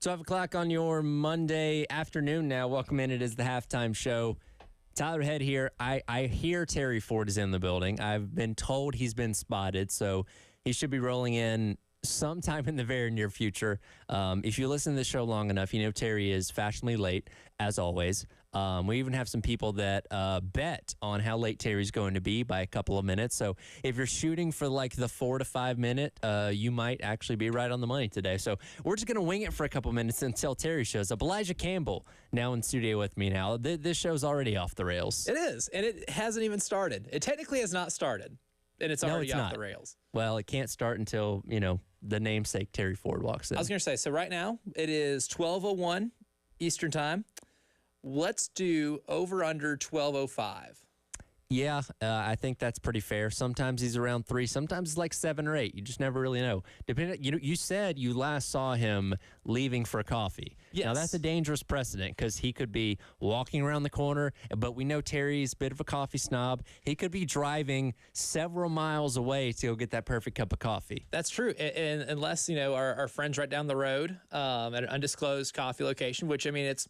12 o'clock on your Monday afternoon now. Welcome in. It is the Halftime Show. Tyler Head here. I hear Terry Ford is in the building. I've been told he's been spotted, so he should be rolling in sometime in the very near future. If you listen to the show long enough, you know Terry is fashionably late, as always. We even have some people that bet on how late Terry's going to be by a couple of minutes. So if you're shooting for like the 4 to 5 minute, you might actually be right on the money today. So we're just going to wing it for a couple minutes until Terry shows up. Elijah Campbell now in studio with me now. This show's already off the rails. It is, and it hasn't even started. It technically has not started, and it's already off the rails. Well, it can't start until, the namesake Terry Ford walks in. I was going to say, so right now it is 12:01 Eastern time. Let's do over/under 12:05. Yeah, I think that's pretty fair. Sometimes he's around 3. Sometimes it's like 7 or 8. You just never really know. You said you last saw him leaving for coffee. Yes. Now, that's a dangerous precedent because he could be walking around the corner, but we know Terry's a bit of a coffee snob. He could be driving several miles away to go get that perfect cup of coffee. That's true. And unless, our friends right down the road at an undisclosed coffee location, which, it's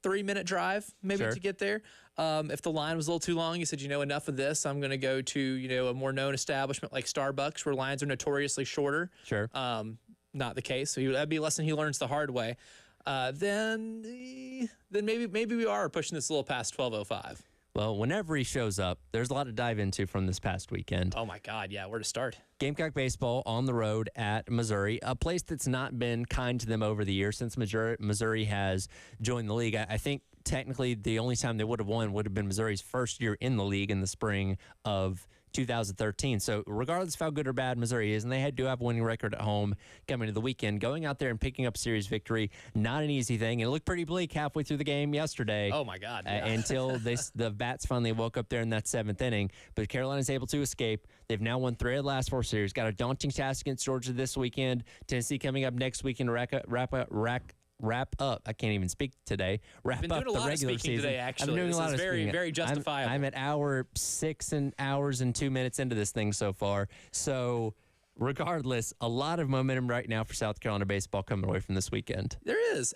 3-minute drive maybe to get there. If the line was a little too long, he said, enough of this. I'm going to go to, a more known establishment like Starbucks where lines are notoriously shorter. Sure. Not the case. So that'd be a lesson he learns the hard way. Then maybe we are pushing this a little past 12:05. Well, whenever he shows up, there's a lot to dive into from this past weekend. Oh, my God. Yeah, where to start? Gamecock baseball on the road at Missouri, a place that's not been kind to them over the years since Missouri has joined the league. I think technically the only time they would have won would have been Missouri's first year in the league in the spring of 2013. So regardless of how good or bad Missouri is, and they do have a winning record at home coming to the weekend, going out there and picking up series victory, not an easy thing. And it looked pretty bleak halfway through the game yesterday. Oh, my God. Yeah. Until the bats finally woke up there in that 7th inning. But Carolina's able to escape. They've now won 3 of the last 4 series. Got a daunting task against Georgia this weekend. Tennessee coming up next weekend to wrap up. I can't even speak today. Wrap up the regular season today, actually. I'm doing this a lot is of very, speaking. very justifiable. I'm at hour 6 and hours and 2 minutes into this thing so far. So regardless, a lot of momentum right now for South Carolina baseball coming away from this weekend. There is.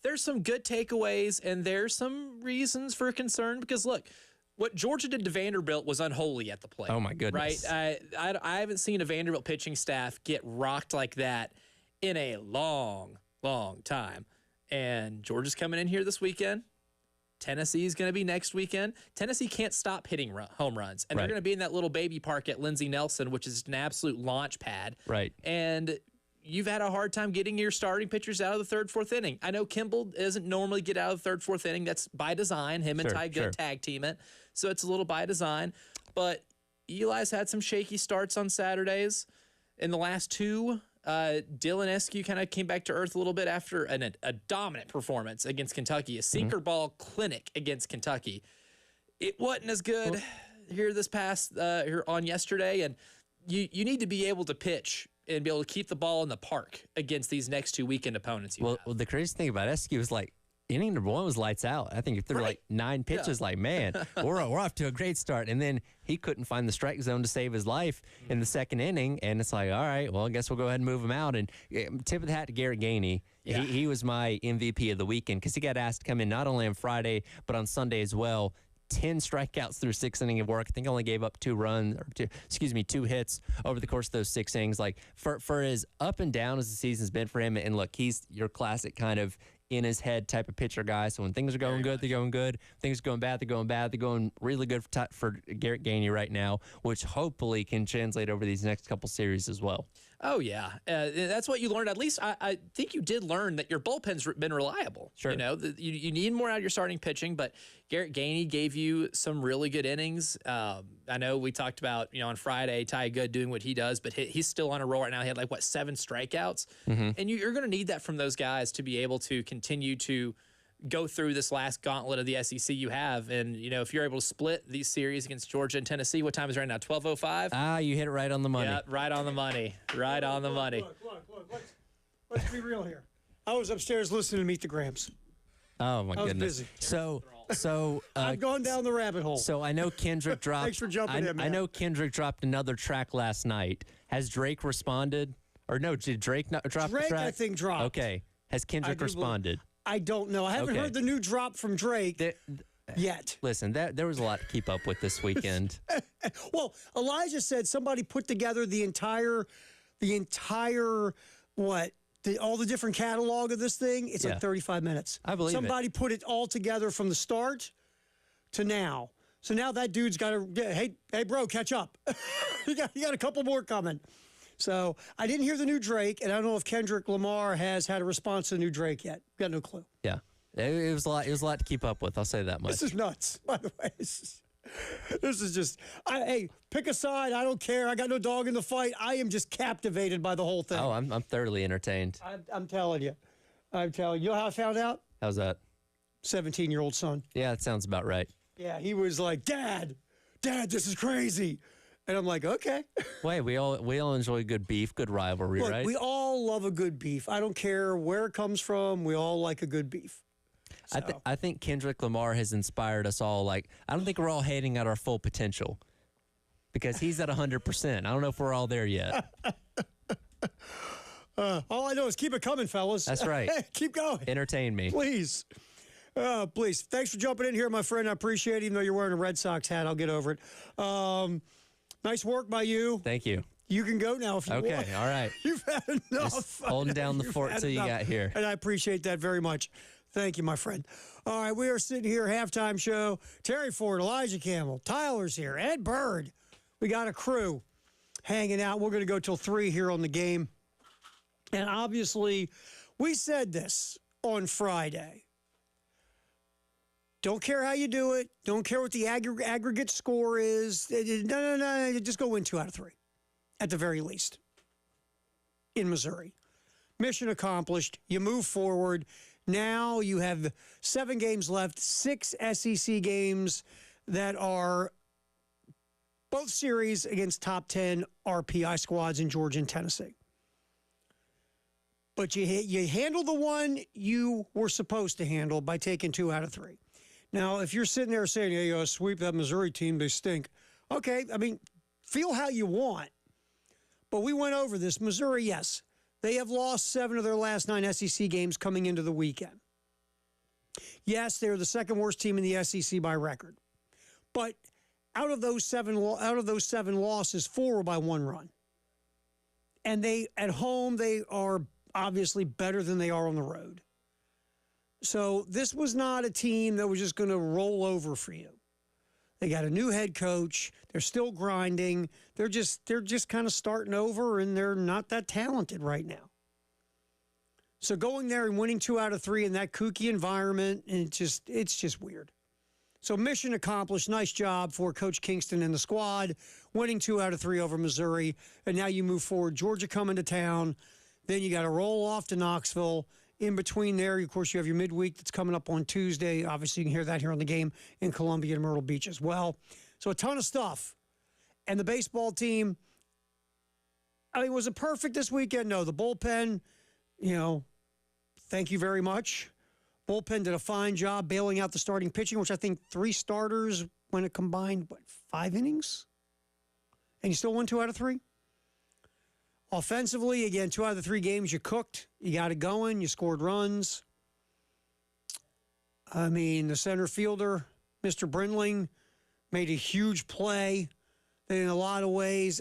There's some good takeaways, and there's some reasons for concern because, look, what Georgia did to Vanderbilt was unholy at the plate. Oh, my goodness. Right? I haven't seen a Vanderbilt pitching staff get rocked like that in a long time. And Georgia's coming in here this weekend. Tennessee's going to be next weekend. Tennessee can't stop hitting home runs. And they're going to be in that little baby park at Lindsey Nelson, which is an absolute launch pad. Right. And you've had a hard time getting your starting pitchers out of the 3rd, 4th inning. I know Kimball doesn't normally get out of the 3rd, 4th inning. That's by design. Him and Ty Good tag team it. So it's a little by design. But Eli's had some shaky starts on Saturdays. In the last 2, Dylan Eskew kind of came back to earth a little bit after a dominant performance against Kentucky, a sinker ball clinic against Kentucky. It wasn't as good here on yesterday, and you need to be able to pitch and be able to keep the ball in the park against these next 2 weekend opponents. Well, the crazy thing about Eskew is inning number 1 was lights out. I think if there were 9 pitches, man, we're off to a great start. And then he couldn't find the strike zone to save his life in the 2nd inning. And it's all right, well, I guess we'll go ahead and move him out. And tip of the hat to Garrett Gainey. Yeah. He was my MVP of the weekend because he got asked to come in not only on Friday, but on Sunday as well. 10 strikeouts through 6 innings of work. I think only gave up 2 hits over the course of those 6 innings. For as up and down as the season's been for him, and look, he's your classic kind of in his head type of pitcher guy. So when things are going good, they're going good. Things are going bad, they're going bad. They're going really good for Garrett Gainey right now, which hopefully can translate over these next couple series as well. Oh, yeah. That's what you learned. At least I think you did learn that your bullpen's been reliable. Sure. You need more out of your starting pitching, but Garrett Gainey gave you some really good innings. I know we talked about, on Friday, Ty Good doing what he does, but he's still on a roll right now. He had 7 strikeouts. Mm-hmm. And you're going to need that from those guys to be able to continue to go through this last gauntlet of the SEC you have. And, if you're able to split these series against Georgia and Tennessee, what time is it right now? 12:05? You hit it right on the money. Yeah, right on the money. Right on the money. Look. Let's be real here. I was upstairs listening to Meet the Grams. Oh, my goodness. I was busy. So I've gone down the rabbit hole. So I know Kendrick dropped. Thanks for jumping in, man. I know Kendrick dropped another track last night. Has Drake responded? Or no, did Drake not drop the track? I think dropped. Okay. Has Kendrick responded? I don't know. I haven't heard the new drop from Drake yet. Listen, there was a lot to keep up with this weekend. Well, Elijah said somebody put together the entire all the different catalog of this thing. It's like 35 minutes. I believe somebody put it all together from the start to now. So now that dude's got to, hey, bro, catch up. you got a couple more coming. So I didn't hear the new Drake, and I don't know if Kendrick Lamar has had a response to the new Drake yet. Got no clue. Yeah, it was a lot. It was a lot to keep up with. I'll say that much. This is nuts, by the way. This is just, hey, pick a side. I don't care. I got no dog in the fight. I am just captivated by the whole thing. Oh, I'm thoroughly entertained. I'm telling you. You know how I found out? How's that? 17-year-old son. Yeah, that sounds about right. Yeah, he was like, Dad, this is crazy. And I'm like, okay. Wait, we all enjoy good beef, good rivalry, Look, right? we all love a good beef. I don't care where it comes from. We all like a good beef. So. I think Kendrick Lamar has inspired us all. Like, I don't think we're all hating at our full potential because he's at 100%. I don't know if we're all there yet. All I know is keep it coming, fellas. That's right. Keep going. Entertain me. Please. Please. Thanks for jumping in here, my friend. I appreciate it. Even though you're wearing a Red Sox hat, I'll get over it. Nice work by you. Thank you. You can go now if you want. Okay, all right. You've had enough. Just holding down the fort till you got here. And I appreciate that very much. Thank you, my friend. All right, we are sitting here, halftime show. Terry Ford, Elijah Campbell, Tyler's here, Ed Bird. We got a crew hanging out. We're going to go till 3 here on the game. And obviously, we said this on Friday. Don't care how you do it. Don't care what the aggregate score is. No. Just go win 2 out of 3, at the very least, in Missouri. Mission accomplished. You move forward. Now you have 7 games left, 6 SEC games that are both series against top 10 RPI squads in Georgia and Tennessee. But you handled the one you were supposed to handle by taking 2 out of 3. Now, if you're sitting there saying, hey, sweep that Missouri team, they stink. Okay, I mean, feel how you want. But we went over this. Missouri, yes, they have lost 7 of their last 9 SEC games coming into the weekend. Yes, they're the second worst team in the SEC by record. But out of those 7 losses, 4 were by 1 run. And at home, they are obviously better than they are on the road. So this was not a team that was just going to roll over for you. They got a new head coach. They're still grinding. They're just kind of starting over, and they're not that talented right now. So going there and winning 2 out of 3 in that kooky environment, and it's just weird. So mission accomplished. Nice job for Coach Kingston and the squad, winning 2 out of 3 over Missouri. And now you move forward. Georgia coming to town. Then you got to roll off to Knoxville. In between there, of course, you have your midweek that's coming up on Tuesday. Obviously, you can hear that here on the game in Columbia and Myrtle Beach as well. So a ton of stuff. And the baseball team, I mean, was it perfect this weekend? No, the bullpen, thank you very much. Bullpen did a fine job bailing out the starting pitching, which I think 3 starters when it combined, 5 innings? And you still won 2 out of 3? Offensively, again, 2 out of the 3 games you cooked. You got it going. You scored runs. I mean, the center fielder, Mr. Brindling, made a huge play that in a lot of ways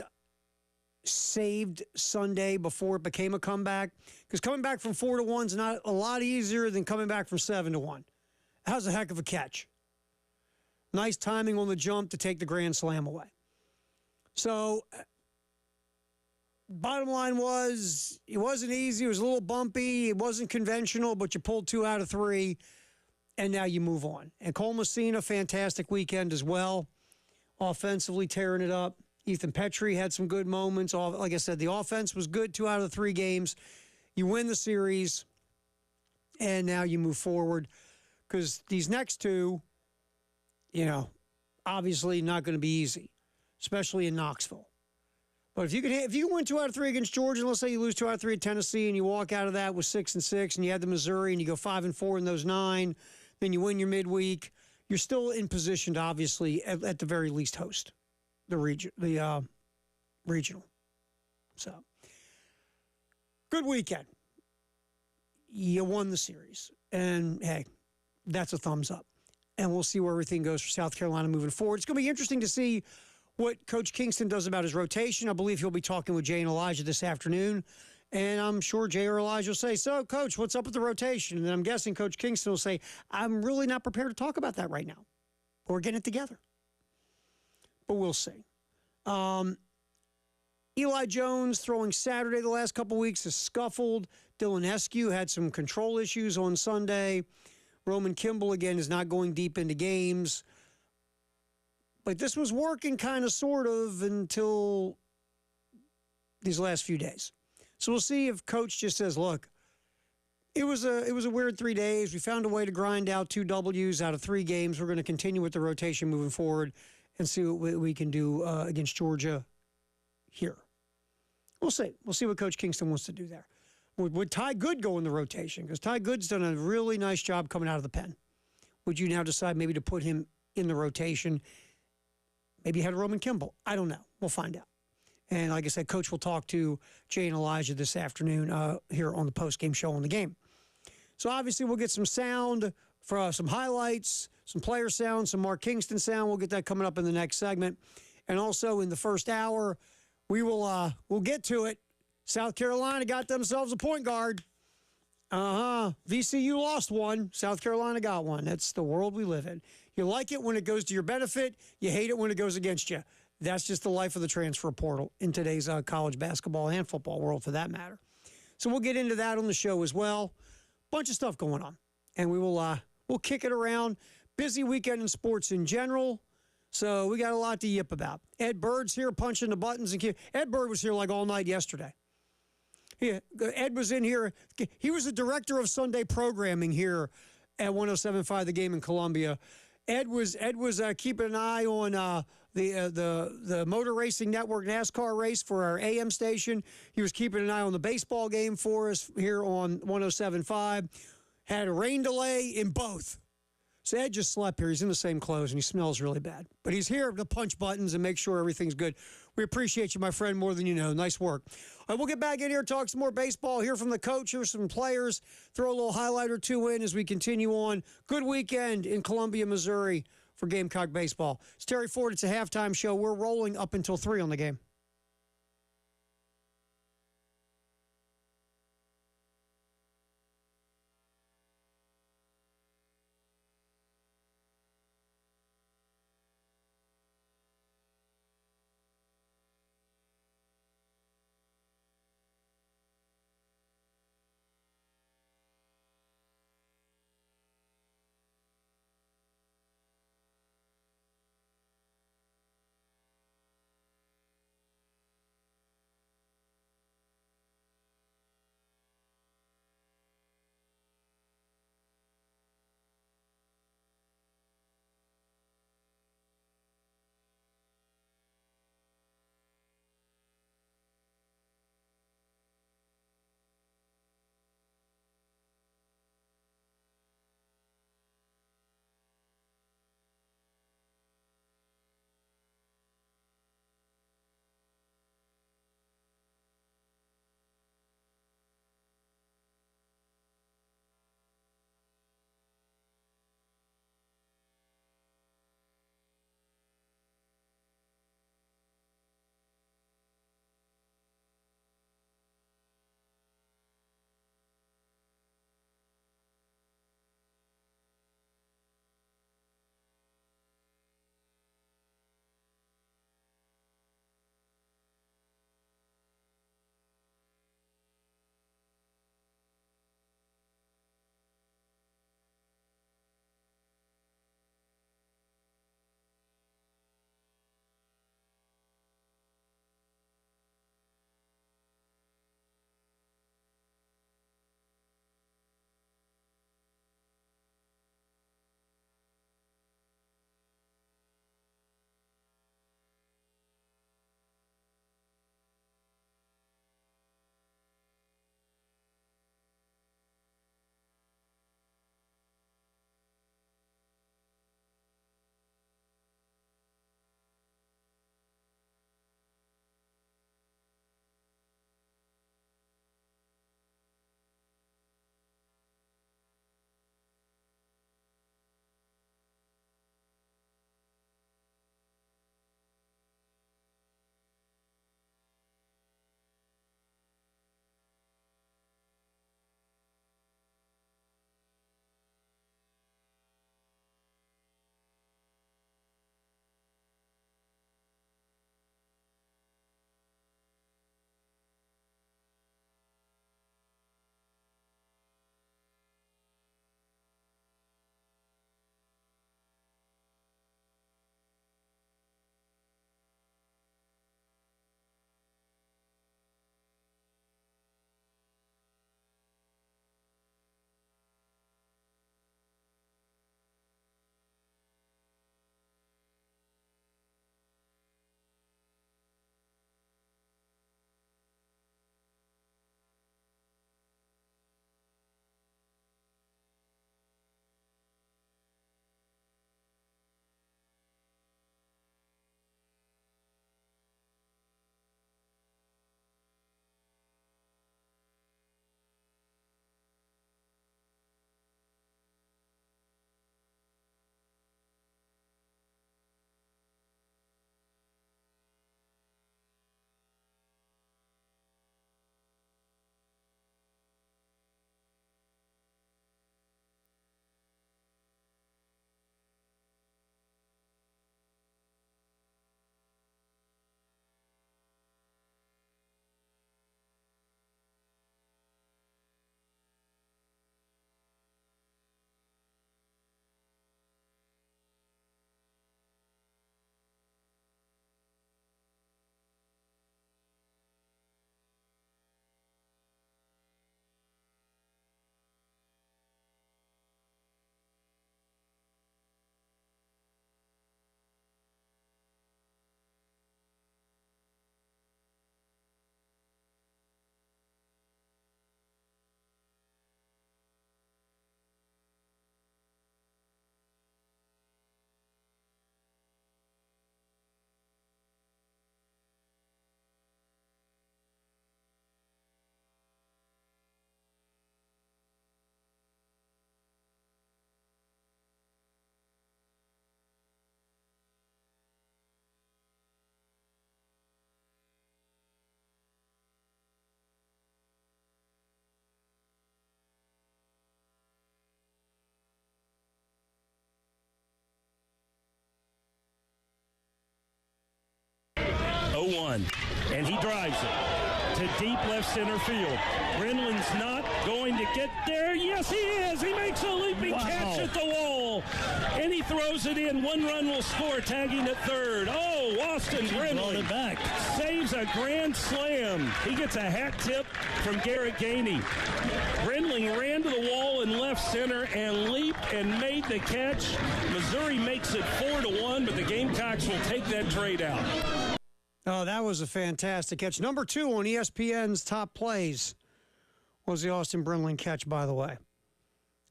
saved Sunday before it became a comeback. Because coming back from 4-1 is not a lot easier than coming back from 7-1. That was a heck of a catch. Nice timing on the jump to take the grand slam away. So bottom line was, it wasn't easy. It was a little bumpy. It wasn't conventional, but you pulled 2 out of 3, and now you move on. And Cole Messina, fantastic weekend as well. Offensively tearing it up. Ethan Petrie had some good moments. Like I said, the offense was good 2 out of the 3 games. You win the series, and now you move forward. Because these next 2, obviously not going to be easy, especially in Knoxville. But if you can win 2 out of 3 against Georgia, and let's say you lose 2 out of 3 at Tennessee, and you walk out of that with 6-6, and you had the Missouri, and you go 5-4 in those 9, then you win your midweek, you're still in position to obviously, at the very least, host the regional. So, good weekend. you won the series. And, hey, that's a thumbs up. And we'll see where everything goes for South Carolina moving forward. It's going to be interesting to see what Coach Kingston does about his rotation. I believe he'll be talking with Jay and Elijah this afternoon. And I'm sure Jay or Elijah will say, so, Coach, what's up with the rotation? And I'm guessing Coach Kingston will say, I'm really not prepared to talk about that right now. We're getting it together. But we'll see. Eli Jones throwing Saturday the last couple weeks has scuffled. Dylan Eskew had some control issues on Sunday. Roman Kimball, again, is not going deep into games. But this was working kind of, sort of, until these last few days. So we'll see if Coach just says, look, it was a weird 3 days. We found a way to grind out 2 W's out of 3 games. We're going to continue with the rotation moving forward and see what we can do against Georgia here. We'll see. We'll see what Coach Kingston wants to do there. Would Ty Good go in the rotation? Because Ty Good's done a really nice job coming out of the pen. Would you now decide maybe to put him in the rotation? Maybe you had Roman Kimball. I don't know. We'll find out. And like I said, Coach will talk to Jay and Elijah this afternoon here on the post-game show on the game. So obviously we'll get some sound for some highlights, some player sound, some Mark Kingston sound. We'll get that coming up in the next segment. And also in the first hour, we'll get to it. South Carolina got themselves a point guard. VCU lost one. South Carolina got one. That's the world we live in. You like it when it goes to your benefit. You hate it when it goes against you. That's just the life of the transfer portal in today's college basketball and football world, for that matter. So we'll get into that on the show as well. Bunch of stuff going on, and we'll kick it around. Busy weekend in sports in general, so we got a lot to yip about. Ed Bird's here punching the buttons, and Ed Bird was here like all night yesterday. Yeah, Ed was in here. He was the director of Sunday programming here at 107.5 The Game in Columbia. Ed was keeping an eye on the Motor Racing Network NASCAR race for our AM station. He was keeping an eye on the baseball game for us here on 107.5. Had a rain delay in both. So Ed just slept here. He's in the same clothes, and he smells really bad. But he's here to punch buttons and make sure everything's good. We appreciate you, my friend, more than you know. Nice work. All right, we'll get back in here, talk some more baseball, hear from the coach, hear some players, throw a little highlight or two in as we continue on. Good weekend in Columbia, Missouri for Gamecock Baseball. It's Terry Ford. It's a halftime show. We're rolling up until 3 on the game. 1, and he drives it to deep left center field. Brenling's not going to get there. Yes, he is. He makes a leaping catch at the wall, and he throws it in. 1 run will score, tagging at third. Oh, Austin Brenling back saves a grand slam. He gets a hat tip from Garrett Gainey. Brenling ran to the wall in left center and leaped and made the catch. Missouri makes it 4-1, but the Gamecocks will take that trade out. Oh, that was a fantastic catch. Number 2 on ESPN's top plays was the Austin Brenling catch, by the way.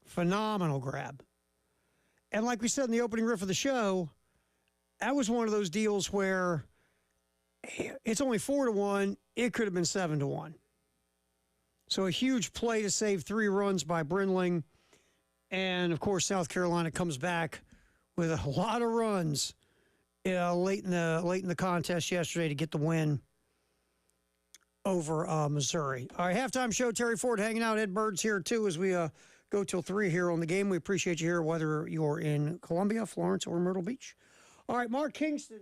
Phenomenal grab. And like we said in the opening riff of the show, that was one of those deals where it's only 4-1. It could have been 7-1. So a huge play to save 3 runs by Brenling. And, of course, South Carolina comes back with a lot of runs late in the contest yesterday to get the win over Missouri. All right, halftime show. Terry Ford hanging out. Ed Bird's here, too, as we go till 3 here on the game. We appreciate you here, whether you're in Columbia, Florence, or Myrtle Beach. All right, Mark Kingston,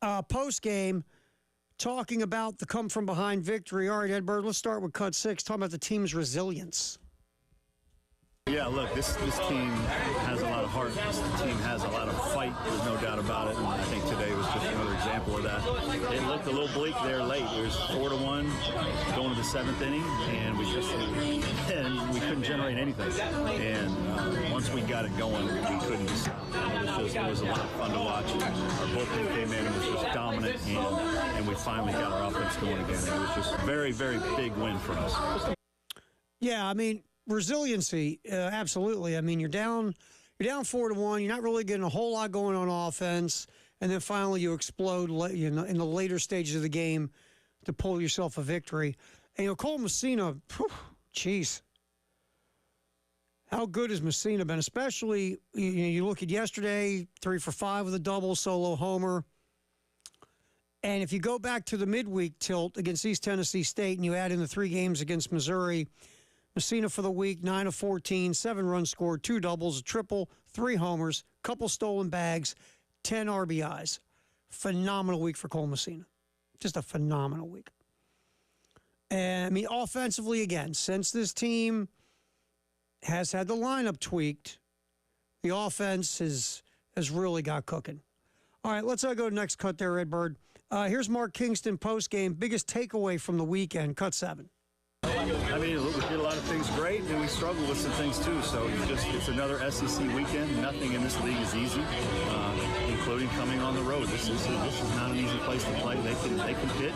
post-game, talking about the come-from-behind victory. All right, Ed Bird, let's start with Cut 6, talking about the team's resilience. Yeah, look, this team has a lot of heart. This team has a lot of fight. There's no doubt about it. And I think today was just another example of that. It looked a little bleak there late. It was 4-1 going to the 7th inning, and we couldn't generate anything. And once we got it going, we couldn't stop. It was a lot of fun to watch. Our bullpen came in and was just dominant, and we finally got our offense going again. It was just a very, very big win for us. Yeah, I mean, resiliency, absolutely. I mean, you're down 4-1. You're not really getting a whole lot going on offense, and then finally you explode in the later stages of the game to pull yourself a victory. And Cole Messina, jeez, how good has Messina been? Especially you look at yesterday, 3 for 5 with a double, solo homer. And if you go back to the midweek tilt against East Tennessee State, and you add in the 3 games against Missouri. Messina for the week, 9 of 14, 7 runs scored, 2 doubles, a triple, 3 homers, couple stolen bags, 10 RBIs. Phenomenal week for Cole Messina. Just a phenomenal week. And, I mean, offensively, again, since this team has had the lineup tweaked, the offense has really got cooking. All right, let's go to the next cut there, Ed Bird. Here's Mark Kingston postgame. Biggest takeaway from the weekend, cut 7. I mean, we did a lot of things great, and we struggled with some things too. So it's another SEC weekend. Nothing in this league is easy, including coming on the road. This is not an easy place to play. They can pitch,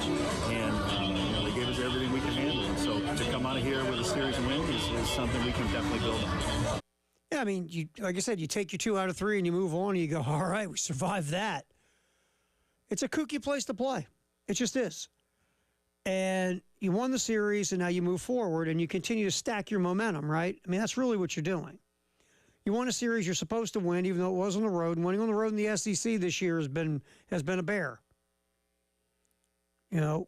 and they gave us everything we can handle. And so to come out of here with a series win is something we can definitely build on. Yeah, I mean, like I said, you take your 2 out of 3 and you move on, and you go, all right, we survived that. It's a kooky place to play. It just is. And you won the series, and now you move forward, and you continue to stack your momentum, right? I mean, that's really what you're doing. You won a series you're supposed to win, even though it was on the road. And winning on the road in the SEC this year has been a bear. You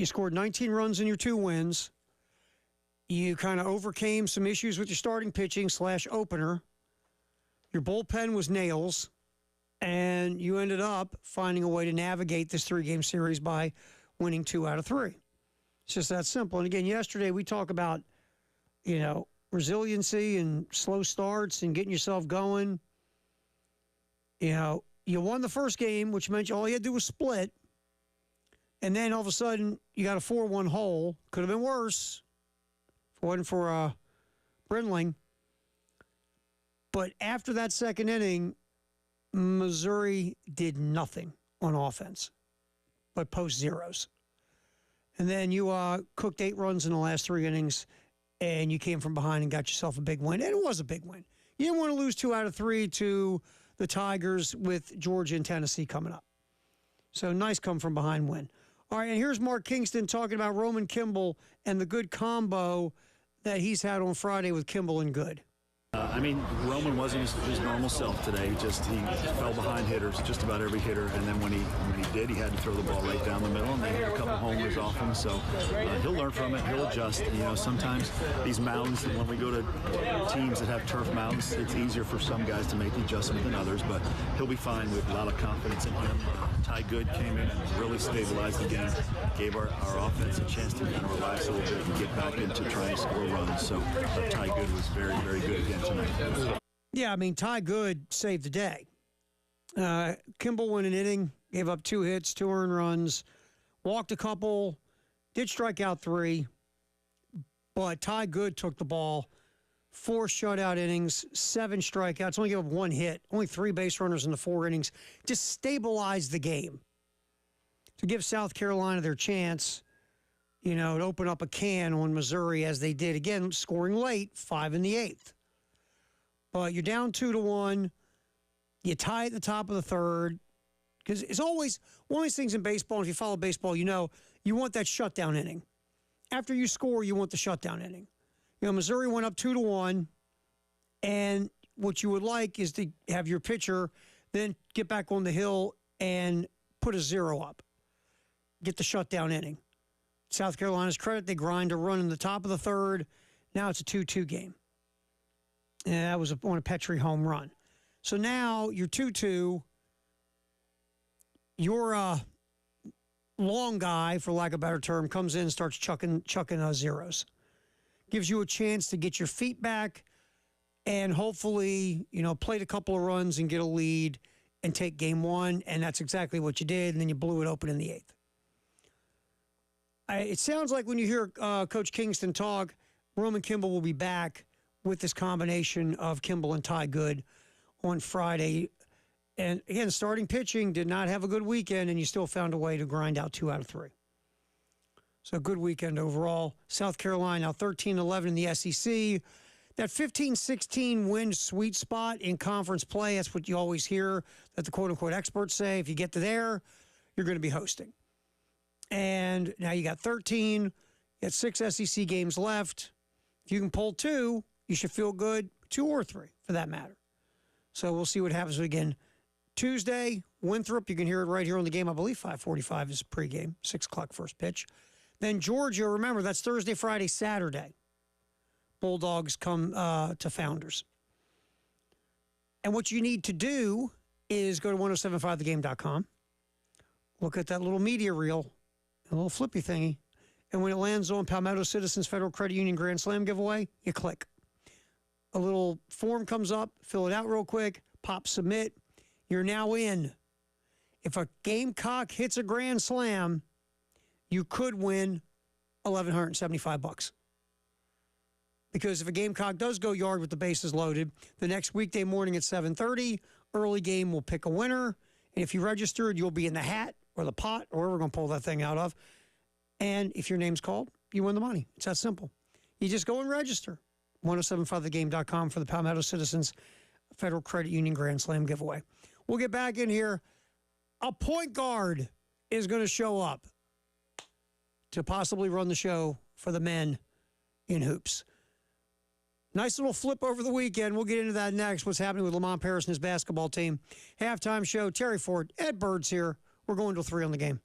scored 19 runs in your 2 wins. You kind of overcame some issues with your starting pitching / opener. Your bullpen was nails, and you ended up finding a way to navigate this 3-game series by winning 2 out of 3. It's just that simple. And again, yesterday we talk about, resiliency and slow starts and getting yourself going. You won the first game, which meant all you had to do was split. And then all of a sudden you got a 4-1 hole. Could have been worse if it wasn't for Brenling. But after that second inning, Missouri did nothing on offense but post zeros. And then you cooked 8 runs in the last 3 innings, and you came from behind and got yourself a big win. And it was a big win. You didn't want to lose 2 out of 3 to the Tigers with Georgia and Tennessee coming up. So nice come-from-behind win. All right, and here's Mark Kingston talking about Roman Kimball and the good combo that he's had on Friday with Kimball and Good. Roman wasn't his normal self today. He fell behind hitters, just about every hitter. And then when he did, he had to throw the ball right down the middle, and they hit a couple homers off him. So he'll learn from it. He'll adjust. Sometimes these mounds, when we go to teams that have turf mounds, it's easier for some guys to make the adjustment than others. But he'll be fine with a lot of confidence in him. Ty Good came in and really stabilized the game, gave our offense a chance to kind of relax a little bit and get back into trying to score runs. So Ty Good was very, very good again tonight. Yeah, I mean, Ty Good saved the day. Kimball went an inning, gave up 2 hits, 2 earned runs, walked a couple, did strike out 3, but Ty Good took the ball, 4 shutout innings, 7 strikeouts, only gave up 1 hit, only 3 base runners in the 4 innings, just stabilized the game to give South Carolina their chance, to open up a can on Missouri as they did, again, scoring late, 5 in the 8th. But you're down 2-1. You tie at the top of the third. Because it's always one of these things in baseball, and if you follow baseball, you want that shutdown inning. After you score, you want the shutdown inning. Missouri went up 2-1, and what you would like is to have your pitcher then get back on the hill and put a 0 up. Get the shutdown inning. South Carolina's credit, they grind a run in the top of the third. Now it's a 2-2 game. And that was on a Petrie home run. So now you're 2-2. Your long guy, for lack of a better term, comes in and starts chucking zeros. Gives you a chance to get your feet back and hopefully, plate a couple of runs and get a lead and take game 1. And that's exactly what you did. And then you blew it open in the 8th. It sounds like when you hear Coach Kingston talk, Roman Kimball will be back with this combination of Kimball and Ty Good on Friday. And again, starting pitching did not have a good weekend, and you still found a way to grind out 2 out of 3. So a good weekend overall. South Carolina now 13-11 in the SEC. That 15-16 win sweet spot in conference play, that's what you always hear that the quote-unquote experts say. If you get to there, you're going to be hosting. And now you got 13. You got 6 SEC games left. If you can pull 2, you should feel good, 2 or 3 for that matter. So we'll see what happens again. Tuesday, Winthrop, you can hear it right here on the game. I believe 5:45 is pregame, 6 o'clock first pitch. Then Georgia, remember, that's Thursday, Friday, Saturday. Bulldogs come to Founders. And what you need to do is go to 1075thegame.com, look at that little media reel, a little flippy thingy, and when it lands on Palmetto Citizens Federal Credit Union Grand Slam giveaway, you click. A little form comes up, fill it out real quick, pop submit. You're now in. If a Gamecock hits a Grand Slam, you could win $1,175. Because if a Gamecock does go yard with the bases loaded, the next weekday morning at 7:30, early game will pick a winner. And if you registered, you'll be in the hat or the pot or wherever we're going to pull that thing out of. And if your name's called, you win the money. It's that simple. You just go and register. 1075thegame.com for the Palmetto Citizens Federal Credit Union Grand Slam giveaway. We'll get back in here. A point guard is going to show up to possibly run the show for the men in hoops. Nice little flip over the weekend. We'll get into that next. What's happening with Lamont Paris and his basketball team. Halftime show. Terry Ford, Ed Bird's here. We're going to 3 on the game.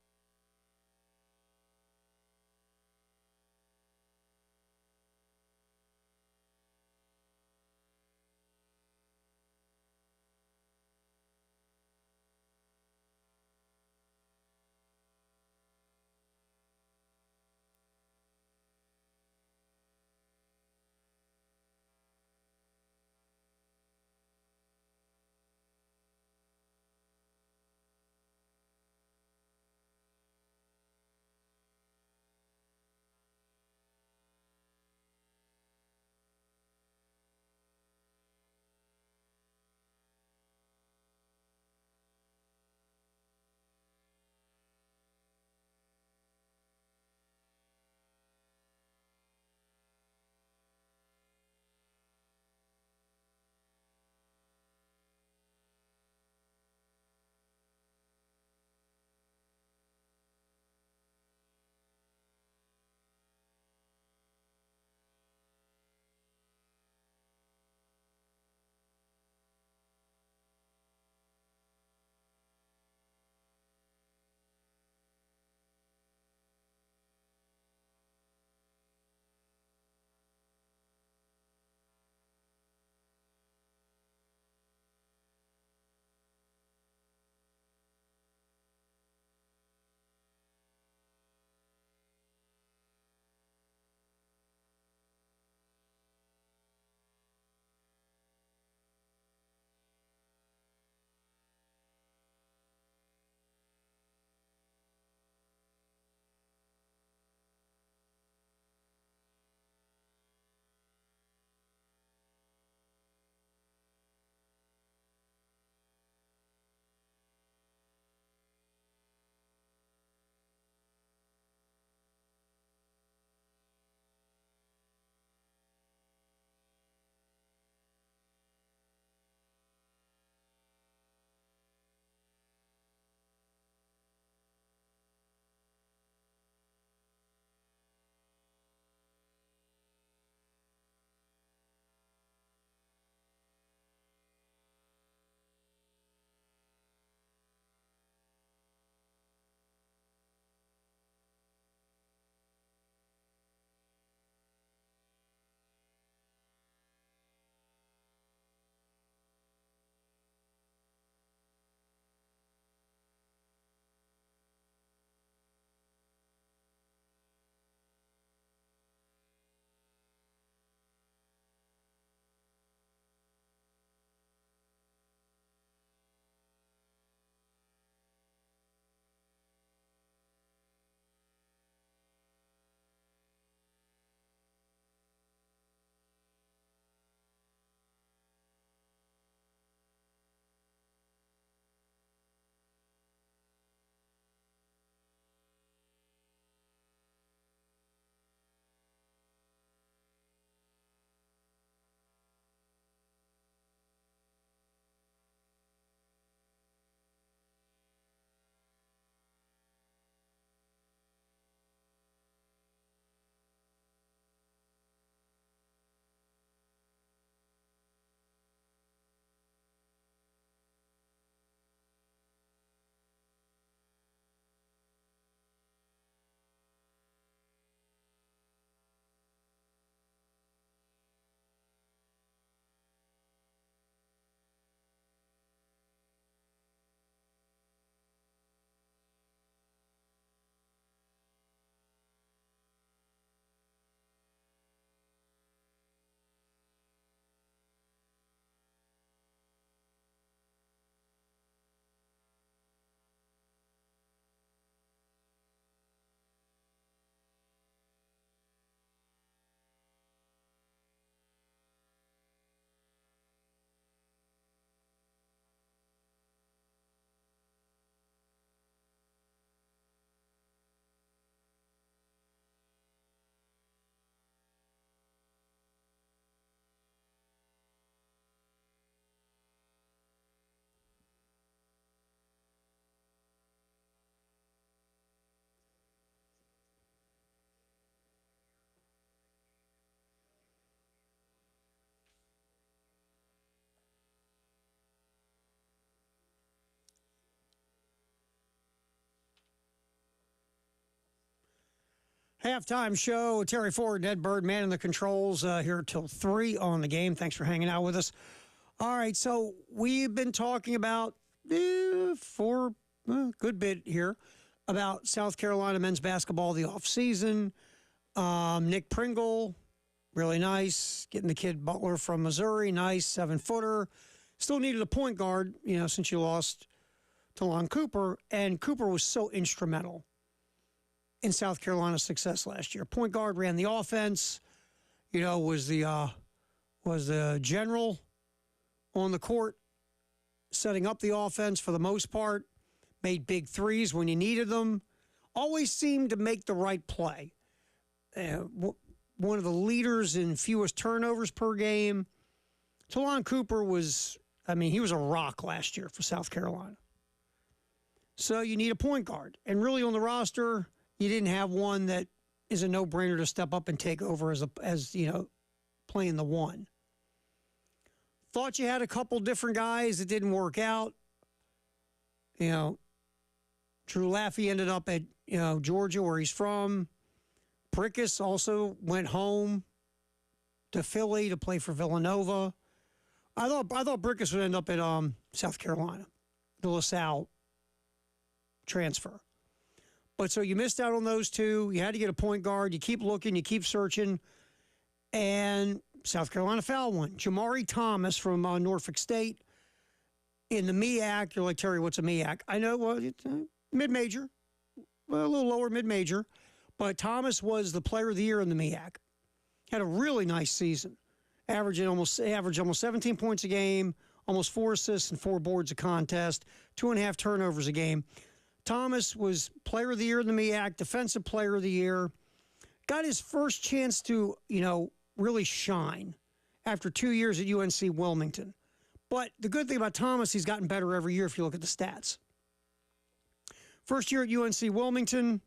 Halftime show. Terry Ford, Ned Bird, man in the controls here till 3 on the game. Thanks for hanging out with us. All right, so we've been talking about for a good bit here about South Carolina men's basketball, the offseason. Nick Pringle, really nice. Getting the kid Butler from Missouri, nice 7-footer. Still needed a point guard, since you lost to Lon Cooper. And Cooper was so instrumental in South Carolina's success last year. Point guard ran the offense, was the general on the court, setting up the offense for the most part, made big threes when you needed them, always seemed to make the right play. One of the leaders in fewest turnovers per game. Talon Cooper he was a rock last year for South Carolina. So you need a point guard. And really on the roster, you didn't have one that is a no-brainer to step up and take over as playing the one. Thought you had a couple different guys that didn't work out. Drew Laffey ended up at Georgia, where he's from. Prickus also went home to Philly to play for Villanova. I thought Prickus would end up at South Carolina, the LaSalle transfer. But so you missed out on those two. You had to get a point guard. You keep looking. You keep searching. And South Carolina found one. Jamari Thomas from Norfolk State in the MEAC. You're like, Terry, what's a MEAC? I know, well, it's mid-major. Well, a little lower mid-major. But Thomas was the player of the year in the MEAC. Had a really nice season. Averaged almost 17 points a game, almost 4 assists and 4 boards a contest, 2.5 turnovers a game. Thomas was player of the year in the MEAC, defensive player of the year. Got his first chance to, really shine after 2 years at UNC Wilmington. But the good thing about Thomas, he's gotten better every year if you look at the stats. First year at UNC Wilmington,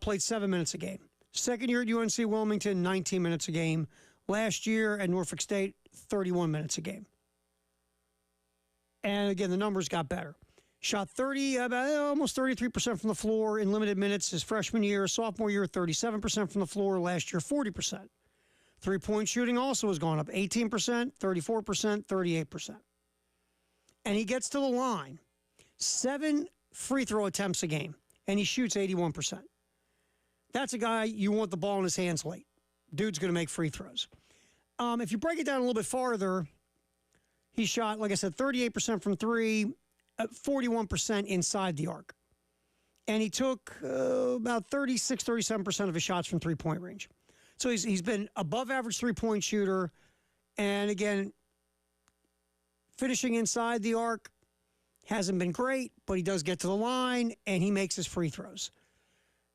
played 7 minutes a game. Second year at UNC Wilmington, 19 minutes a game. Last year at Norfolk State, 31 minutes a game. And again, the numbers got better. Shot almost 33% from the floor in limited minutes his freshman year. Sophomore year, 37% from the floor. Last year, 40%. Three-point shooting also has gone up 18%, 34%, 38%. And he gets to the line. 7 free throw attempts a game, and he shoots 81%. That's a guy you want the ball in his hands late. Dude's going to make free throws. If you break it down a little bit farther, he shot, like I said, 38% from three, 41% inside the arc. And he took about 36, 37% of his shots from three-point range. So he's been above average three-point shooter. And again, finishing inside the arc hasn't been great, but he does get to the line, and he makes his free throws.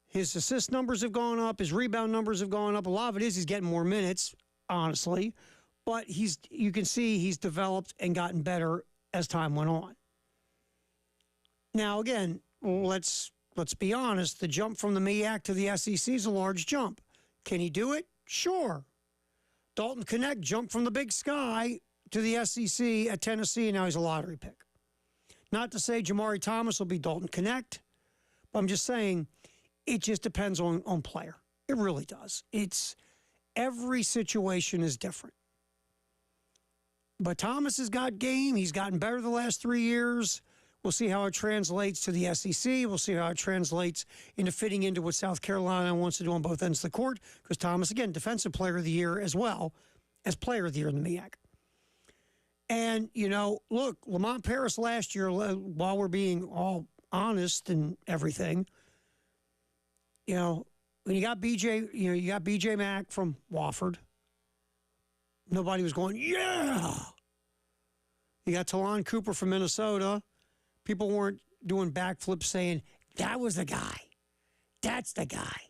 His assist numbers have gone up. His rebound numbers have gone up. A lot of it is he's getting more minutes, honestly. But you can see he's developed and gotten better as time went on. Now, again, let's be honest. The jump from the MEAC to the SEC is a large jump. Can he do it? Sure. Dalton Knecht jumped from the Big Sky to the SEC at Tennessee, and now he's a lottery pick. Not to say Jamari Thomas will be Dalton Knecht, but I'm just saying it just depends on player. It really does. Every situation is different. But Thomas has got game. He's gotten better the last 3 years. We'll see how it translates to the SEC. We'll see how it translates into fitting into what South Carolina wants to do on both ends of the court. Because Thomas, again, defensive player of the year as well as player of the year in the MEAC. And, look, Lamont Paris last year, while we're being all honest and everything, when you got BJ Mack from Wofford, nobody was going, yeah. You got Talon Cooper from Minnesota. People weren't doing backflips saying, that was the guy. That's the guy.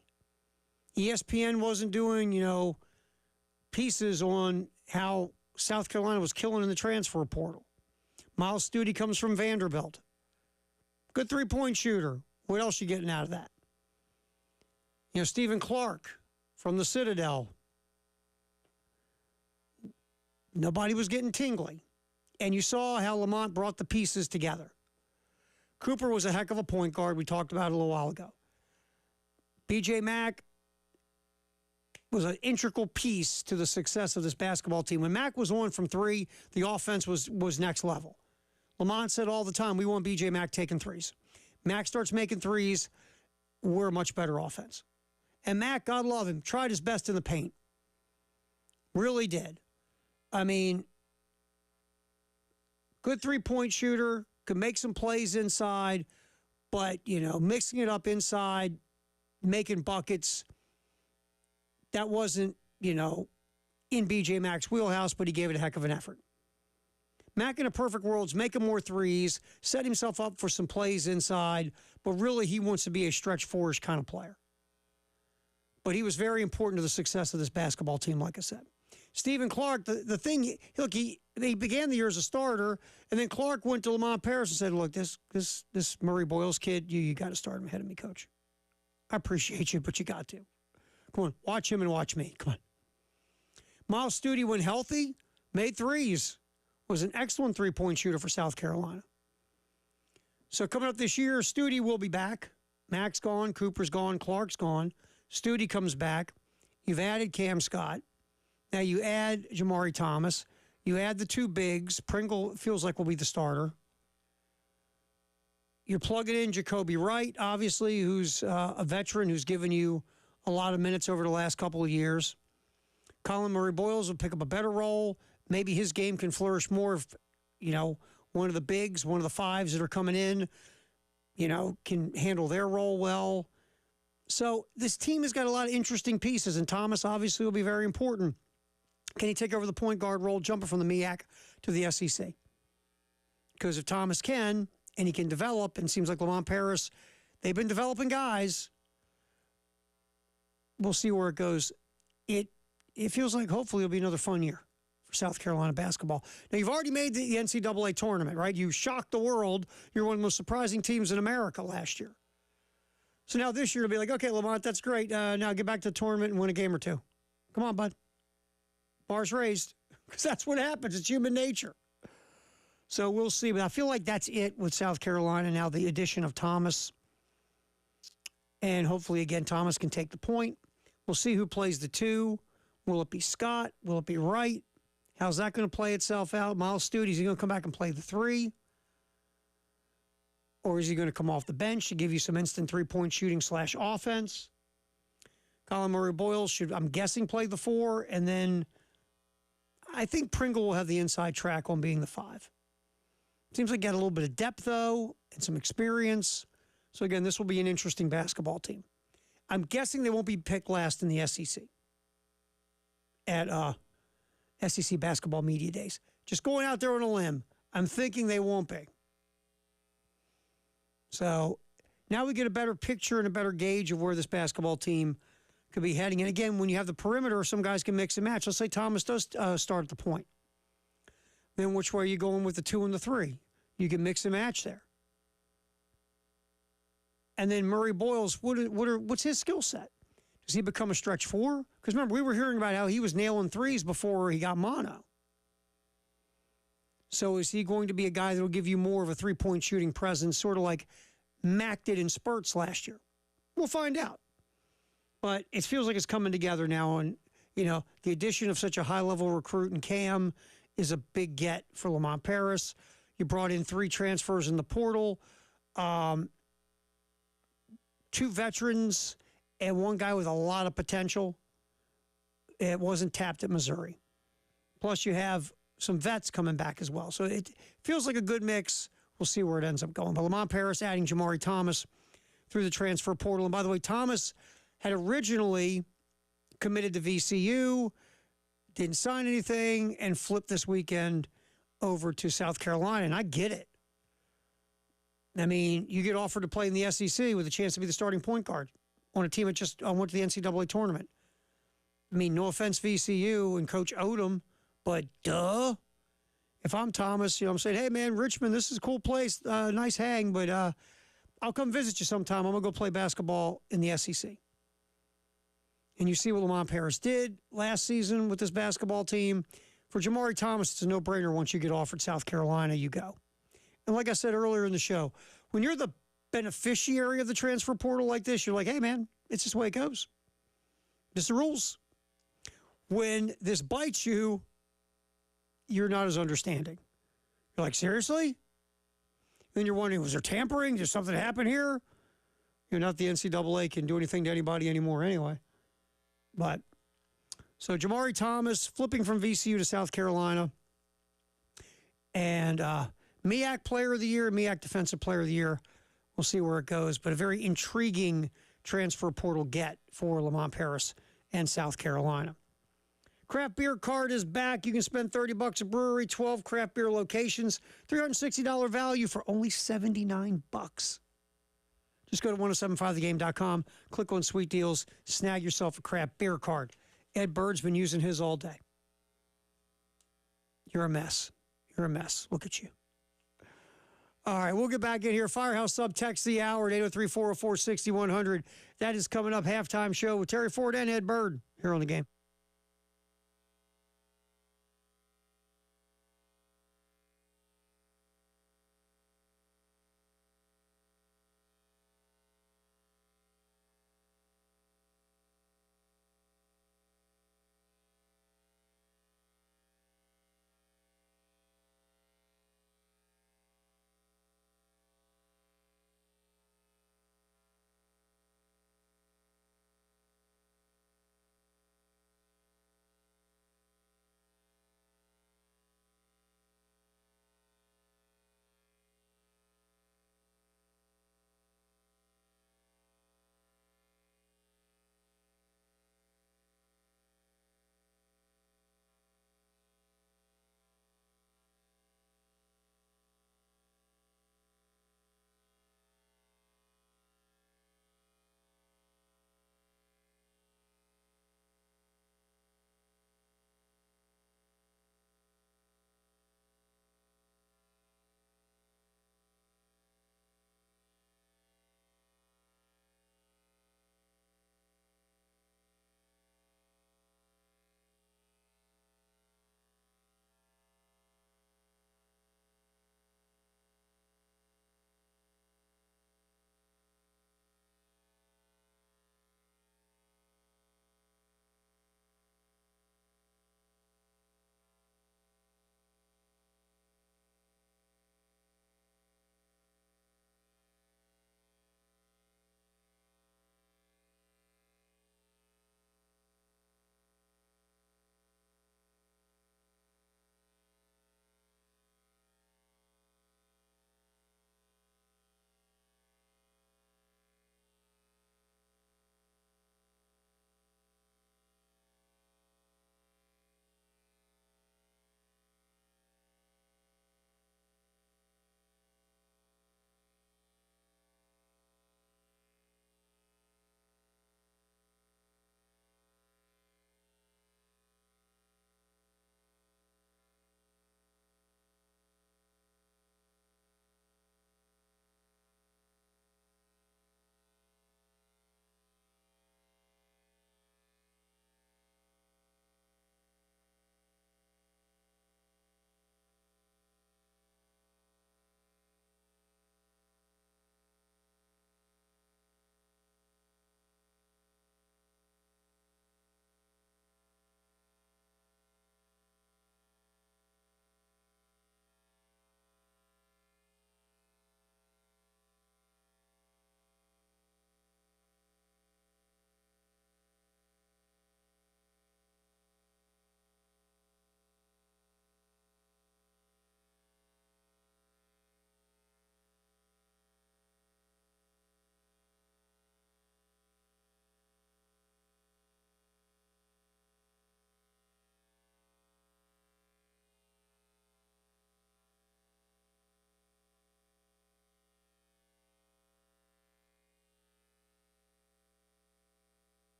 ESPN wasn't doing, pieces on how South Carolina was killing in the transfer portal. Miles Studi comes from Vanderbilt. Good three-point shooter. What else you getting out of that? Stephen Clark from the Citadel. Nobody was getting tingly. And you saw how Lamont brought the pieces together. Cooper was a heck of a point guard. We talked about it a little while ago. BJ Mack, was an integral piece to the success of this basketball team. When Mac was on from three, the offense was next level. Lamont said all the time, we want B.J. Mack taking threes. Mac starts making threes, we're a much better offense. And Mac, God love him, tried his best in the paint. Really did. I mean, good three-point shooter, could make some plays inside, but, mixing it up inside, making buckets, that wasn't, in B.J. Mack's wheelhouse, but he gave it a heck of an effort. Mack in a perfect world is making more threes, set himself up for some plays inside, but really he wants to be a stretch four-ish kind of player. But he was very important to the success of this basketball team, like I said. Stephen Clark, the thing, look, he began the year as a starter, and then Clark went to Lamont Paris and said, look, this Murray Boyles kid, you got to start him ahead of me, coach. I appreciate you, but you got to. Come on, watch him and watch me. Come on. Miles Studi, when healthy, made threes. Was an excellent three-point shooter for South Carolina. So coming up this year, Studi will be back. Mack's gone, Cooper's gone, Clark's gone. Studi comes back. You've added Cam Scott. Now you add Jamari Thomas. You add the two bigs. Pringle feels like will be the starter. You're plugging in Jacoby Wright, obviously, who's a veteran who's given you a lot of minutes over the last couple of years. Colin Murray Boyles will pick up a better role. Maybe his game can flourish more if, one of the bigs, one of the fives that are coming in, can handle their role well. So this team has got a lot of interesting pieces, and Thomas obviously will be very important. Can he take over the point guard role, jumping from the MEAC to the SEC? Because if Thomas can, and he can develop, and it seems like Lamont Paris, they've been developing guys. We'll see where it goes. It feels like hopefully it'll be another fun year for South Carolina basketball. Now, you've already made the NCAA tournament, right? You shocked the world. You're one of the most surprising teams in America last year. So now this year it'll be like, okay, Lamont, that's great. Now get back to the tournament and win a game or two. Come on, bud. Bars raised. Because that's what happens. It's human nature. So we'll see. But I feel like that's it with South Carolina now, the addition of Thomas. And hopefully, again, Thomas can take the point. We'll see who plays the two. Will it be Scott? Will it be Wright? How's that going to play itself out? Miles Studi, is he going to come back and play the three? Or is he going to come off the bench to give you some instant three-point shooting / offense? Colin Murray Boyles should, I'm guessing, play the four. And then I think Pringle will have the inside track on being the five. Seems like he got a little bit of depth, though, and some experience. So, again, this will be an interesting basketball team. I'm guessing they won't be picked last in the SEC at SEC Basketball Media Days. Just going out there on a limb, I'm thinking they won't be. So now we get a better picture and a better gauge of where this basketball team could be heading. And again, when you have the perimeter, some guys can mix and match. Let's say Thomas does start at the point. Then which way are you going with the 2 and the 3? You can mix and match there. And then Murray Boyles, what's his skill set? Does he become a stretch 4? Because remember, we were hearing about how he was nailing threes before he got mono. So is he going to be a guy that will give you more of a three-point shooting presence, sort of like Mac did in spurts last year? We'll find out. But it feels like it's coming together now. And, the addition of such a high-level recruit in Cam is a big get for Lamont Paris. You brought in 3 transfers in the portal. 2 veterans and 1 guy with a lot of potential. It wasn't tapped at Missouri. Plus, you have some vets coming back as well. So it feels like a good mix. We'll see where it ends up going. But Lamont Paris adding Jamari Thomas through the transfer portal. And by the way, Thomas had originally committed to VCU, didn't sign anything, and flipped this weekend over to South Carolina. And I get it. I mean, you get offered to play in the SEC with a chance to be the starting point guard on a team that just went to the NCAA tournament. I mean, no offense, VCU and Coach Odom, but duh. If I'm Thomas, I'm saying, hey, man, Richmond, this is a cool place, nice hang, but I'll come visit you sometime. I'm going to go play basketball in the SEC. And you see what Lamont Paris did last season with this basketball team. For Jamari Thomas, it's a no-brainer. Once you get offered South Carolina, you go. And like I said earlier in the show, when you're the beneficiary of the transfer portal like this, you're like, hey, man, it's just the way it goes. It's the rules. when this bites you, you're not as understanding. You're like, seriously? Then you're wondering, was there tampering? Did something happen here? You're not the NCAA can do anything to anybody anymore anyway. But, so Jamari Thomas flipping from VCU to South Carolina. And MEAC Player of the Year, MEAC Defensive Player of the Year. We'll see where it goes. But a very intriguing transfer portal get for Lamont Paris and South Carolina. Craft beer card is back. You can spend $30 a brewery, 12 craft beer locations, $360 value for only $79. Just go to 1075thegame.com, click on Sweet Deals, snag yourself a craft beer card. Ed Bird's been using his all day. You're a mess. You're a mess. Look at you. All right, we'll get back in here. Firehouse sub text the hour at 803-404-6100. That is coming up. Halftime show with Terry Ford and Ed Bird here on the game.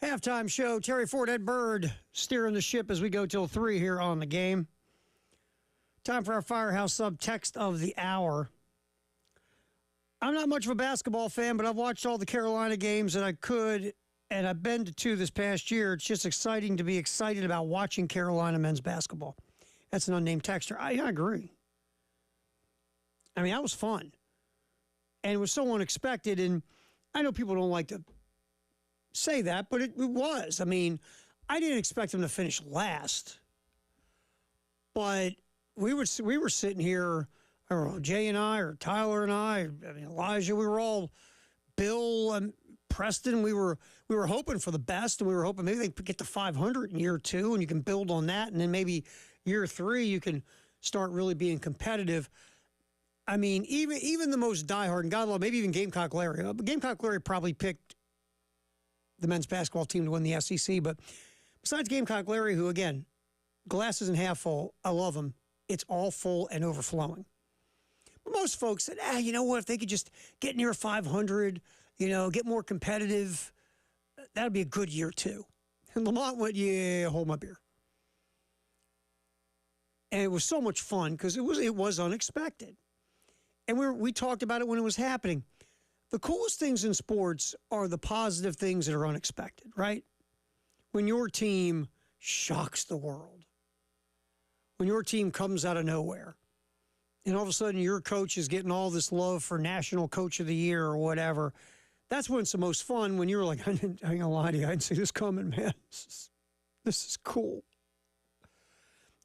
Halftime show. Terry Ford, Ed Bird steering the ship as we go till 3 here on the game. Time for our Firehouse Subtext of the hour. I'm not much of a basketball fan, but I've watched all the Carolina games that I could, and I've been to 2 this past year. It's just exciting to be excited about watching Carolina men's basketball. That's an unnamed texter. I agree. I mean, that was fun. And it was so unexpected, and I know people don't like to say that, but it was. I mean, I didn't expect them to finish last. But we were sitting here, I don't know, Jay and I, or Tyler and I mean, Elijah, we were all, Bill and Preston, we were hoping for the best, and we were hoping maybe they could get to 500 in year 2, and you can build on that, and then maybe year 3 you can start really being competitive. I mean, even the most diehard, and God love, maybe even Gamecock Larry. Gamecock Larry probably picked the men's basketball team to win the SEC, but besides Gamecock Larry, who, again, glass isn't half full, I love him, it's all full and overflowing. But most folks said, you know what, if they could just get near 500, get more competitive, that'd be a good year too. And Lamont went, yeah, hold my beer. And it was so much fun because it was unexpected. And we talked about it when it was happening. The coolest things in sports are the positive things that are unexpected, right? When your team shocks the world. When your team comes out of nowhere. And all of a sudden your coach is getting all this love for National Coach of the Year or whatever. That's when it's the most fun, when you're like, I ain't gonna lie to you, I didn't see this coming, man. This is cool.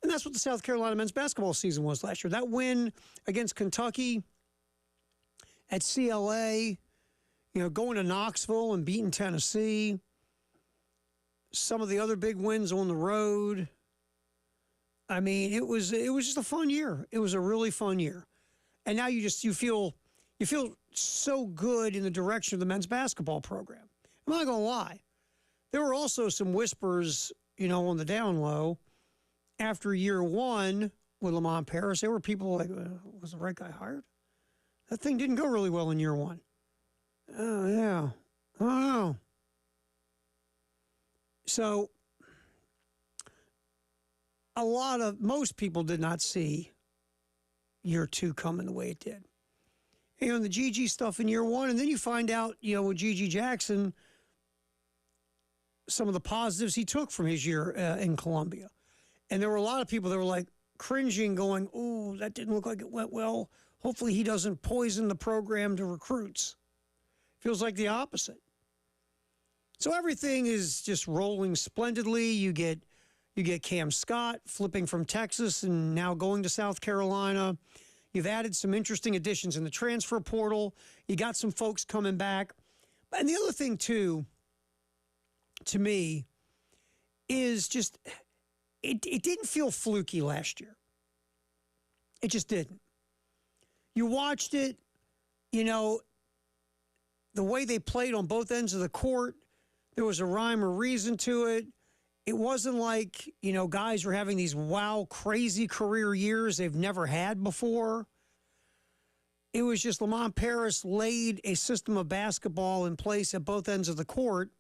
And that's what the South Carolina men's basketball season was last year. That win against Kentucky at CLA, going to Knoxville and beating Tennessee. Some of the other big wins on the road. I mean, it was just a fun year. It was a really fun year. And now you feel so good in the direction of the men's basketball program. I'm not going to lie. There were also some whispers, on the down low. After year 1 with Lamont Paris, there were people like, was the right guy hired? That thing didn't go really well in year 1. Oh, yeah. I don't know. So, most people did not see year 2 coming the way it did. And the GG stuff in year 1, and then you find out, with GG Jackson, some of the positives he took from his year in Columbia. And there were a lot of people that were like cringing, going, "Oh, that didn't look like it went well. Hopefully he doesn't poison the program to recruits." Feels like the opposite. So everything is just rolling splendidly. You get Cam Scott flipping from Texas and now going to South Carolina. You've added some interesting additions in the transfer portal. You got some folks coming back. And the other thing, too, to me, is just it didn't feel fluky last year. It just didn't. You watched it, the way they played on both ends of the court, there was a rhyme or reason to it. It wasn't like, guys were having these crazy career years they've never had before. It was just Lamont Paris laid a system of basketball in place at both ends of the court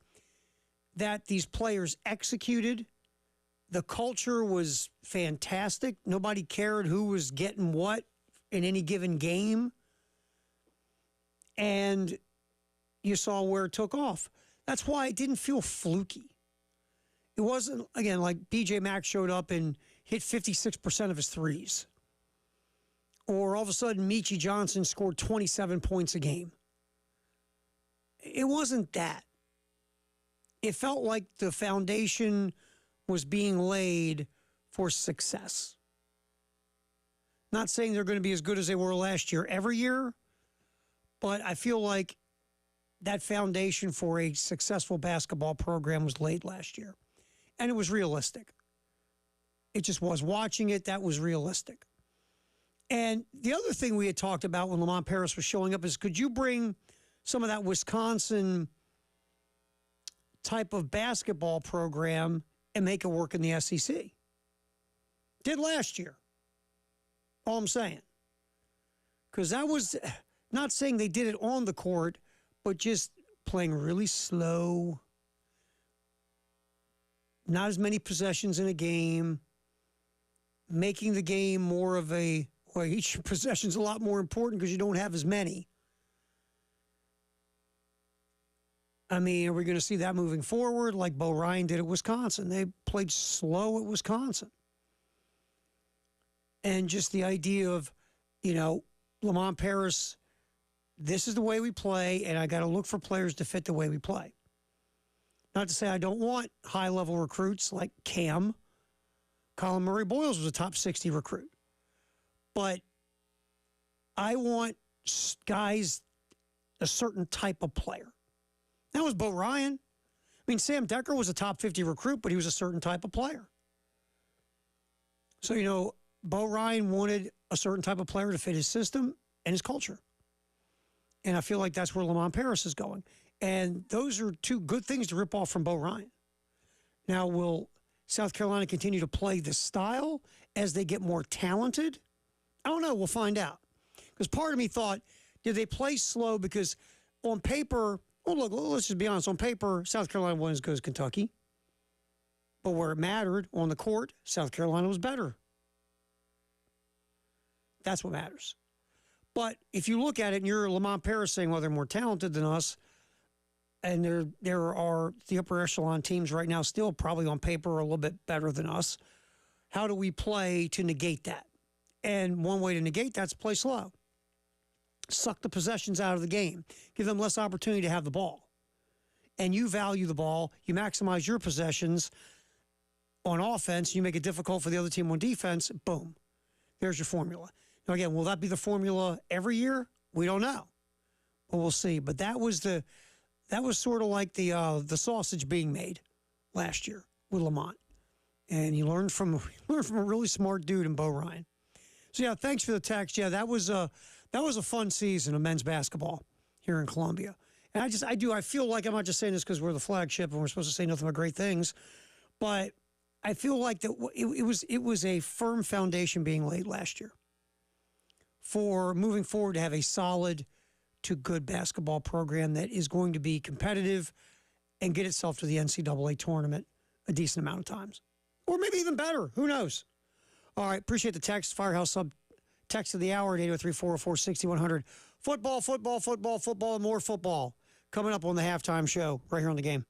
that these players executed. The culture was fantastic. Nobody cared who was getting what in any given game. And you saw where it took off. That's why it didn't feel fluky. It wasn't, again, like BJ Mack showed up and hit 56% of his threes. Or all of a sudden, Meechie Johnson scored 27 points a game. It wasn't that. It felt like the foundation was being laid for success. Not saying they're going to be as good as they were last year every year, but I feel like that foundation for a successful basketball program was laid last year. And it was realistic. It just was. Watching it, that was realistic. And the other thing we had talked about when Lamont Paris was showing up is, could you bring some of that Wisconsin type of basketball program and make it work in the SEC? Did last year. All I'm saying. Because that was, not saying they did it on the court, but just playing really slow, not as many possessions in a game, making the game more of a, well, each possession's a lot more important because you don't have as many. I mean, are we going to see that moving forward like Bo Ryan did at Wisconsin? They played slow at Wisconsin. And just the idea of, Lamont Paris, this is the way we play, and I got to look for players to fit the way we play. Not to say I don't want high-level recruits like Cam. Colin Murray Boyles was a top 60 recruit. But I want guys, a certain type of player. That was Bo Ryan. I mean, Sam Decker was a top 50 recruit, but he was a certain type of player. So, Bo Ryan wanted a certain type of player to fit his system and his culture. And I feel like that's where Lamont Paris is going. And those are two good things to rip off from Bo Ryan. Now, will South Carolina continue to play this style as they get more talented? I don't know. We'll find out. Because part of me thought, did they play slow? Because on paper, well, look, let's just be honest. On paper, South Carolina wasn't as good as Kentucky. But where it mattered on the court, South Carolina was better. That's what matters. But if you look at it and you're Lamont Paris saying, well, they're more talented than us, and there are the upper echelon teams right now still probably on paper are a little bit better than us, how do we play to negate that? And one way to negate that is to play slow. Suck the possessions out of the game. Give them less opportunity to have the ball. And you value the ball. You maximize your possessions on offense. You make it difficult for the other team on defense. Boom. There's your formula. Now, again, will that be the formula every year? We don't know. But we'll see. But that was sort of like the sausage being made last year with Lamont. And he learned from a really smart dude in Bo Ryan. So, yeah, thanks for the text. Yeah, that was a fun season of men's basketball here in Columbia. And I feel like I'm not just saying this because we're the flagship and we're supposed to say nothing but great things, but I feel like that it was a firm foundation being laid last year for moving forward to have a solid to good basketball program that is going to be competitive and get itself to the NCAA tournament a decent amount of times. Or maybe even better. Who knows? All right. Appreciate the text. Firehouse Sub text of the hour at 803-404-6100. Football, football, football, football, and more football coming up on the Halftime Show right here on the Game.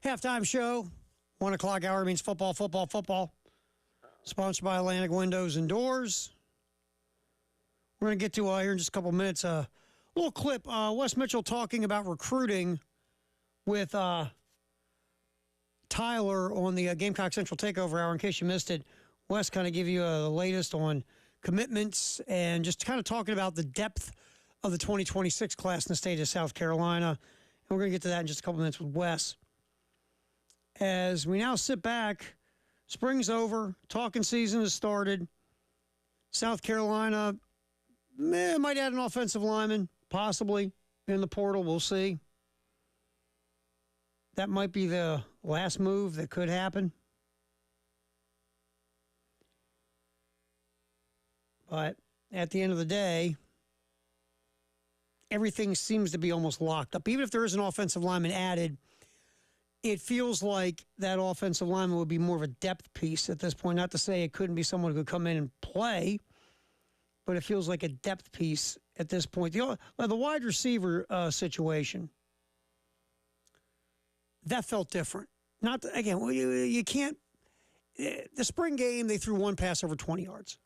Halftime show, 1 o'clock hour means football, football, football. Sponsored by Atlantic Windows and Doors. We're going to get to here in just a couple minutes. A little clip. Wes Mitchell talking about recruiting with Tyler on the Gamecock Central Takeover Hour. In case you missed it, Wes kind of give you the latest on commitments and just kind of talking about the depth of the 2026 class in the state of South Carolina. And we're going to get to that in just a couple minutes with Wes. As we now sit back, spring's over, talking season has started. South Carolina might add an offensive lineman, possibly, in the portal. We'll see. That might be the last move that could happen. But at the end of the day, everything seems to be almost locked up. Even if there is an offensive lineman added, it feels like that offensive lineman would be more of a depth piece at this point. Not to say it couldn't be someone who could come in and play, but it feels like a depth piece at this point. The wide receiver situation, that felt different. Not to, again, you can't. The spring game, they threw one pass over 20 yards.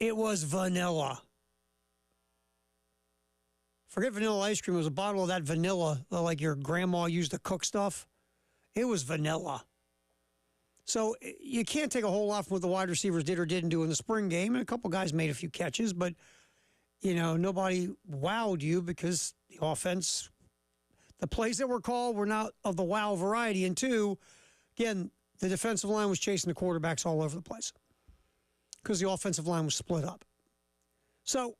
It was vanilla. Forget vanilla ice cream. It was a bottle of that vanilla, like your grandma used to cook stuff. It was vanilla. So you can't take a whole lot from what the wide receivers did or didn't do in the spring game. And a couple guys made a few catches, but, nobody wowed you because the offense, the plays that were called were not of the wow variety. And two, again, the defensive line was chasing the quarterbacks all over the place because the offensive line was split up. So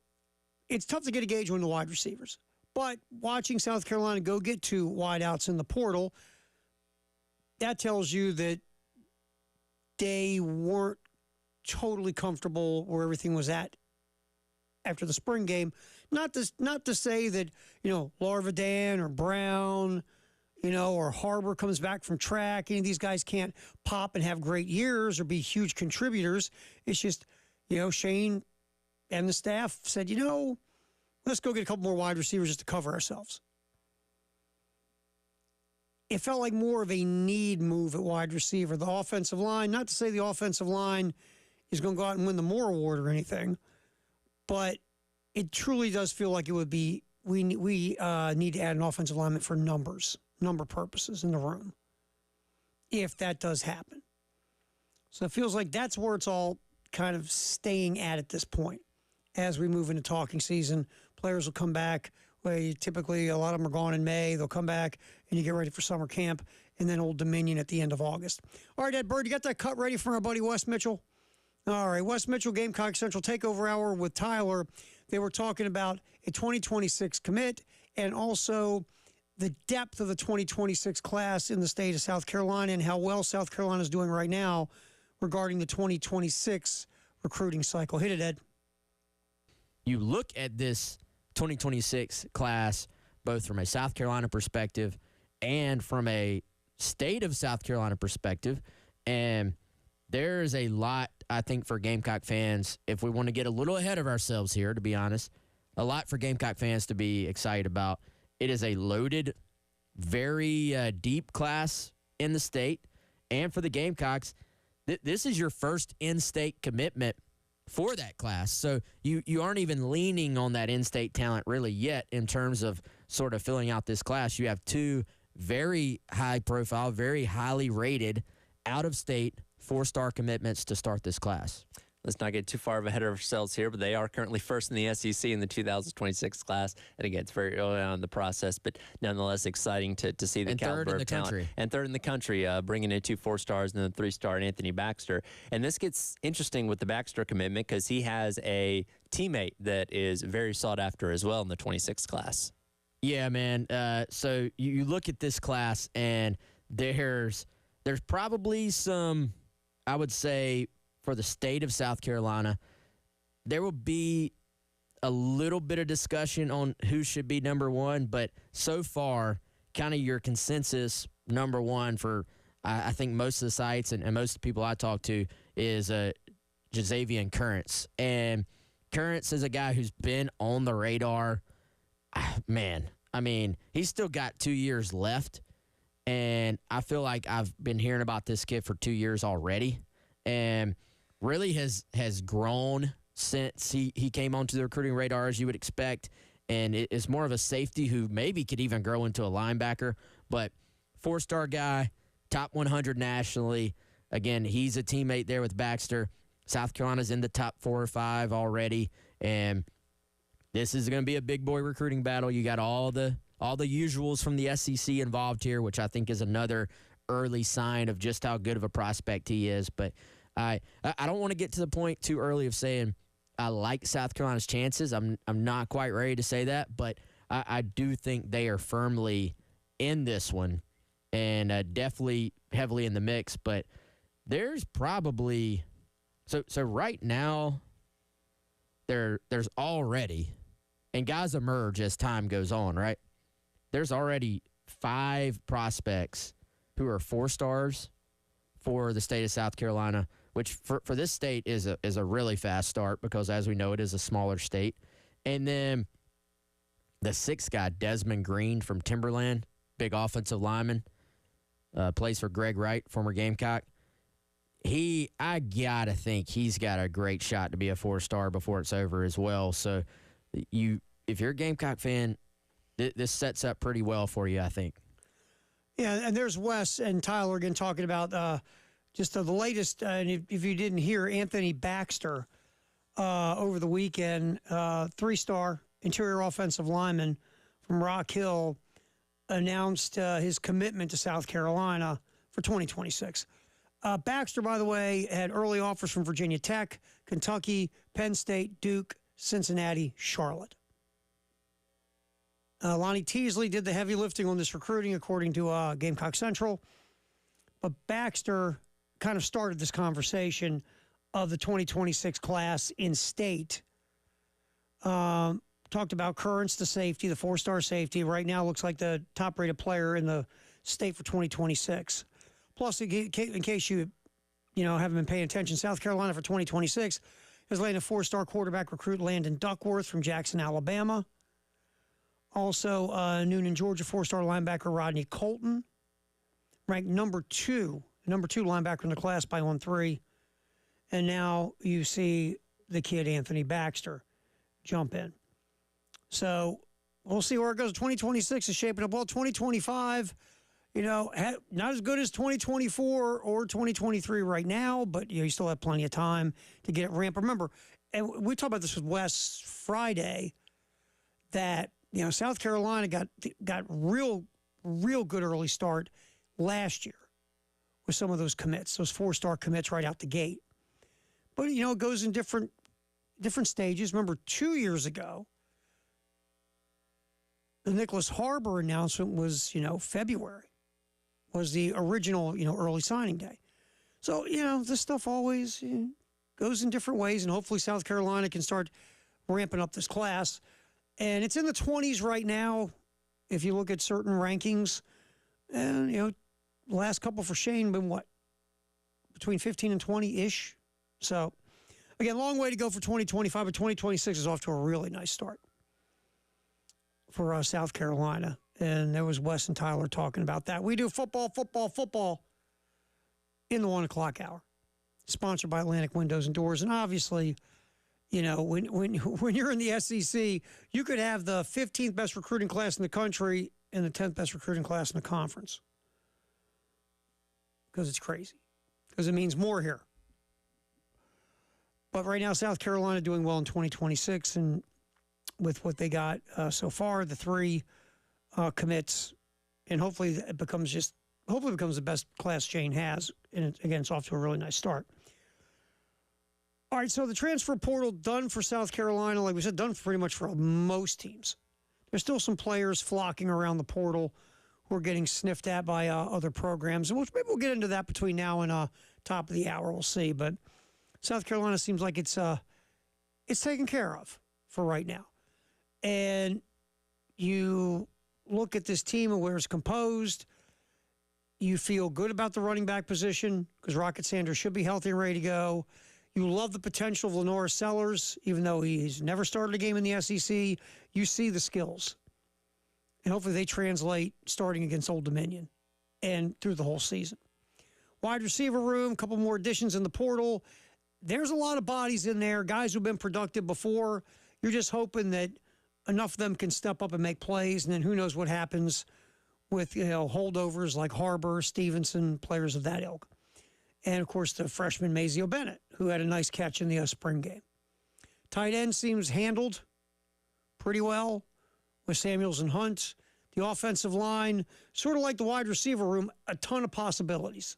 it's tough to get a gauge on the wide receivers. But watching South Carolina go get 2 wideouts in the portal, that tells you that they weren't totally comfortable where everything was at after the spring game. Not to say that, Larvadan or Brown, or Harbor comes back from track. Any of these guys can't pop and have great years or be huge contributors. It's just, Shane and the staff said, let's go get a couple more wide receivers just to cover ourselves. It felt like more of a need move at wide receiver. The offensive line, not to say the offensive line is going to go out and win the Moore Award or anything, but it truly does feel like it would be, we need to add an offensive lineman for number purposes in the room, if that does happen. So it feels like that's where it's all kind of staying at this point. As we move into talking season, players will come back. Typically, a lot of them are gone in May. They'll come back, and you get ready for summer camp, and then Old Dominion at the end of August. All right, Ed Bird, you got that cut ready for our buddy Wes Mitchell? All right, Wes Mitchell, Gamecock Central Takeover Hour with Tyler. They were talking about a 2026 commit and also the depth of the 2026 class in the state of South Carolina and how well South Carolina is doing right now regarding the 2026 recruiting cycle. Hit it, Ed. You look at this 2026 class, both from a South Carolina perspective and from a state of South Carolina perspective, and there's a lot, I think, for Gamecock fans, if we want to get a little ahead of ourselves here, to be honest, a lot for Gamecock fans to be excited about. It is a loaded, very deep class in the state, and for the Gamecocks, this is your first in-state commitment for that class. So you aren't even leaning on that in-state talent really yet in terms of sort of filling out this class. You have 2 very high-profile, very highly rated, out-of-state, 4-star commitments to start this class. Let's not get too far ahead of ourselves here, but they are currently first in the SEC in the 2026 class. And again, it's very early on in the process, but nonetheless exciting to see the caliber of talent. Country. And third in the country, bringing in 2 4-stars and then 3-star Anthony Baxter. And this gets interesting with the Baxter commitment because he has a teammate that is very sought after as well in the 26 class. Yeah, man. So you look at this class, and there's probably some, I would say, for the state of South Carolina, there will be a little bit of discussion on who should be number 1, but so far, kind of your consensus number 1 for, I think, most of the sites and most of the people I talk to is Jazavian Currents. And Currents is a guy who's been on the radar. Man, I mean, he's still got 2 years left And I feel like I've been hearing about this kid for 2 years already, and really has grown since he came onto the recruiting radar, as you would expect. And it is more of a safety who maybe could even grow into a linebacker. But 4-star guy, top 100 nationally. Again, he's a teammate there with Baxter. South Carolina's in the top 4 or 5 already, and this is going to be a big boy recruiting battle. You got all the usuals from the SEC involved here, which I think is another early sign of just how good of a prospect he is. But I don't want to get to the point too early of saying I like South Carolina's chances. I'm not quite ready to say that, but I do think they are firmly in this one and definitely heavily in the mix. But there's probably so right now there's already, and guys emerge as time goes on, right? There's already 5 prospects who are 4-stars for the state of South Carolina, which for this state is a really fast start because, as we know, it is a smaller state. And then the 6th guy, Desmond Green from Timberland, big offensive lineman, plays for Greg Wright, former Gamecock. I gotta think he's got a great shot to be a 4-star before it's over as well. So if you're a Gamecock fan, this sets up pretty well for you, I think. Yeah, and there's Wes and Tyler again talking about just the latest. And if you didn't hear, Anthony Baxter over the weekend, 3-star interior offensive lineman from Rock Hill, announced his commitment to South Carolina for 2026. Baxter, by the way, had early offers from Virginia Tech, Kentucky, Penn State, Duke, Cincinnati, Charlotte. Lonnie Teasley did the heavy lifting on this recruiting, according to Gamecock Central. But Baxter kind of started this conversation of the 2026 class in state. Talked about Currents, the safety, the 4-star safety. Right now looks like the top-rated player in the state for 2026. Plus, in case you haven't been paying attention, South Carolina for 2026 has landed 4-star quarterback recruit Landon Duckworth from Jackson, Alabama. Also, Noonan, Georgia, 4-star linebacker Rodney Colton, ranked number 2 linebacker in the class by 1-3. And now you see the kid Anthony Baxter jump in. So we'll see where it goes. 2026 is shaping up well. 2025, not as good as 2024 or 2023 right now, but you still have plenty of time to get it ramped. Remember, and we talked about this with Wes Friday, that South Carolina got real good early start last year with some of those commits, those 4-star commits right out the gate. But it goes in different stages. Remember, 2 years ago, the Nicholas Harbor announcement was February was the original early signing day. So this stuff always goes in different ways, and hopefully South Carolina can start ramping up this class. And it's in the 20s right now, if you look at certain rankings. And, last couple for Shane been what? Between 15 and 20-ish. So, again, long way to go for 2025, but 2026 is off to a really nice start for South Carolina. And there was Wes and Tyler talking about that. We do football in the 1 o'clock hour. Sponsored by Atlantic Windows and Doors. And obviously, when you're in the SEC, you could have the 15th best recruiting class in the country and the 10th best recruiting class in the conference. Because it's crazy. Because it means more here. But right now, South Carolina doing well in 2026, and with what they got so far, the 3 commits, and hopefully it becomes the best class Shane has. And again, it's off to a really nice start. All right, so the transfer portal done for South Carolina, like we said, done pretty much for most teams. There's still some players flocking around the portal who are getting sniffed at by other programs, and maybe we'll get into that between now and top of the hour. We'll see, but South Carolina seems like it's taken care of for right now. And you look at this team and where it's composed, you feel good about the running back position because Rocket Sanders should be healthy and ready to go. You love the potential of Lenora Sellers, even though he's never started a game in the SEC. You see the skills. And hopefully they translate starting against Old Dominion and through the whole season. Wide receiver room, a couple more additions in the portal. There's a lot of bodies in there, guys who've been productive before. You're just hoping that enough of them can step up and make plays, and then who knows what happens with holdovers like Harbor, Stevenson, players of that ilk. And, of course, the freshman Mazeo Bennett, who had a nice catch in the spring game. Tight end seems handled pretty well with Samuels and Hunt. The offensive line, sort of like the wide receiver room, a ton of possibilities.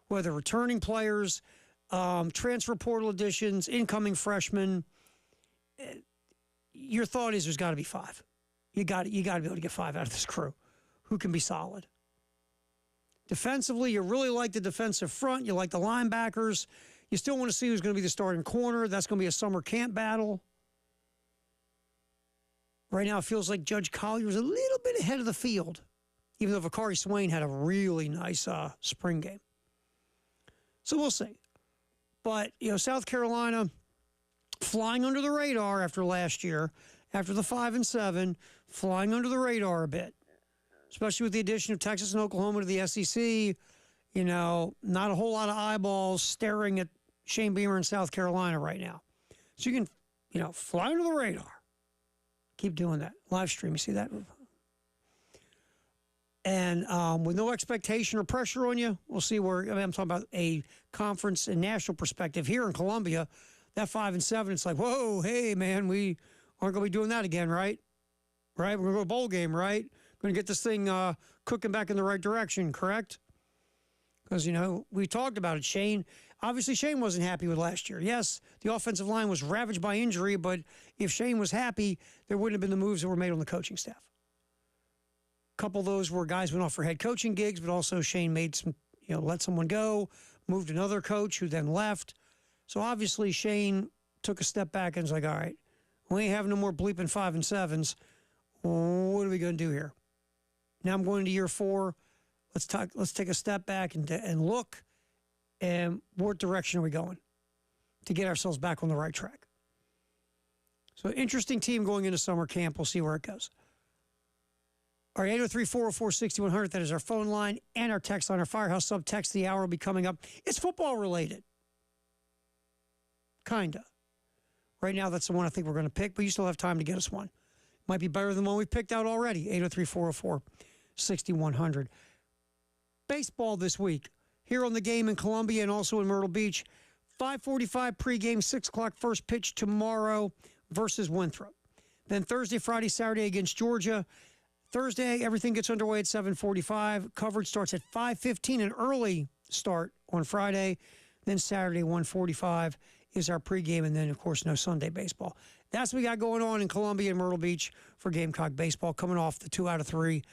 Whether returning players, transfer portal additions, incoming freshmen. Your thought is there's got to be 5. You got to be able to get 5 out of this crew who can be solid. Defensively, you really like the defensive front. You like the linebackers. You still want to see who's going to be the starting corner. That's going to be a summer camp battle. Right now, it feels like Judge Collier's a little bit ahead of the field, even though Vakari Swain had a really nice spring game. So we'll see. But, South Carolina flying under the radar after last year, after the 5-7, flying under the radar a bit, especially with the addition of Texas and Oklahoma to the SEC. Not a whole lot of eyeballs staring at Shane Beamer in South Carolina right now. So you can, fly under the radar. Keep doing that. Live stream, you see that? And with no expectation or pressure on you, we'll see where, I'm talking about a conference and national perspective. Here in Columbia, that 5-7, it's like, whoa, hey, man, we aren't going to be doing that again, right? Right? We're going to go to a bowl game, right? We're going to get this thing cooking back in the right direction, correct? Because, we talked about it. Obviously Shane wasn't happy with last year. Yes, the offensive line was ravaged by injury, but if Shane was happy, there wouldn't have been the moves that were made on the coaching staff. A couple of those were guys went off for head coaching gigs, but also Shane made some, let someone go, moved another coach who then left. So obviously Shane took a step back and was like, all right, we ain't having no more bleeping 5-7s. What are we going to do here? Now I'm going to year 4. Let's take a step back and look, and what direction are we going to get ourselves back on the right track? So interesting team going into summer camp. We'll see where it goes. All right, 803-404-6100, that is our phone line and our text line. Our Firehouse Sub Text the hour will be coming up. It's football related. Kinda. Right now, that's the one I think we're going to pick, but you still have time to get us one. Might be better than one we've picked out already. 803-404-6100. Baseball this week. Here on the game in Columbia and also in Myrtle Beach. 5:45 pregame, 6 o'clock first pitch tomorrow versus Winthrop. Then Thursday, Friday, Saturday against Georgia. Thursday, everything gets underway at 7:45. Coverage starts at 5:15, an early start on Friday. Then Saturday, 1:45 is our pregame, and then, of course, no Sunday baseball. That's what we got going on in Columbia and Myrtle Beach for Gamecock baseball, coming off the 2 out of 3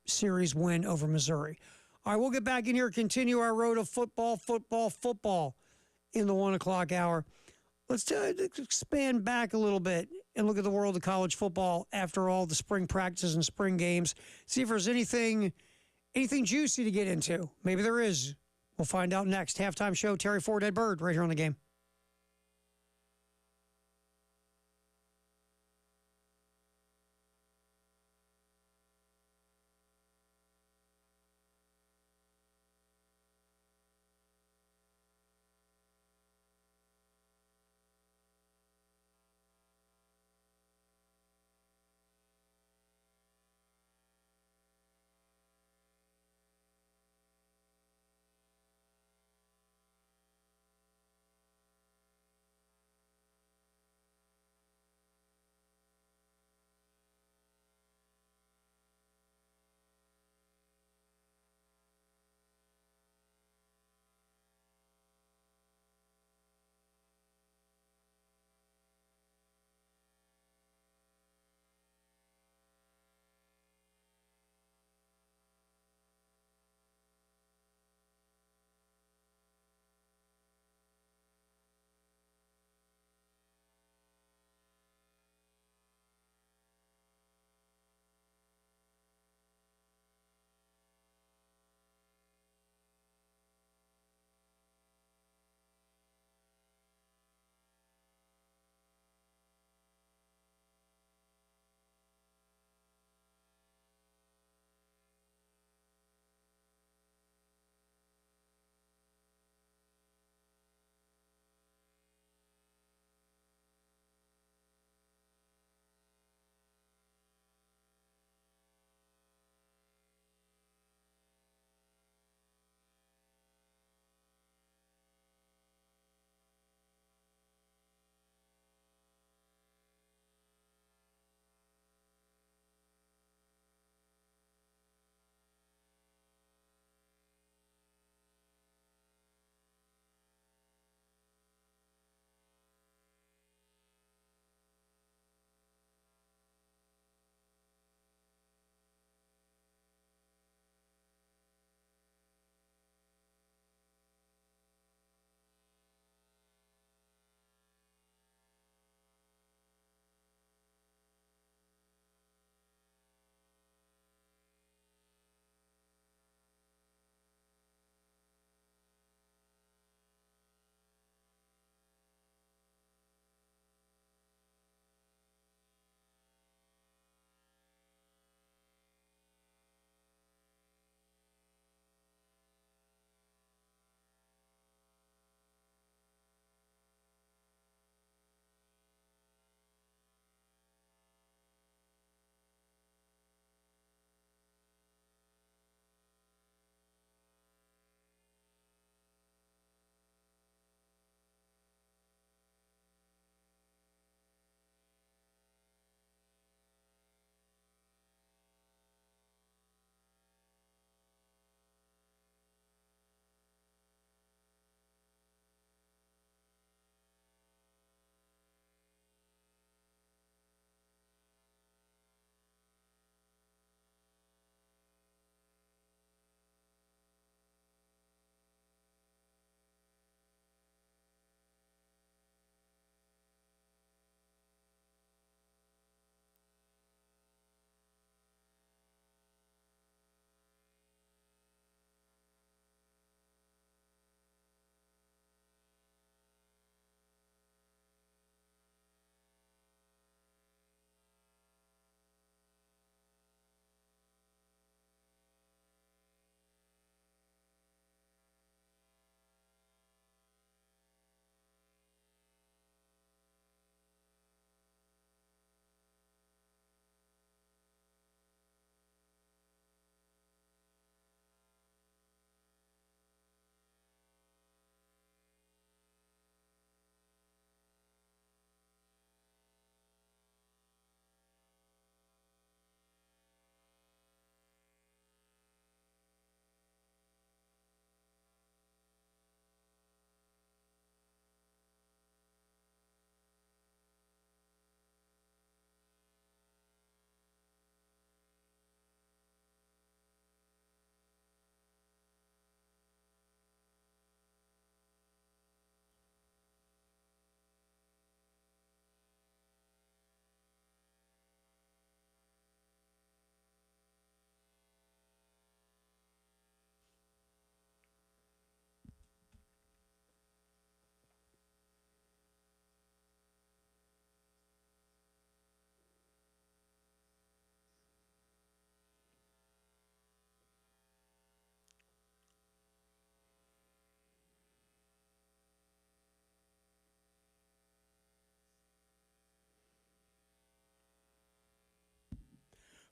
series win over Missouri. All right, we'll get back in here, continue our road of football in the 1 o'clock hour. Let's expand back a little bit and look at the world of college football after all the spring practices and spring games. See if there's anything juicy to get into. Maybe there is. We'll find out next. Halftime show, Terry Ford, Ed Bird, right here on the game.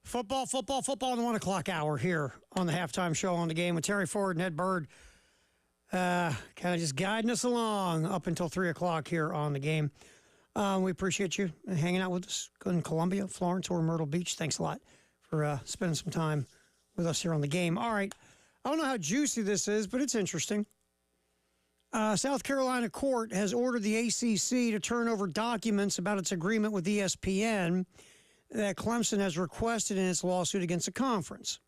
Football in the 1 o'clock hour here on the Halftime Show on the Game with Terry Ford and Ed Bird. Kind of just guiding us along up until 3 o'clock here on the Game. We appreciate you hanging out with us in Columbia, Florence, or Myrtle Beach. Thanks a lot for spending some time with us here on the Game. All right. I don't know how juicy this is, but it's interesting. South Carolina court has ordered the ACC to turn over documents about its agreement with ESPN that Clemson has requested in its lawsuit against the conference.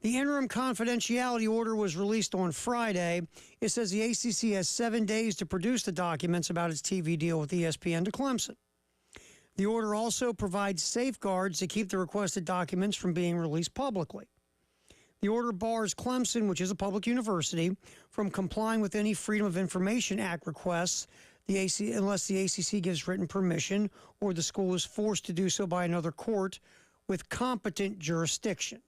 The interim confidentiality order was released on Friday. It says the ACC has 7 days to produce the documents about its TV deal with ESPN to Clemson. The order also provides safeguards to keep the requested documents from being released publicly. The order bars Clemson, which is a public university, from complying with any Freedom of Information Act requests unless the ACC gives written permission or the school is forced to do so by another court with competent jurisdiction.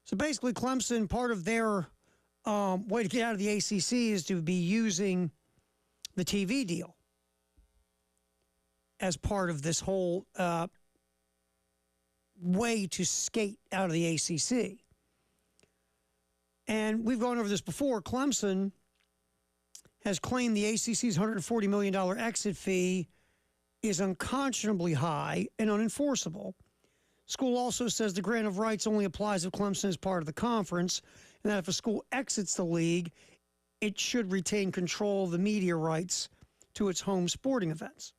So basically, Clemson, part of their way to get out of the ACC is to be using the TV deal as part of this whole way to skate out of the ACC. And we've gone over this before. Clemson has claimed the ACC's $140 million exit fee is unconscionably high and unenforceable. School also says the grant of rights only applies if Clemson is part of the conference, and that if a school exits the league, it should retain control of the media rights to its home sporting events.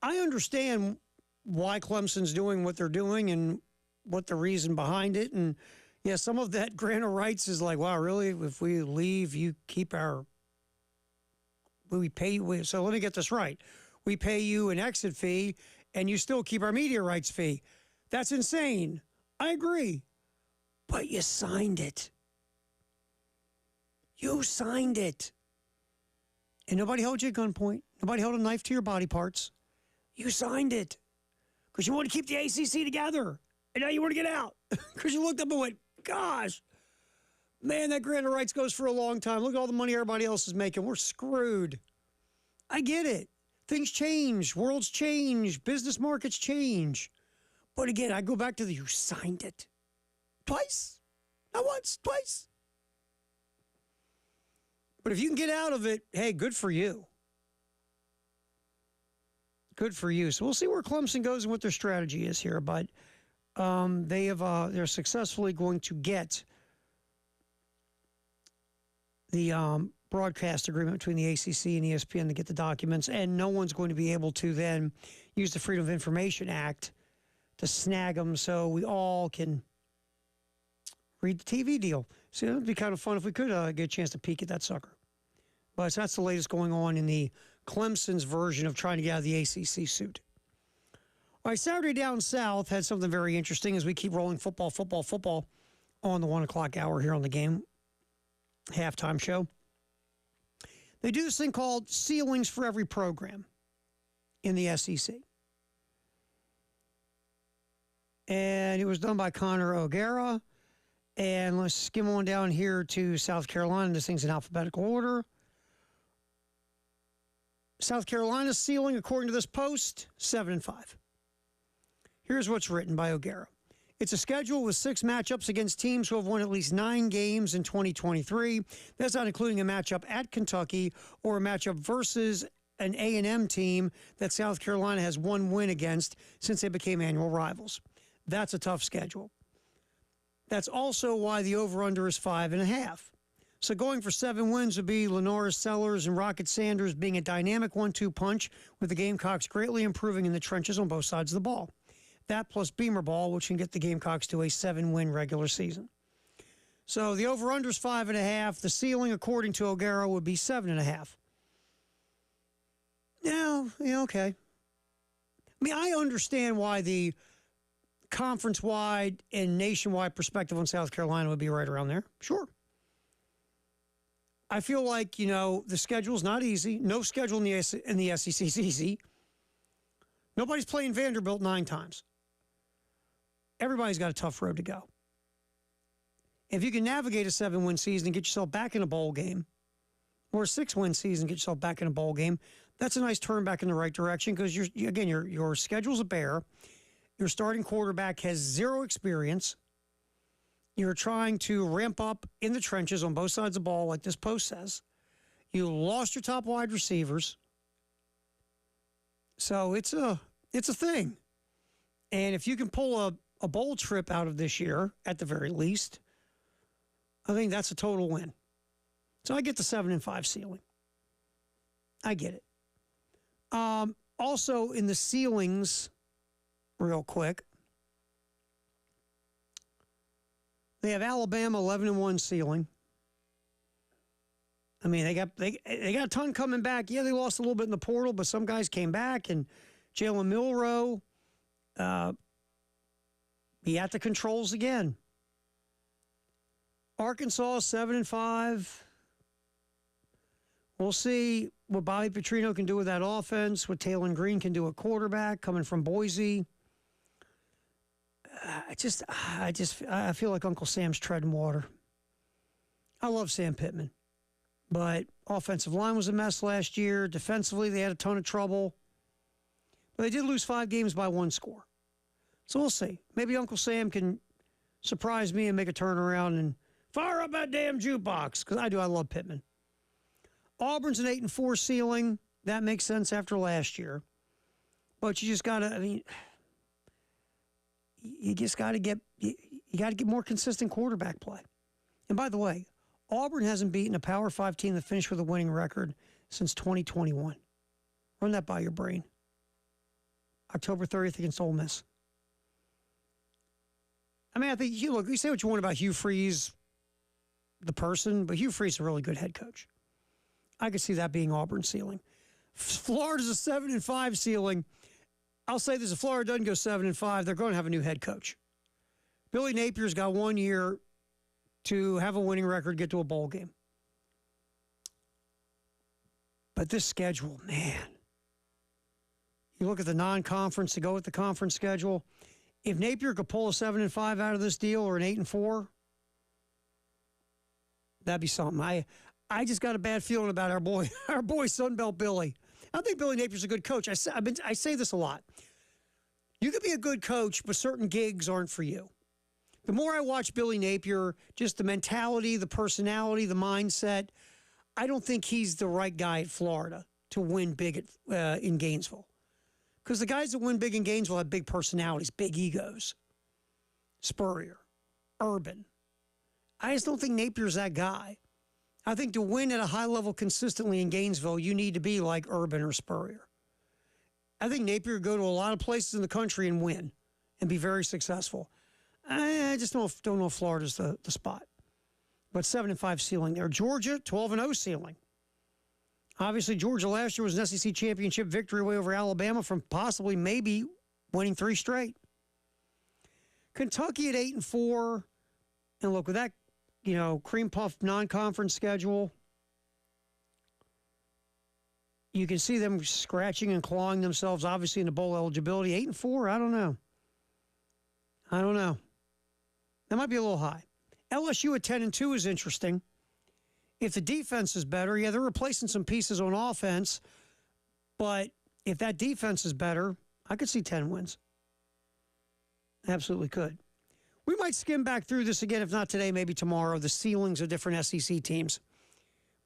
I understand why Clemson's doing what they're doing and what the reason behind it. And yeah, some of that grant of rights is like, wow, really? If we leave, you keep we pay you. So let me get this right. We pay you an exit fee and you still keep our media rights fee. That's insane. I agree. But you signed it. You signed it. And nobody held you at gunpoint. Nobody held a knife to your body parts. You signed it. Because you want to keep the ACC together. And now you want to get out. Because you looked up and went, gosh, man, that grant of rights goes for a long time. Look at all the money everybody else is making. We're screwed. I get it. Things change. Worlds change. Business markets change. But again, I go back to you signed it. Twice. Not once, twice. But if you can get out of it, hey, good for you. Good for you. So we'll see where Clemson goes and what their strategy is here. But they're successfully going to get the broadcast agreement between the ACC and ESPN to get the documents, and no one's going to be able to then use the Freedom of Information Act to snag them so we all can read the TV deal. So it would be kind of fun if we could get a chance to peek at that sucker. But that's the latest going on in the Clemson's version of trying to get out of the ACC suit. All right, Saturday Down South had something very interesting as we keep rolling football on the 1 o'clock hour here on the Game Halftime Show. They do this thing called ceilings for every program in the SEC. And it was done by Connor O'Gara. And let's skim on down here to South Carolina. This thing's in alphabetical order. South Carolina's ceiling, according to this post, 7-5. Here's what's written by O'Gara. It's a schedule with 6 matchups against teams who have won at least 9 games in 2023. That's not including a matchup at Kentucky or a matchup versus an A&M team that South Carolina has 1 win against since they became annual rivals. That's a tough schedule. That's also why the over-under is 5.5. So going for 7 wins would be Lenora Sellers and Rocket Sanders being a dynamic 1-2 punch, with the Gamecocks greatly improving in the trenches on both sides of the ball. That plus Beamer ball, which can get the Gamecocks to a 7-win regular season. So the over-under is 5.5. The ceiling, according to O'Gara, would be 7.5. Yeah, okay. I mean, I understand why the conference-wide and nationwide perspective on South Carolina would be right around there. Sure. I feel like, the schedule's not easy. No schedule in the SEC is easy. Nobody's playing Vanderbilt 9 times. Everybody's got a tough road to go. If you can navigate a 7-win season and get yourself back in a bowl game, or a 6-win season and get yourself back in a bowl game, that's a nice turn back in the right direction because your schedule's a bear. Your starting quarterback has zero experience. You're trying to ramp up in the trenches on both sides of the ball, like this post says. You lost your top wide receivers. So it's a thing. And if you can pull a bowl trip out of this year, at the very least, I think that's a total win. So I get the 7-5 ceiling. I get it. Also, in the ceilings, real quick, they have Alabama 11-1 ceiling. I mean, they got a ton coming back. Yeah, they lost a little bit in the portal, but some guys came back. And Jalen Milroe, he at the controls again. Arkansas 7-5. We'll see what Bobby Petrino can do with that offense, what Taylor Green can do at quarterback coming from Boise. I feel like Uncle Sam's treading water. I love Sam Pittman, but offensive line was a mess last year. Defensively, they had a ton of trouble. But they did lose 5 games by 1 score. So we'll see. Maybe Uncle Sam can surprise me and make a turnaround and fire up that damn jukebox, because I love Pittman. Auburn's an 8-4 ceiling. That makes sense after last year. But you just got to, you just got to get more consistent quarterback play. And by the way, Auburn hasn't beaten a Power 5 team that finished with a winning record since 2021. Run that by your brain. October 30th against Ole Miss. I mean, I think, you say what you want about Hugh Freeze, the person, but Hugh Freeze is a really good head coach. I could see that being Auburn's ceiling. Florida's a 7-5 ceiling. I'll say this, if Florida doesn't go 7-5, they're going to have a new head coach. Billy Napier's got 1 year to have a winning record, get to a bowl game. But this schedule, man. You look at the non-conference to go with the conference schedule. If Napier could pull a 7-5 out of this deal or an 8-4, that'd be something. I just got a bad feeling about our boy Sunbelt Billy. I think Billy Napier's a good coach. I say this a lot. You could be a good coach, but certain gigs aren't for you. The more I watch Billy Napier, just the mentality, the personality, the mindset, I don't think he's the right guy at Florida to win big in Gainesville. Because the guys that win big in Gainesville have big personalities, big egos. Spurrier, Urban. I just don't think Napier's that guy. I think to win at a high level consistently in Gainesville, you need to be like Urban or Spurrier. I think Napier would go to a lot of places in the country and win and be very successful. I just don't know if Florida's the spot. But 7-5 ceiling there. Georgia, 12-0 ceiling. Obviously, Georgia last year was an SEC championship victory way over Alabama from possibly maybe winning 3 straight. Kentucky at 8-4. And look, with that, cream puff non-conference schedule, you can see them scratching and clawing themselves, obviously, in the bowl eligibility. 8-4, I don't know. That might be a little high. LSU at 10-2 is interesting. If the defense is better, yeah, they're replacing some pieces on offense. But if that defense is better, I could see 10 wins. Absolutely could. We might skim back through this again, if not today, maybe tomorrow, the ceilings of different SEC teams.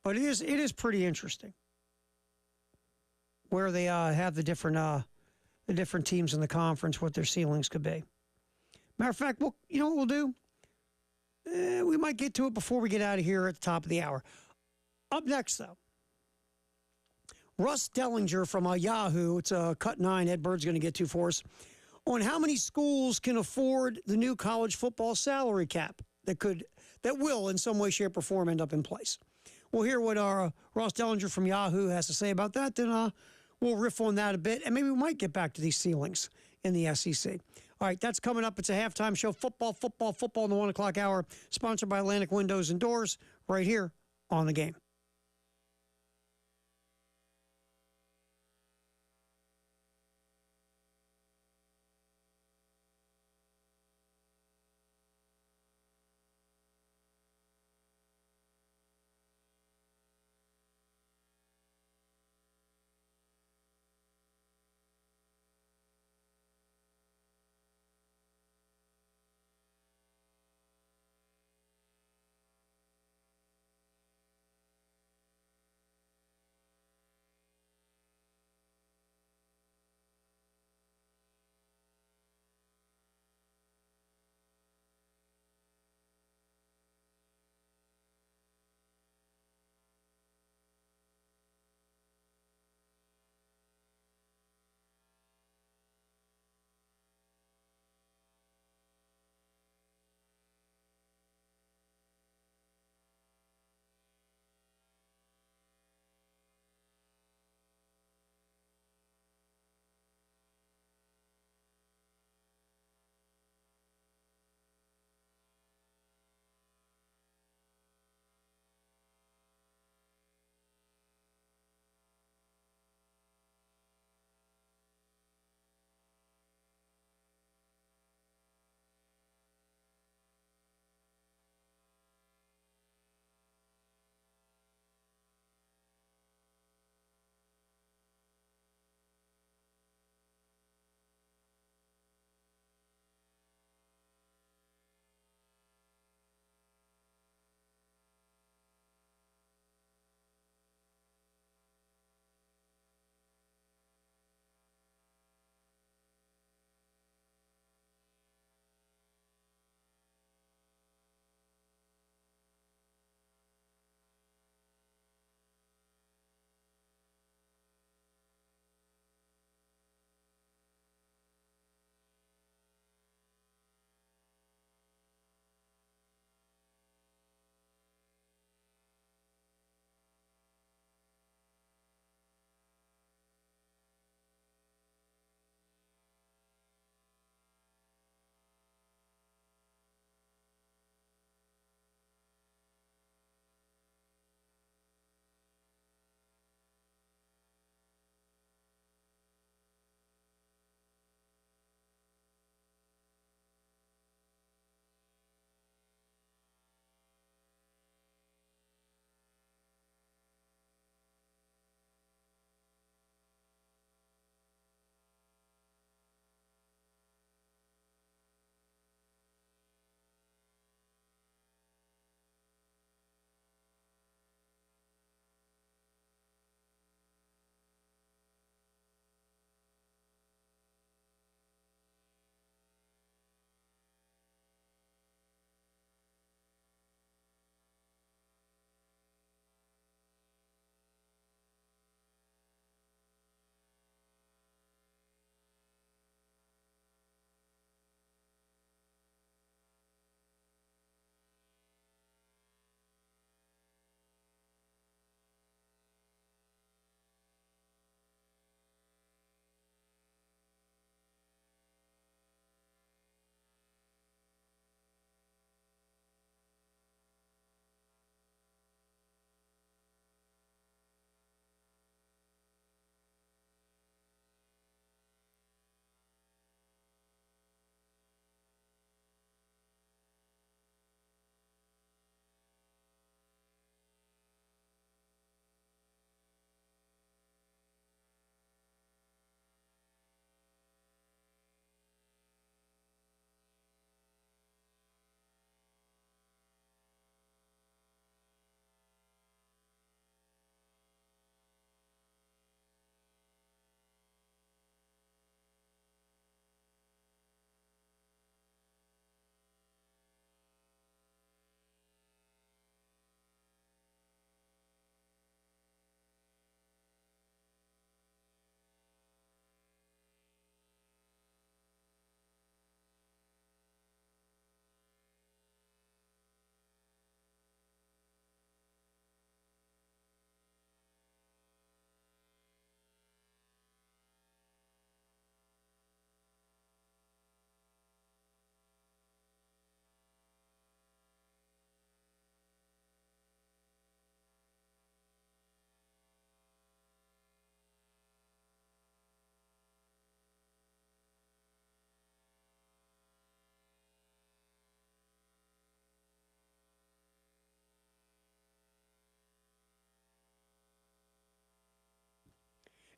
But it is pretty interesting where they have the different teams in the conference, what their ceilings could be. Matter of fact, you know what we'll do? We might get to it before we get out of here at the top of the hour. Up next, though, Russ Dellinger from Yahoo. It's a cut 9 Ed Bird's going to get to for us on how many schools can afford the new college football salary cap that will, in some way, shape, or form, end up in place. We'll hear what our Ross Dellinger from Yahoo has to say about that. Then we'll riff on that a bit, and maybe we might get back to these ceilings in the SEC. All right, that's coming up. It's a halftime show. Football in the 1 o'clock hour. Sponsored by Atlantic Windows and Doors right here on The Game.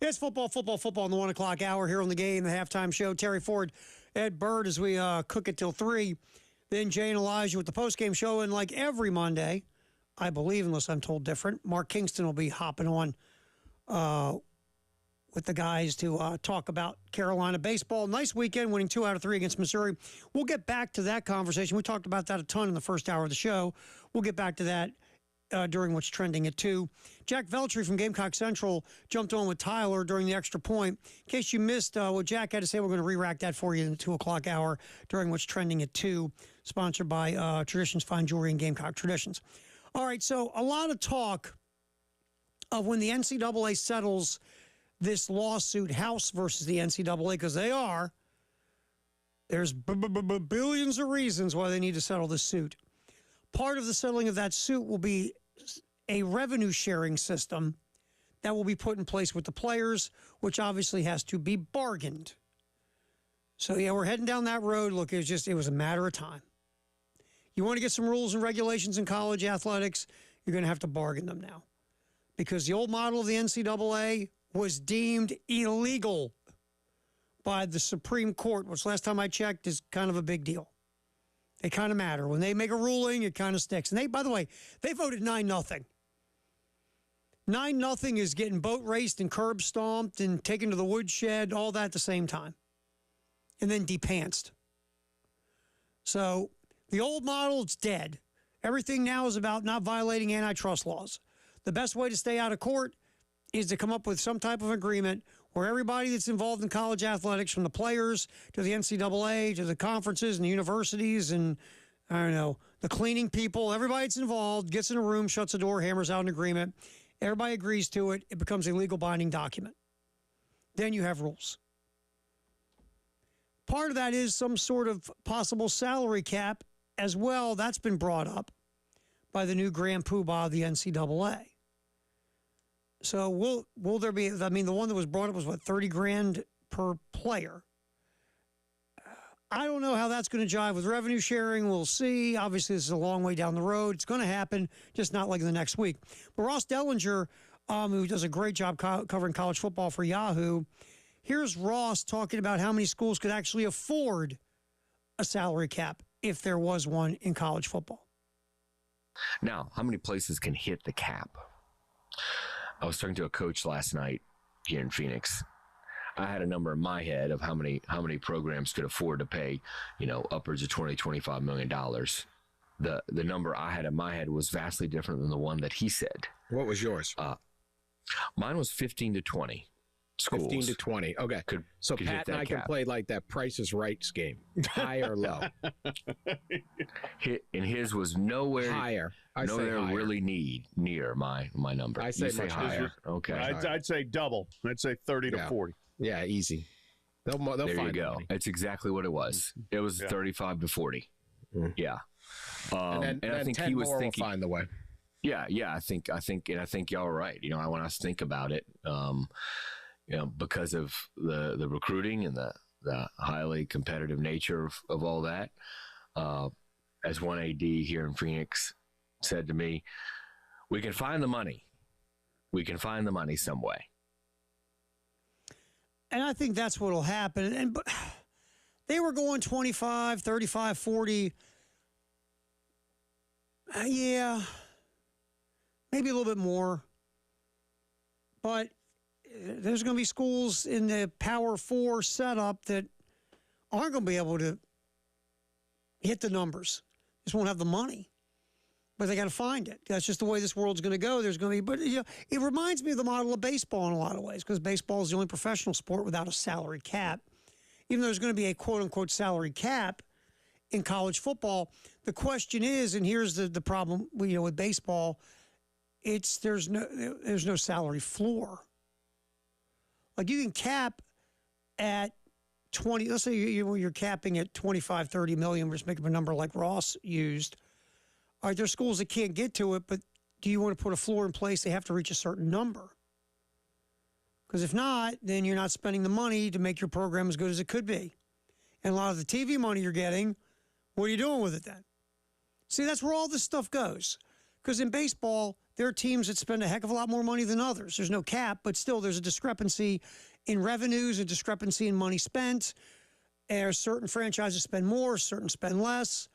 It's football in the 1 o'clock hour here on the Game, the halftime show. Terry Ford, Ed Bird, as we cook it till 3. Then Jay and Elijah with the postgame show. And like every Monday, I believe, unless I'm told different, Mark Kingston will be hopping on with the guys to talk about Carolina baseball. Nice weekend, winning 2 out of 3 against Missouri. We'll get back to that conversation. We talked about that a ton in the first hour of the show. We'll get back to that during what's trending at 2. Jack Veltri from Gamecock Central jumped on with Tyler during the extra point. In case you missed what Jack had to say, we're going to re-rack that for you in the 2 o'clock hour during what's trending at 2, sponsored by Traditions Fine Jewelry and Gamecock Traditions. All right, so a lot of talk of when the NCAA settles this lawsuit, House versus the NCAA, because they are. There's billions of reasons why they need to settle this suit. Part of the settling of that suit will be a revenue sharing system that will be put in place with the players, which obviously has to be bargained. So, yeah, we're heading down that road. Look, it was a matter of time. You want to get some rules and regulations in college athletics, you're going to have to bargain them now. Because the old model of the NCAA was deemed illegal by the Supreme Court, which last time I checked is kind of a big deal. They kind of matter. When they make a ruling, it kind of sticks. And by the way, they voted 9-0. 9-0 is getting boat raced and curb stomped and taken to the woodshed, all that at the same time. And then depantsed. So the old model, it's dead. Everything now is about not violating antitrust laws. The best way to stay out of court is to come up with some type of agreement where everybody that's involved in college athletics, from the players to the NCAA to the conferences and the universities and, I don't know, the cleaning people, everybody that's involved gets in a room, shuts the door, hammers out an agreement. Everybody agrees to it. It becomes a legal binding document. Then you have rules. Part of that is some sort of possible salary cap as well. That's been brought up by the new grand poobah of the NCAA. So will there be, I mean, the one that was brought up was, what, $30,000 per player? I don't know how that's going to jive with revenue sharing. We'll see. Obviously, this is a long way down the road. It's going to happen, just not like in the next week. But Ross Dellinger, who does a great job covering college football for Yahoo, here's Ross talking about how many schools could actually afford a salary cap if there was one in college football. Now, how many places can hit the cap? I was talking to a coach last night here in Phoenix. I had a number in my head of how many programs could afford to pay, upwards of $20-25 million. The number I had in my head was vastly different than the one that he said. What was yours? Mine was 15 to 20 schools. 15 to 20. Okay. Could Pat and I can play like that Price is Right game. High or low? And his was nowhere higher. Nowhere really near my number. I say much higher. Okay. I'd say double. I'd say 30 to 40. Yeah, easy. They'll there find you go. money. That's exactly what it was. It was 35 to 40. Yeah. And I think 10 he was more thinking. Will find the way. Yeah. I think y'all are right. When I think about it, because of the recruiting and the highly competitive nature of all that, as one AD here in Phoenix said to me, we can find the money. We can find the money some way. And I think that's what will happen. But they were going 25, 35, 40. Yeah, maybe a little bit more. But there's going to be schools in the Power 4 setup that aren't going to be able to hit the numbers. Just won't have the money. But they got to find it. That's just the way this world's going to go. There's going to be, but it reminds me of the model of baseball in a lot of ways, because baseball is the only professional sport without a salary cap. Even though there's going to be a quote-unquote salary cap in college football, the question is, and here's the problem, with baseball, there's no salary floor. Like you can cap at 20. Let's say you're capping at 25, 30 million. We're just making up a number like Ross used. All right, there's schools that can't get to it, but do you want to put a floor in place? They have to reach a certain number. Because if not, then you're not spending the money to make your program as good as it could be. And a lot of the TV money you're getting, what are you doing with it then? See, that's where all this stuff goes. Because in baseball, there are teams that spend a heck of a lot more money than others. There's no cap, but still there's a discrepancy in revenues, a discrepancy in money spent. And certain franchises spend more, certain spend less.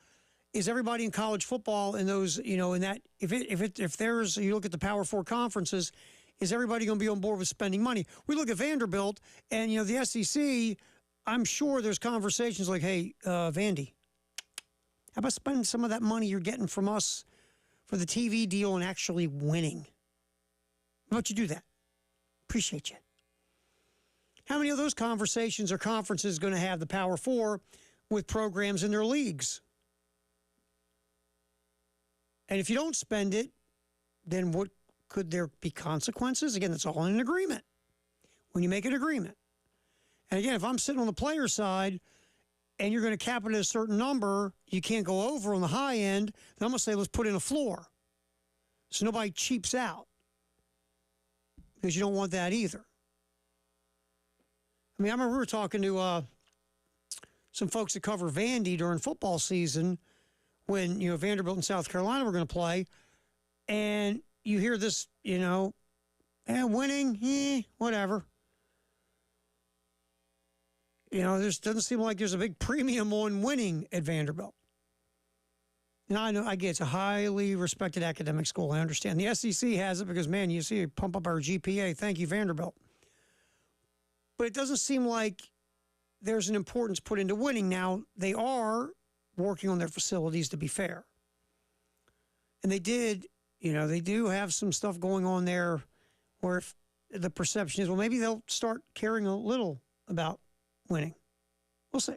Is everybody in college football in those, in that, if there's, you look at the Power Four conferences, is everybody going to be on board with spending money? We look at Vanderbilt and, the SEC, I'm sure there's conversations like, hey, Vandy, how about spending some of that money you're getting from us for the TV deal and actually winning? How about you do that? Appreciate you. How many of those conversations or conferences going to have the Power Four with programs in their leagues? And if you don't spend it, then what could there be consequences? Again, that's all in an agreement. When you make an agreement. And again, if I'm sitting on the player side and you're going to cap it at a certain number, you can't go over on the high end, then I'm going to say, let's put in a floor. So nobody cheaps out. Because you don't want that either. I mean, I remember we were talking to some folks that cover Vandy during football season when, Vanderbilt and South Carolina were going to play. And you hear this, winning, whatever. There doesn't seem like there's a big premium on winning at Vanderbilt. Now, I get it's a highly respected academic school. I understand. The SEC has it because, man, you see, pump up our GPA. Thank you, Vanderbilt. But it doesn't seem like there's an importance put into winning. Now, they are working on their facilities, to be fair. And they do have some stuff going on there where if the perception is, well, maybe they'll start caring a little about winning. We'll see.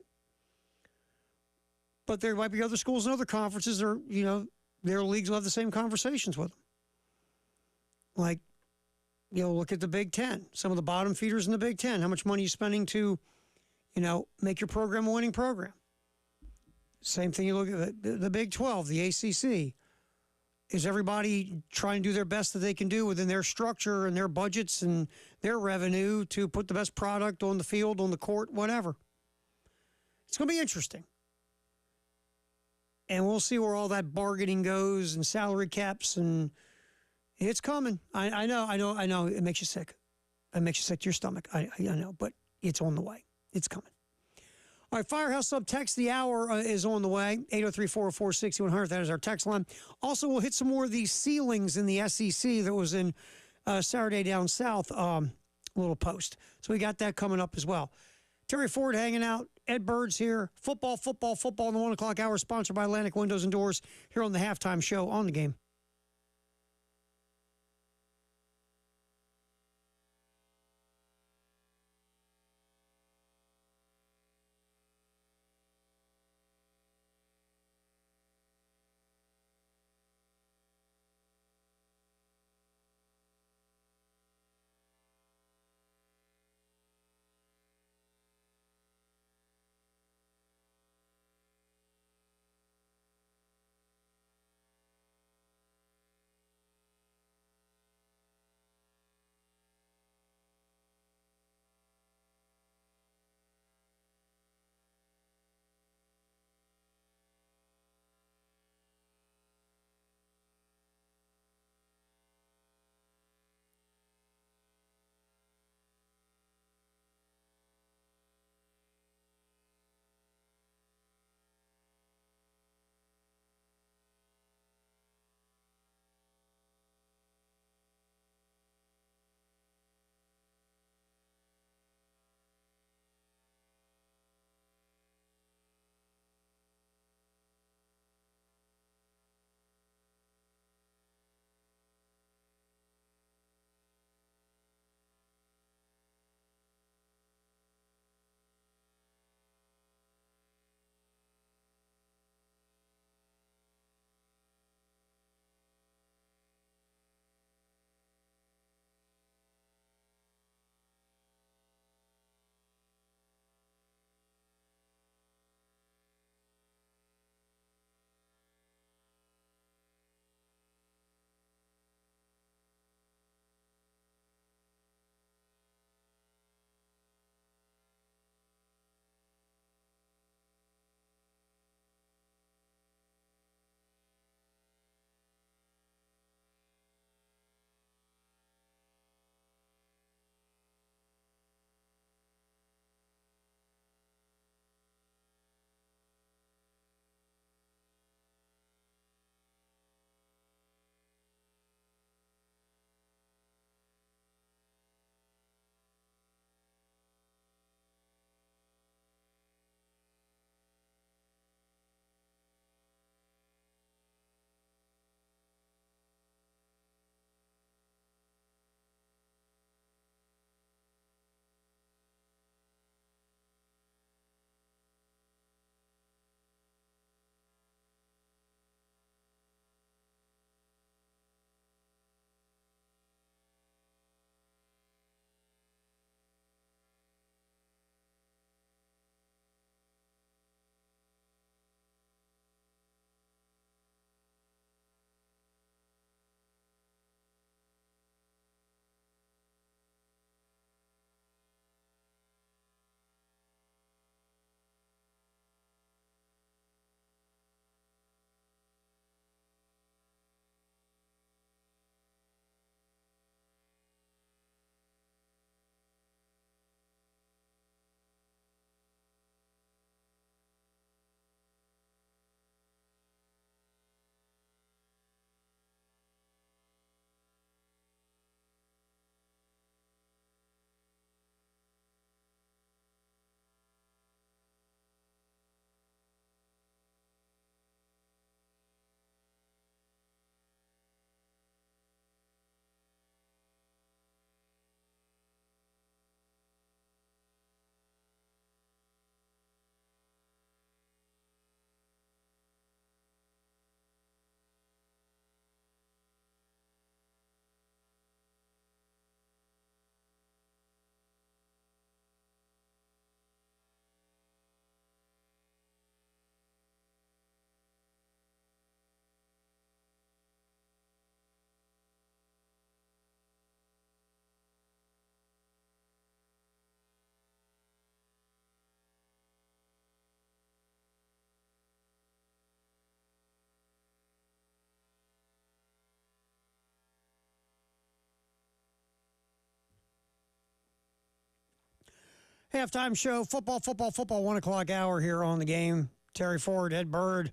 But there might be other schools and other conferences that are, their leagues will have the same conversations with them. Like, look at the Big Ten. Some of the bottom feeders in the Big Ten. How much money are you spending to, make your program a winning program? Same thing you look at the Big 12, the ACC. Is everybody trying to do their best that they can do within their structure and their budgets and their revenue to put the best product on the field, on the court, whatever? It's going to be interesting. And we'll see where all that bargaining goes and salary caps, and it's coming. I know. It makes you sick. It makes you sick to your stomach. I know, but it's on the way. It's coming. All right, Firehouse Sub Text the Hour is on the way. 803-404-6100. That is our text line. Also, we'll hit some more of these ceilings in the SEC that was in Saturday Down South little post. So we got that coming up as well. Terry Ford hanging out. Ed Bird's here. Football in the 1 o'clock hour, sponsored by Atlantic Windows and Doors here on the Halftime Show on the Game. Halftime show, football, 1 o'clock hour here on the game. Terry Ford, Ed Bird,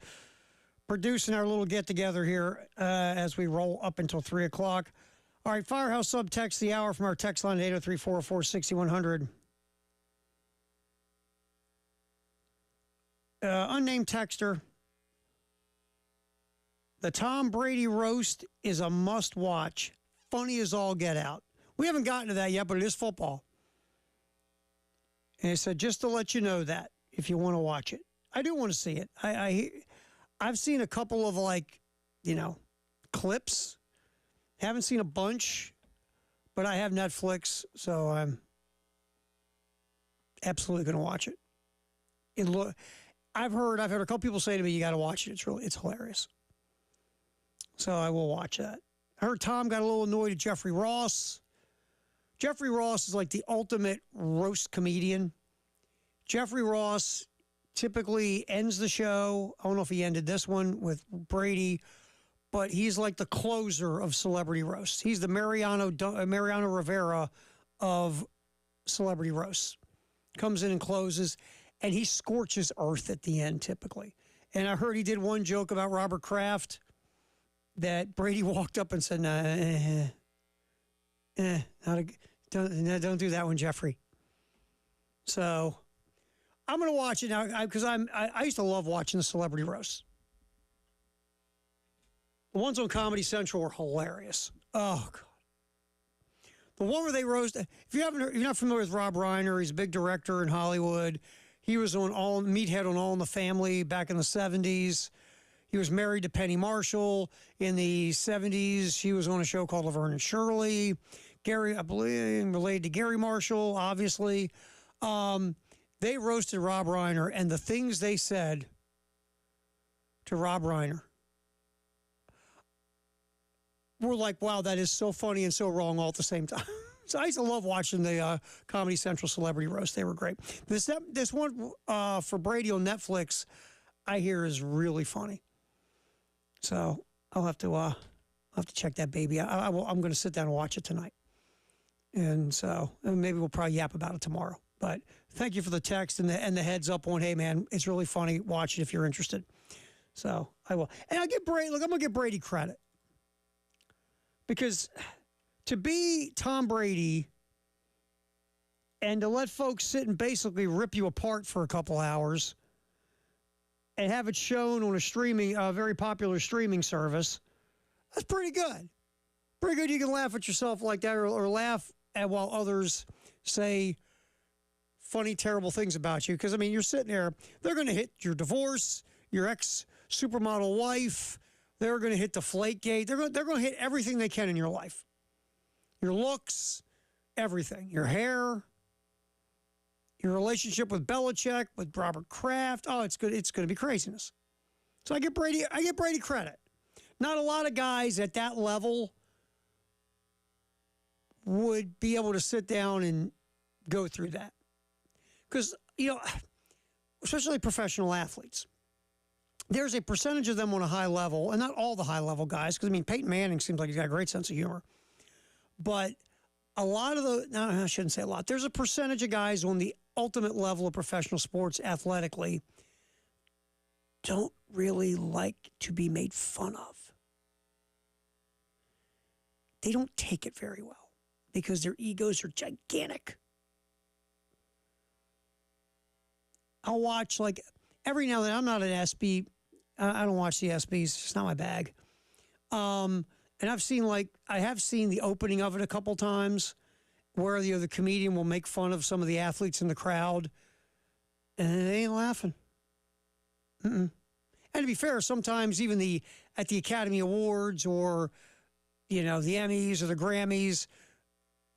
producing our little get-together here as we roll up until 3 o'clock. All right, Firehouse Subtext the hour from our text line, 803-404-6100. Unnamed texter. The Tom Brady roast is a must-watch. Funny as all get out. We haven't gotten to that yet, but it is football. And it said, just to let you know that, if you want to watch it. I do want to see it. I've seen a couple of, clips. Haven't seen a bunch, but I have Netflix, so I'm absolutely going to watch it. I've heard a couple people say to me, you got to watch it. It's hilarious. So I will watch that. I heard Tom got a little annoyed at Jeffrey Ross. Jeffrey Ross is like the ultimate roast comedian. Jeffrey Ross typically ends the show. I don't know if he ended this one with Brady, but he's like the closer of celebrity roasts. He's the Mariano Rivera of celebrity roasts. Comes in and closes, and he scorches earth at the end typically. And I heard he did one joke about Robert Kraft that Brady walked up and said, don't do that one, Jeffrey. So I'm going to watch it now because I used to love watching the celebrity roasts. The ones on Comedy Central were hilarious. Oh, God. The one where they roast, if you're not familiar with Rob Reiner, he's a big director in Hollywood. He was on Meathead on All in the Family back in the 70s. He was married to Penny Marshall. In the 70s, she was on a show called Laverne and Shirley. Gary, I believe, related to Gary Marshall, obviously. They roasted Rob Reiner, and the things they said to Rob Reiner were like, wow, that is so funny and so wrong all at the same time. So I used to love watching the Comedy Central celebrity roast. They were great. This one for Brady on Netflix, I hear is really funny. So I'll have to check that baby out. I'm going to sit down and watch it tonight. And so maybe we'll probably yap about it tomorrow. But thank you for the text and the heads up on, hey, man, it's really funny. Watch it if you're interested. So I will. And I'm going to give Brady credit. Because to be Tom Brady and to let folks sit and basically rip you apart for a couple hours and have it shown on a very popular streaming service, that's pretty good. Pretty good you can laugh at yourself like that or laugh at while others say funny, terrible things about you. Because, you're sitting there, they're going to hit your divorce, your ex-supermodel wife. They're going to hit the Deflategate. They're going to hit everything they can in your life. Your looks, everything. Your hair, your relationship with Belichick, with Robert Kraft. Oh, it's good. It's going to be craziness. So I give Brady credit. Not a lot of guys at that level would be able to sit down and go through that. Because, especially professional athletes, there's a percentage of them on a high level, and not all the high-level guys, because, Peyton Manning seems like he's got a great sense of humor. But a lot of I shouldn't say a lot. There's a percentage of guys on the ultimate level of professional sports athletically don't really like to be made fun of. They don't take it very well because their egos are gigantic. I'll watch, every now and then. I'm not an SB. I don't watch the SBs. It's just not my bag. And I have seen the opening of it a couple times where the comedian will make fun of some of the athletes in the crowd, and they ain't laughing. And to be fair, sometimes even at the Academy Awards or, the Emmys or the Grammys,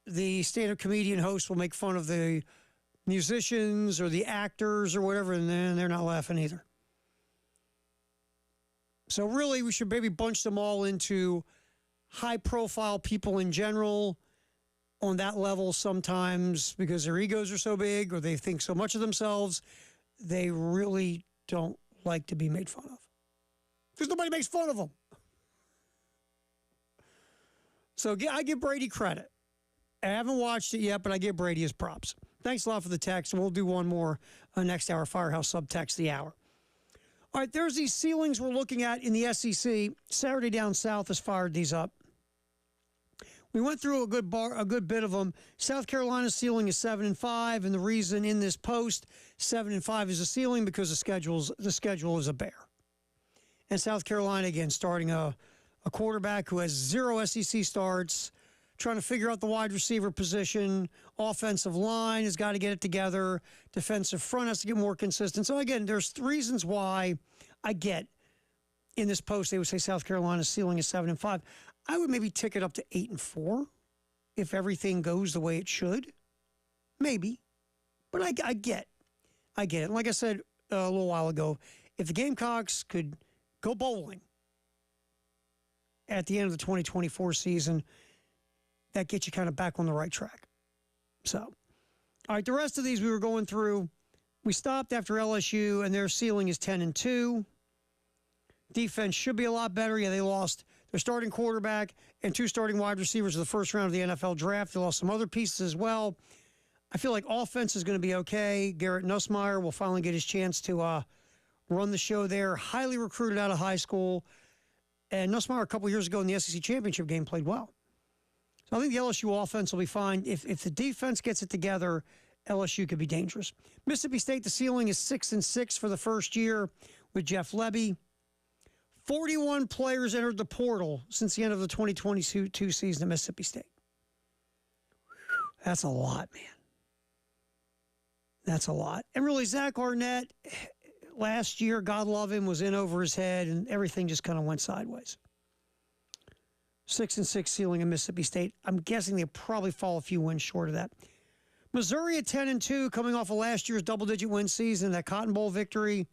the stand-up comedian host will make fun of the musicians or the actors or whatever, and then they're not laughing either. So really, we should maybe bunch them all into high-profile people in general on that level sometimes because their egos are so big or they think so much of themselves, they really don't like to be made fun of. Because nobody makes fun of them. So I give Brady credit. I haven't watched it yet, but I give Brady his props. Thanks a lot for the text. We'll do one more next hour. Firehouse Subtext the hour. All right, there's these ceilings we're looking at in the SEC. Saturday Down South has fired these up. We went through a good bit of them. South Carolina's ceiling is 7-5, and the reason in this post 7-5 is a ceiling because the schedule is a bear. And South Carolina again starting a quarterback who has 0 SEC starts, trying to figure out the wide receiver position. Offensive line has got to get it together. Defensive front has to get more consistent. So again, there's reasons why I get in this post they would say South Carolina's ceiling is 7-5. I would maybe tick it up to 8-4 if everything goes the way it should. Maybe. But I get it. Like I said a little while ago, if the Gamecocks could go bowling at the end of the 2024 season, that gets you kind of back on the right track. So, all right, the rest of these we were going through. We stopped after LSU, and their ceiling is 10-2. Defense should be a lot better. Yeah, they lost their starting quarterback and 2 starting wide receivers in the first round of the NFL draft. They lost some other pieces as well. I feel like offense is going to be okay. Garrett Nussmeier will finally get his chance to run the show there. Highly recruited out of high school. And Nussmeier a couple years ago in the SEC championship game played well. So I think the LSU offense will be fine. If the defense gets it together, LSU could be dangerous. Mississippi State, the ceiling is 6-6 for the first year with Jeff Lebby. 41 players entered the portal since the end of the 2022 season at Mississippi State. That's a lot, man. That's a lot. And really, Zach Arnett, last year, God love him, was in over his head, and everything just kind of went sideways. 6-6 ceiling in Mississippi State. I'm guessing they'll probably fall a few wins short of that. Missouri at 10-2, coming off of last year's double-digit win season, that Cotton Bowl victory.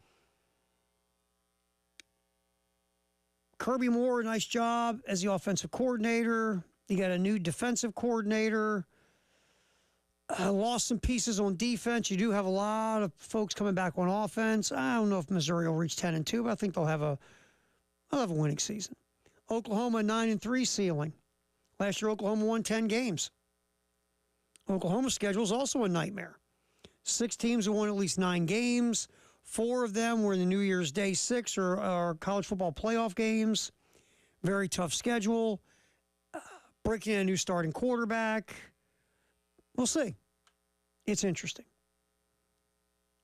Kirby Moore, nice job as the offensive coordinator. You got a new defensive coordinator. Lost some pieces on defense. You do have a lot of folks coming back on offense. I don't know if Missouri will reach 10-2, but I think they'll have a winning season. Oklahoma 9-3 ceiling. Last year, Oklahoma won 10 games. Oklahoma's schedule is also a nightmare. 6 teams who won at least 9 games. 4 of them were in the New Year's Day 6 or college football playoff games. Very tough schedule. Breaking in a new starting quarterback. We'll see. It's interesting.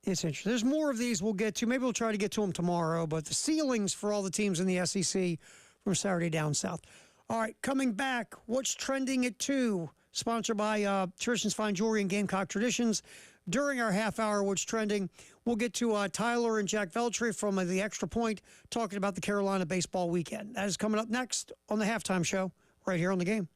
There's more of these we'll get to. Maybe we'll try to get to them tomorrow, but the ceilings for all the teams in the SEC from Saturday Down South. All right, coming back, what's trending at 2? Sponsored by Traditions Fine Jewelry and Gamecock Traditions. During our half hour, what's trending, we'll get to Tyler and Jack Veltri from the Extra Point talking about the Carolina baseball weekend. That is coming up next on the Halftime Show right here on The Game.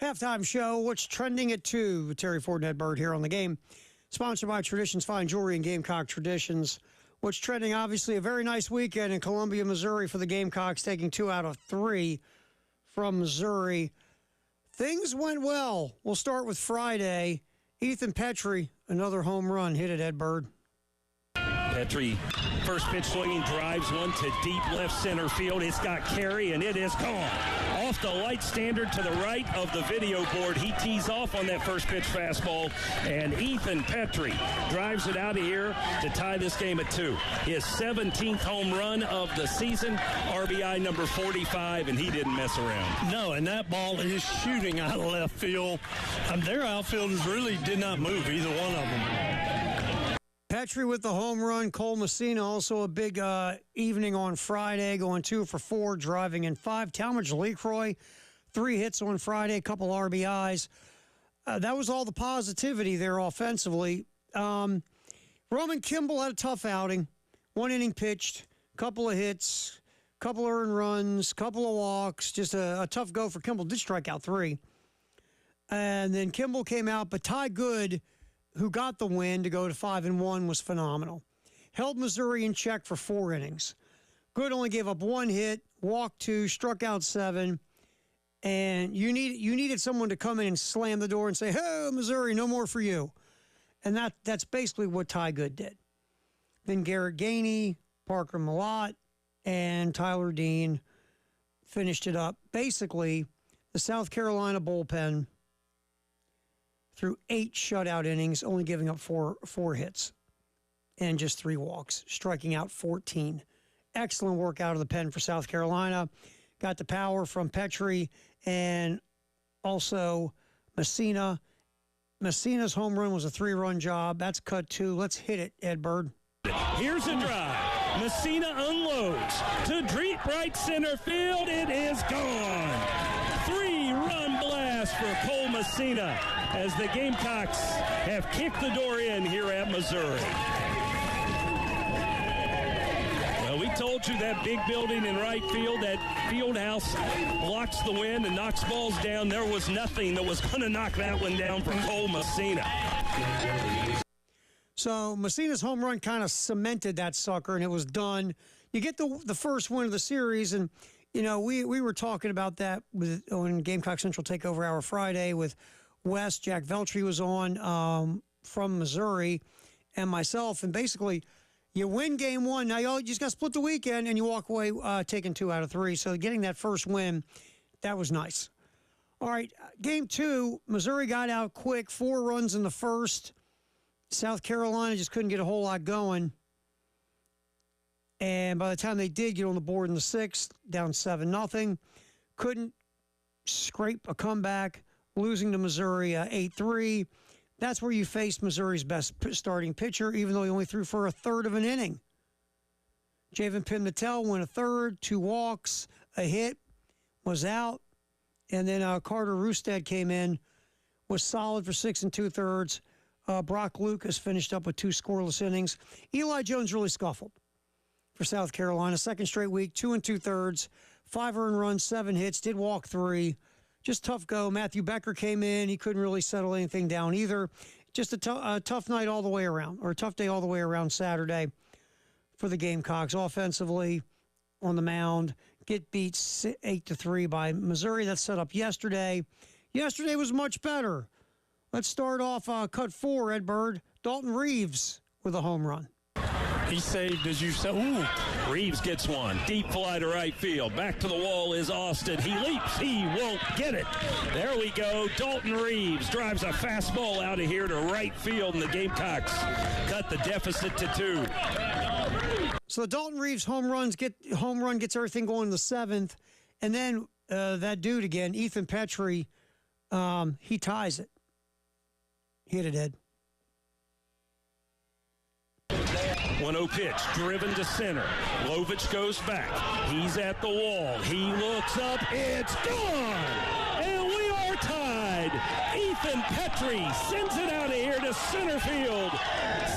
Halftime show, what's trending at 2 with Terry Ford and Ed Bird here on the game. Sponsored by Traditions Fine Jewelry and Gamecock Traditions. What's trending, obviously, a very nice weekend in Columbia, Missouri for the Gamecocks, taking 2 out of 3 from Missouri. Things went well. We'll start with Friday. Ethan Petrie, another home run, hit it, Ed Bird. Petrie, first pitch swinging, drives one to deep left center field. It's got carry, and it is gone. Off the light standard to the right of the video board. He tees off on that first pitch fastball, and Ethan Petrie drives it out of here to tie this game at 2. His 17th home run of the season, RBI number 45, and he didn't mess around. No, and that ball is shooting out of left field. Their outfielders really did not move, either one of them. Petrie with the home run. Cole Messina also a big evening on Friday, going 2 for 4, driving in 5. Talmadge LeCroy, 3 hits on Friday, a couple RBIs. That was all the positivity there offensively. Roman Kimball had a tough outing. 1 inning pitched, couple of hits, couple earned runs, couple of walks. Just a tough go for Kimball. Did strike out 3. And then Kimball came out, but Ty Good, who got the win to go to 5-1, was phenomenal. Held Missouri in check for 4 innings. Good only gave up 1 hit, walked 2, struck out 7, and you needed someone to come in and slam the door and say, "Hey, Missouri, no more for you." And that's basically what Ty Good did. Then Garrett Gainey, Parker Malott, and Tyler Dean finished it up. Basically, the South Carolina bullpen through 8 shutout innings, only giving up four hits and just 3 walks, striking out 14. Excellent work out of the pen for South Carolina. Got the power from Petrie and also Messina. Messina's home run was a 3-run job. That's cut 2. Let's hit it, Ed Bird. Here's a drive. Messina unloads to deep right center field. It is gone. 3-run blast for Cole Messina as the Gamecocks have kicked the door in here at Missouri. Well, we told you that big building in right field, that field house blocks the wind and knocks balls down. There was nothing that was going to knock that one down for Cole Messina. So Messina's home run kind of cemented that sucker, and it was done. You get the first win of the series, and we were talking about that on Gamecock Central Takeover Hour Friday with Wes. Jack Veltri was on from Missouri, and myself. And basically, you win game 1. Now you just got to split the weekend, and you walk away taking 2 out of 3. So getting that first win, that was nice. All right, game 2, Missouri got out quick, 4 runs in the first. South Carolina just couldn't get a whole lot going. And by the time they did get on the board in the 6th, down 7-0, couldn't scrape a comeback, losing to Missouri 8-3. That's where you faced Missouri's best starting pitcher, even though he only threw for a third of an inning. Javen Pimentel went a third, 2 walks, a hit, was out. And then Carter Roosted came in, was solid for 6 2/3. Brock Lucas finished up with 2 scoreless innings. Eli Jones really scuffled for South Carolina. 2nd straight week, 2 2/3, 5 earned runs, 7 hits, did walk 3. Just tough go. Matthew Becker came in. He couldn't really settle anything down either. Just a tough night all the way around, or a tough day all the way around Saturday for the Gamecocks. Offensively, on the mound, get beat 8-3 by Missouri. That set up yesterday. Yesterday was much better. Let's start off cut 4, Ed Bird. Dalton Reeves with a home run. He saved, as you said. Ooh, Reeves gets one. Deep fly to right field. Back to the wall is Austin. He leaps. He won't get it. There we go. Dalton Reeves drives a fastball out of here to right field, and the Gamecocks cut the deficit to 2. So the Dalton Reeves home run gets everything going in the 7th. And then that dude again, Ethan Petrie, he ties it. Hit it, Ed. 1-0 pitch, driven to center. Lovich goes back. He's at the wall. He looks up. It's gone! And we are tied. Ethan Petrie sends it out of here to center field.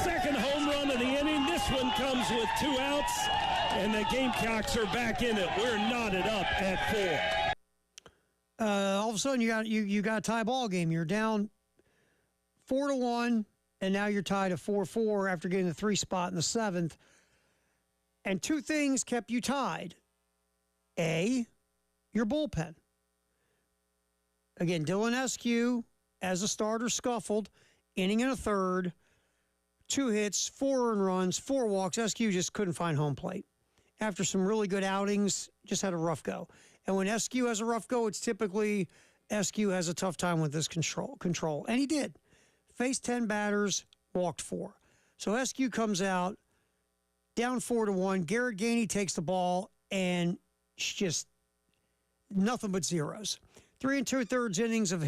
2nd home run of the inning. This one comes with 2 outs, and the Gamecocks are back in it. We're knotted up at 4. all of a sudden you got a tie ball game. You're down 4-1, and now you're tied at 4-4 after getting the 3 spot in the 7th. And 2 things kept you tied. A, your bullpen. Again, Dylan Eskew, as a starter, scuffled, inning and a third, 2 hits, 4 earned runs, 4 walks. Eskew just couldn't find home plate. After some really good outings, just had a rough go. And when Eskew has a rough go, it's typically Eskew has a tough time with this control. And he did. Faced 10 batters, walked 4. So Eskew comes out, down 4-1. Garrett Gainey takes the ball, and it's just nothing but zeros. 3 2/3 innings of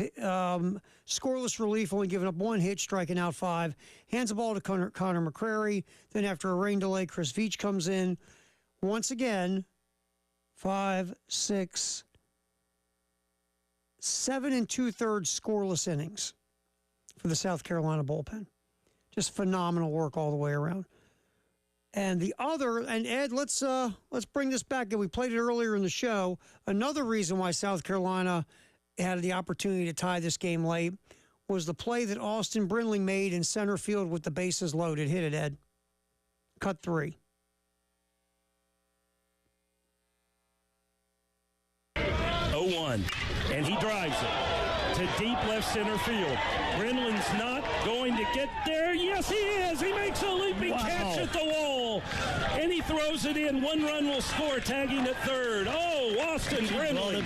scoreless relief, only giving up 1 hit, striking out 5. Hands the ball to Connor McCrary. Then after a rain delay, Chris Veach comes in. Once again, 5, 6, 7 2/3 scoreless innings for the South Carolina bullpen. Just phenomenal work all the way around. And the other, and Ed, let's bring this back. We played it earlier in the show. Another reason why South Carolina had the opportunity to tie this game late was the play that Austin Brindling made in center field with the bases loaded. Hit it, Ed. Cut 3. 0-1, and he drives it to deep left center field. Brindling's not going to get there. Yes, he is. He makes a leaping catch at the wall, and he throws it in. 1 run will score, tagging at third. Oh, Austin Brindling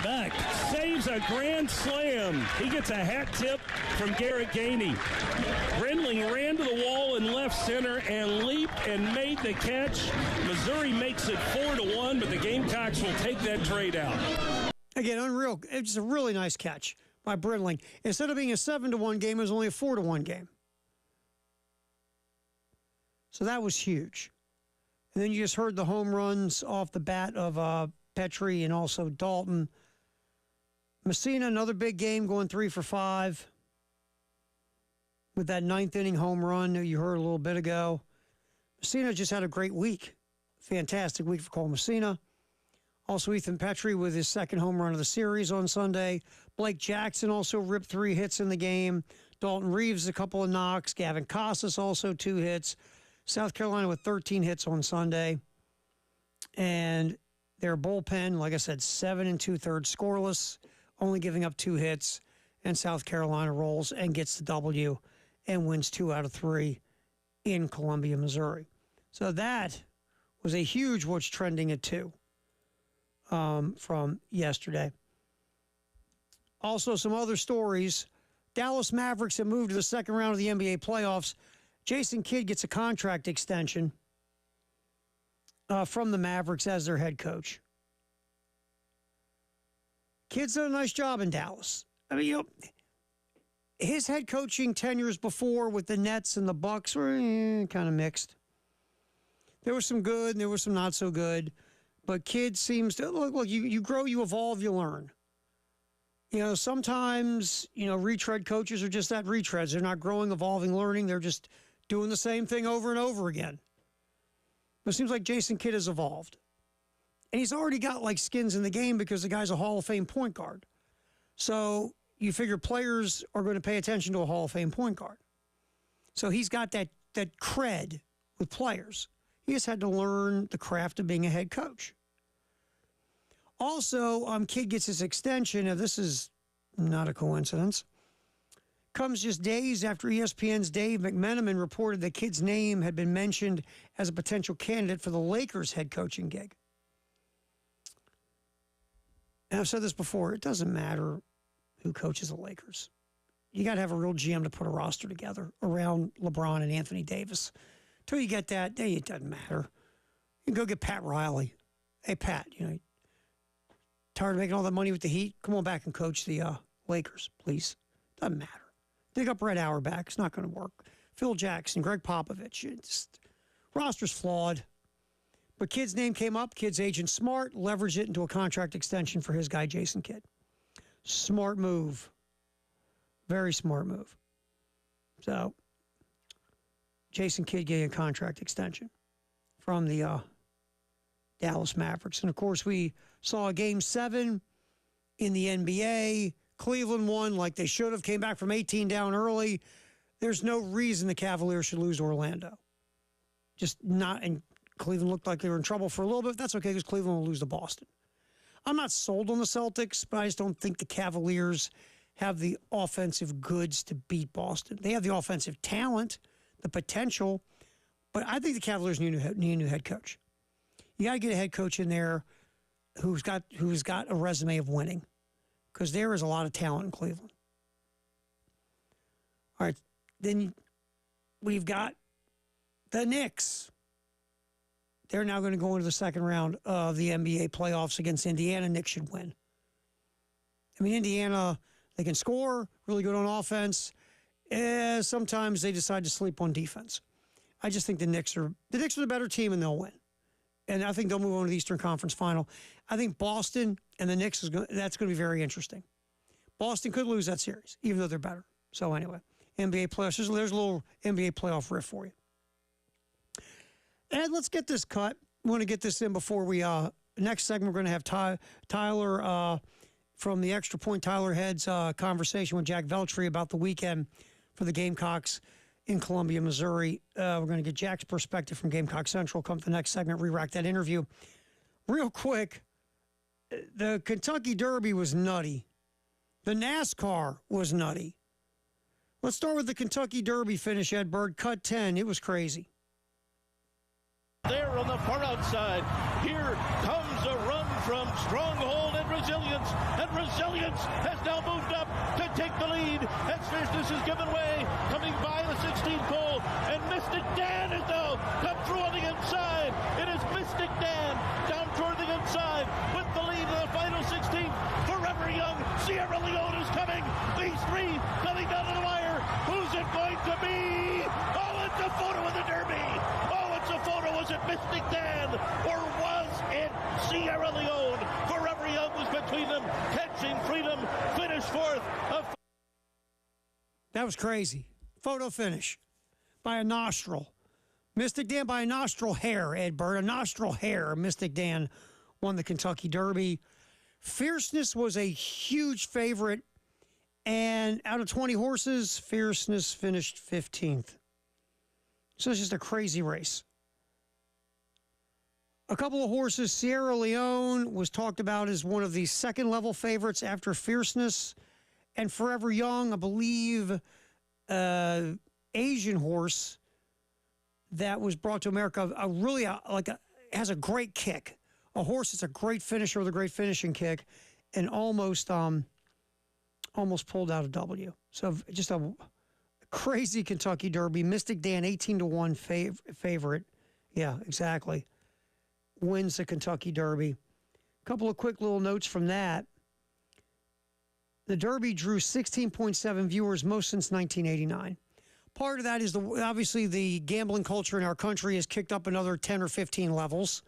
saves a grand slam. He gets a hat tip from Garrett Gainey. Brindling ran to the wall in left center and leaped and made the catch. Missouri makes it 4-1, but the Gamecocks will take that trade out. Again, unreal. It's a really nice catch by Brindling. Instead of being a 7-1 game, it was only a 4-1 game. So that was huge. And then you just heard the home runs off the bat of Petrie and also Dalton. Messina, another big game, going 3 for 5 with that 9th inning home run that you heard a little bit ago. Messina just had a great week. Fantastic week for Cole Messina. Also, Ethan Petrie with his 2nd home run of the series on Sunday. Blake Jackson also ripped 3 hits in the game. Dalton Reeves, a couple of knocks. Gavin Casas also 2 hits. South Carolina with 13 hits on Sunday. And their bullpen, like I said, 7 2/3 scoreless, only giving up 2 hits. And South Carolina rolls and gets the W and wins 2 out of 3 in Columbia, Missouri. So that was a huge what's trending at 2. From yesterday. Also, some other stories. Dallas Mavericks have moved to the 2nd round of the NBA playoffs. Jason Kidd gets a contract extension from the Mavericks as their head coach. Kidd's done a nice job in Dallas. I mean, his head coaching tenures before with the Nets and the Bucks were kind of mixed. There was some good and there was some not so good. But Kidd seems to, look, you grow, you evolve, you learn. Sometimes, retread coaches are just that, retreads. They're not growing, evolving, learning. They're just doing the same thing over and over again. But it seems like Jason Kidd has evolved. And he's already got, skins in the game because the guy's a Hall of Fame point guard. So you figure players are going to pay attention to a Hall of Fame point guard. So he's got that cred with players. He just had to learn the craft of being a head coach. Also, Kidd gets his extension. Now, this is not a coincidence. Comes just days after ESPN's Dave McMenamin reported that Kidd's name had been mentioned as a potential candidate for the Lakers head coaching gig. And I've said this before. It doesn't matter who coaches the Lakers. You got to have a real GM to put a roster together around LeBron and Anthony Davis. Until you get that, it doesn't matter. You can go get Pat Riley. Hey, Pat, tired of making all that money with the Heat? Come on back and coach the Lakers, please. Doesn't matter. Dig up Red Auerbach. It's not going to work. Phil Jackson, Greg Popovich. Roster's flawed. But Kidd's name came up. Kidd's agent smart, leveraged it into a contract extension for his guy, Jason Kidd. Smart move. Very smart move. So Jason Kidd getting a contract extension from the Dallas Mavericks. And, of course, we saw a Game 7 in the NBA. Cleveland won like they should have, came back from 18 down early. There's no reason the Cavaliers should lose to Orlando. Just not, and Cleveland looked like they were in trouble for a little bit. That's okay because Cleveland will lose to Boston. I'm not sold on the Celtics, but I just don't think the Cavaliers have the offensive goods to beat Boston. They have the offensive talent, the potential, but I think the Cavaliers need a new head coach. You got to get a head coach in there who's got a resume of winning, because there is a lot of talent in Cleveland. All right, then we've got the Knicks. They're now going to go into the second round of the NBA playoffs against Indiana. Knicks should win. I mean, Indiana, they can score, really good on offense. Sometimes they decide to sleep on defense. I just think the Knicks are the better team, and they'll win. And I think they'll move on to the Eastern Conference Final. I think Boston and the Knicks, that's going to be very interesting. Boston could lose that series, even though they're better. So anyway, NBA playoffs. There's a little NBA playoff riff for you. And let's get this cut. We want to get this in before we, next segment, we're going to have Tyler from the Extra Point, Tyler Head's conversation with Jack Veltri about the weekend for the Gamecocks in Columbia, Missouri. We're going to get Jack's perspective from Gamecock Central. Come to the next segment, re-rack that interview. Real quick, the Kentucky Derby was nutty. The NASCAR was nutty. Let's start with the Kentucky Derby finish, Ed Bird. Cut 10. It was crazy. There on the far outside, here comes a run from Stronghold and Resilience has now moved up to take the lead as Fierceness is given way, coming by the 16th pole, and Mystic Dan has now come through on the inside. It is Mystic Dan down toward the inside with the lead in the final 16th. Forever Young, Sierra Leone is coming. These three coming down to the wire. Who's it going to be? Oh, it's a photo of the Derby. A photo. Was it Mystic Dan or was it Sierra Leone? Forever Young was between them, catching freedom, finished fourth. That was crazy. Photo finish by a nostril. Mystic Dan by a nostril hair, Ed Bird. A nostril hair. Mystic Dan won the Kentucky Derby. Fierceness was a huge favorite, and out of 20 horses, Fierceness finished 15th. So it's just a crazy race. A couple of horses, Sierra Leone was talked about as one of the second-level favorites after Fierceness. And Forever Young, I believe, Asian horse that was brought to America, has a great kick. A horse that's a great finisher with a great finishing kick, and almost pulled out a W. So just a crazy Kentucky Derby. Mystic Dan, 18-1 favorite. Yeah, exactly. Wins the Kentucky Derby. A couple of quick little notes from that. The Derby drew 16.7 viewers, most since 1989. Part of that is obviously the gambling culture in our country has kicked up another 10 or 15 levels.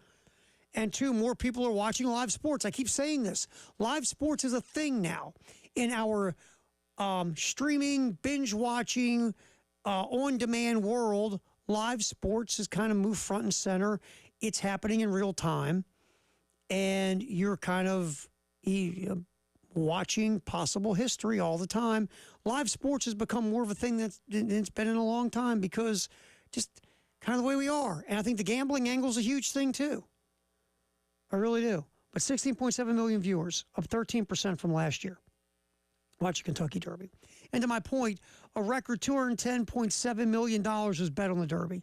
And two, more people are watching live sports. I keep saying this. Live sports is a thing now. In our streaming, binge watching, on-demand world, live sports has kind of moved front and center. It's happening in real time, and you're kind of watching possible history all the time. Live sports has become more of a thing that's been in a long time because just kind of the way we are. And I think the gambling angle is a huge thing too. I really do. But 16.7 million viewers, up 13% from last year. Watch the Kentucky Derby. And to my point, a record $210.7 million was bet on the Derby.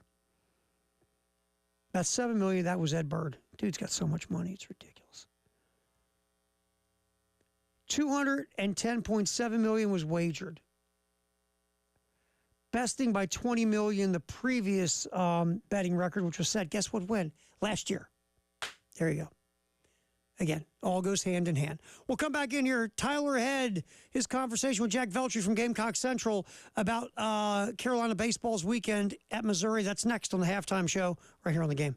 That's $7 million. That was Ed Bird. Dude's got so much money. It's ridiculous. $210.7 million was wagered. Besting by $20 million, the previous betting record, which was set, guess what, when? Last year. There you go. Again, all goes hand in hand. We'll come back in here. Tyler Head, his conversation with Jack Veltri from Gamecock Central about Carolina baseball's weekend at Missouri. That's next on the Halftime Show right here on the Game.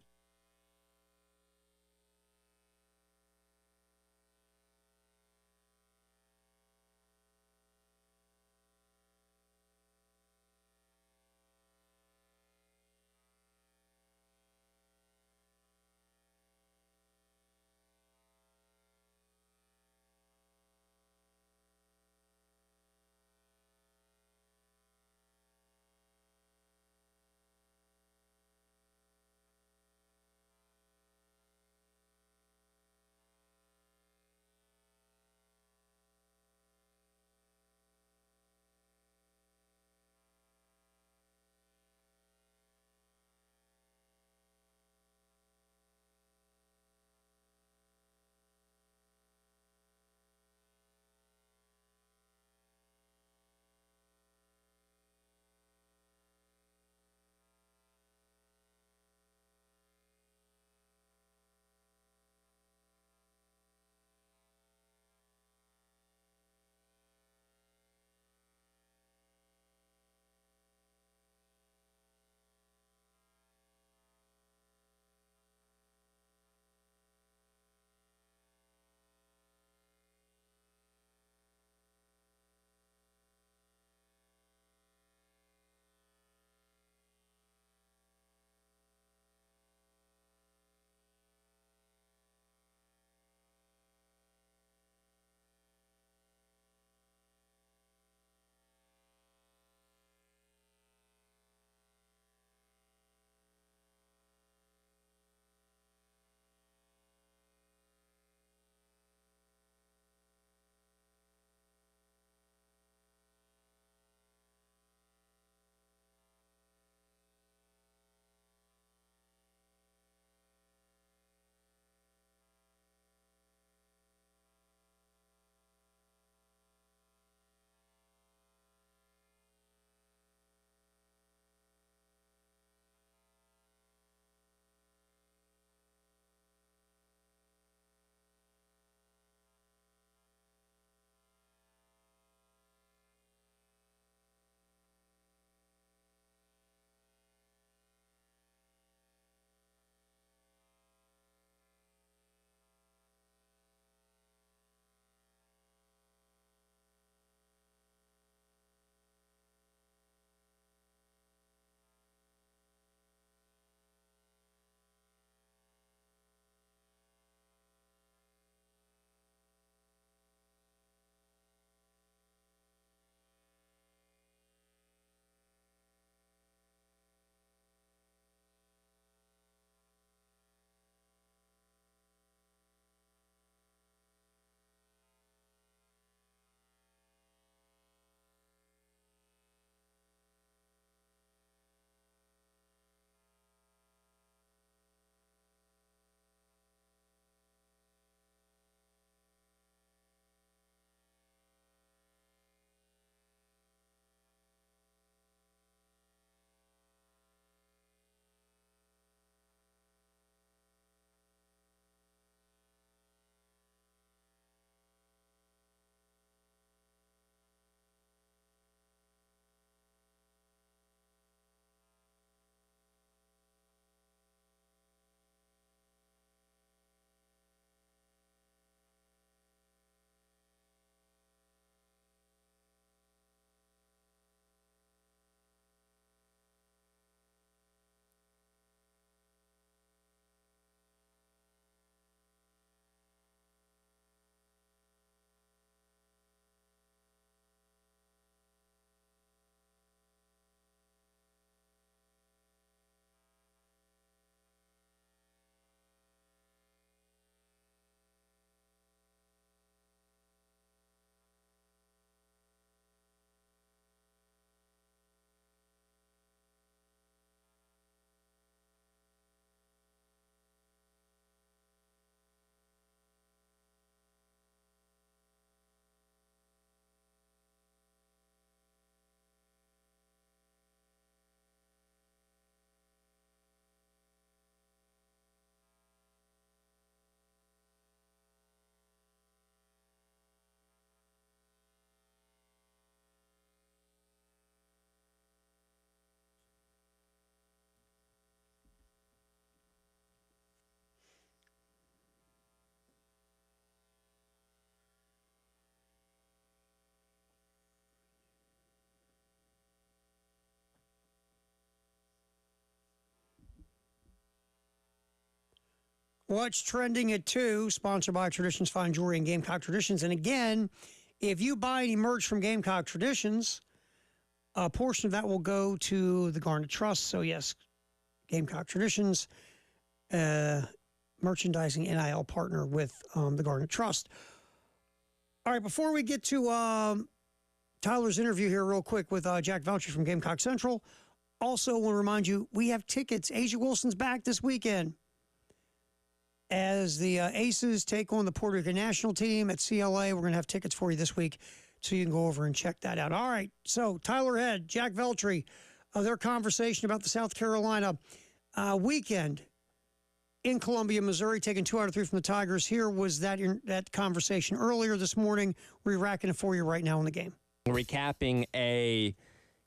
What's trending at 2, sponsored by Traditions Fine Jewelry and Gamecock Traditions. And again, if you buy any merch from Gamecock Traditions, a portion of that will go to the Garnet Trust. So, yes, Gamecock Traditions, merchandising NIL partner with the Garnet Trust. All right, before we get to Tyler's interview here real quick with Jack Veltri from Gamecock Central, also want to remind you, we have tickets. Asia Wilson's back this weekend as the Aces take on the Puerto Rican national team at CLA. We're going to have tickets for you this week, so you can go over and check that out. All right, so Tyler Head, Jack Veltri, their conversation about the South Carolina weekend in Columbia, Missouri, taking 2 out of 3 from the Tigers. Here was that conversation earlier this morning. We're racking it for you right now in the game. Recapping a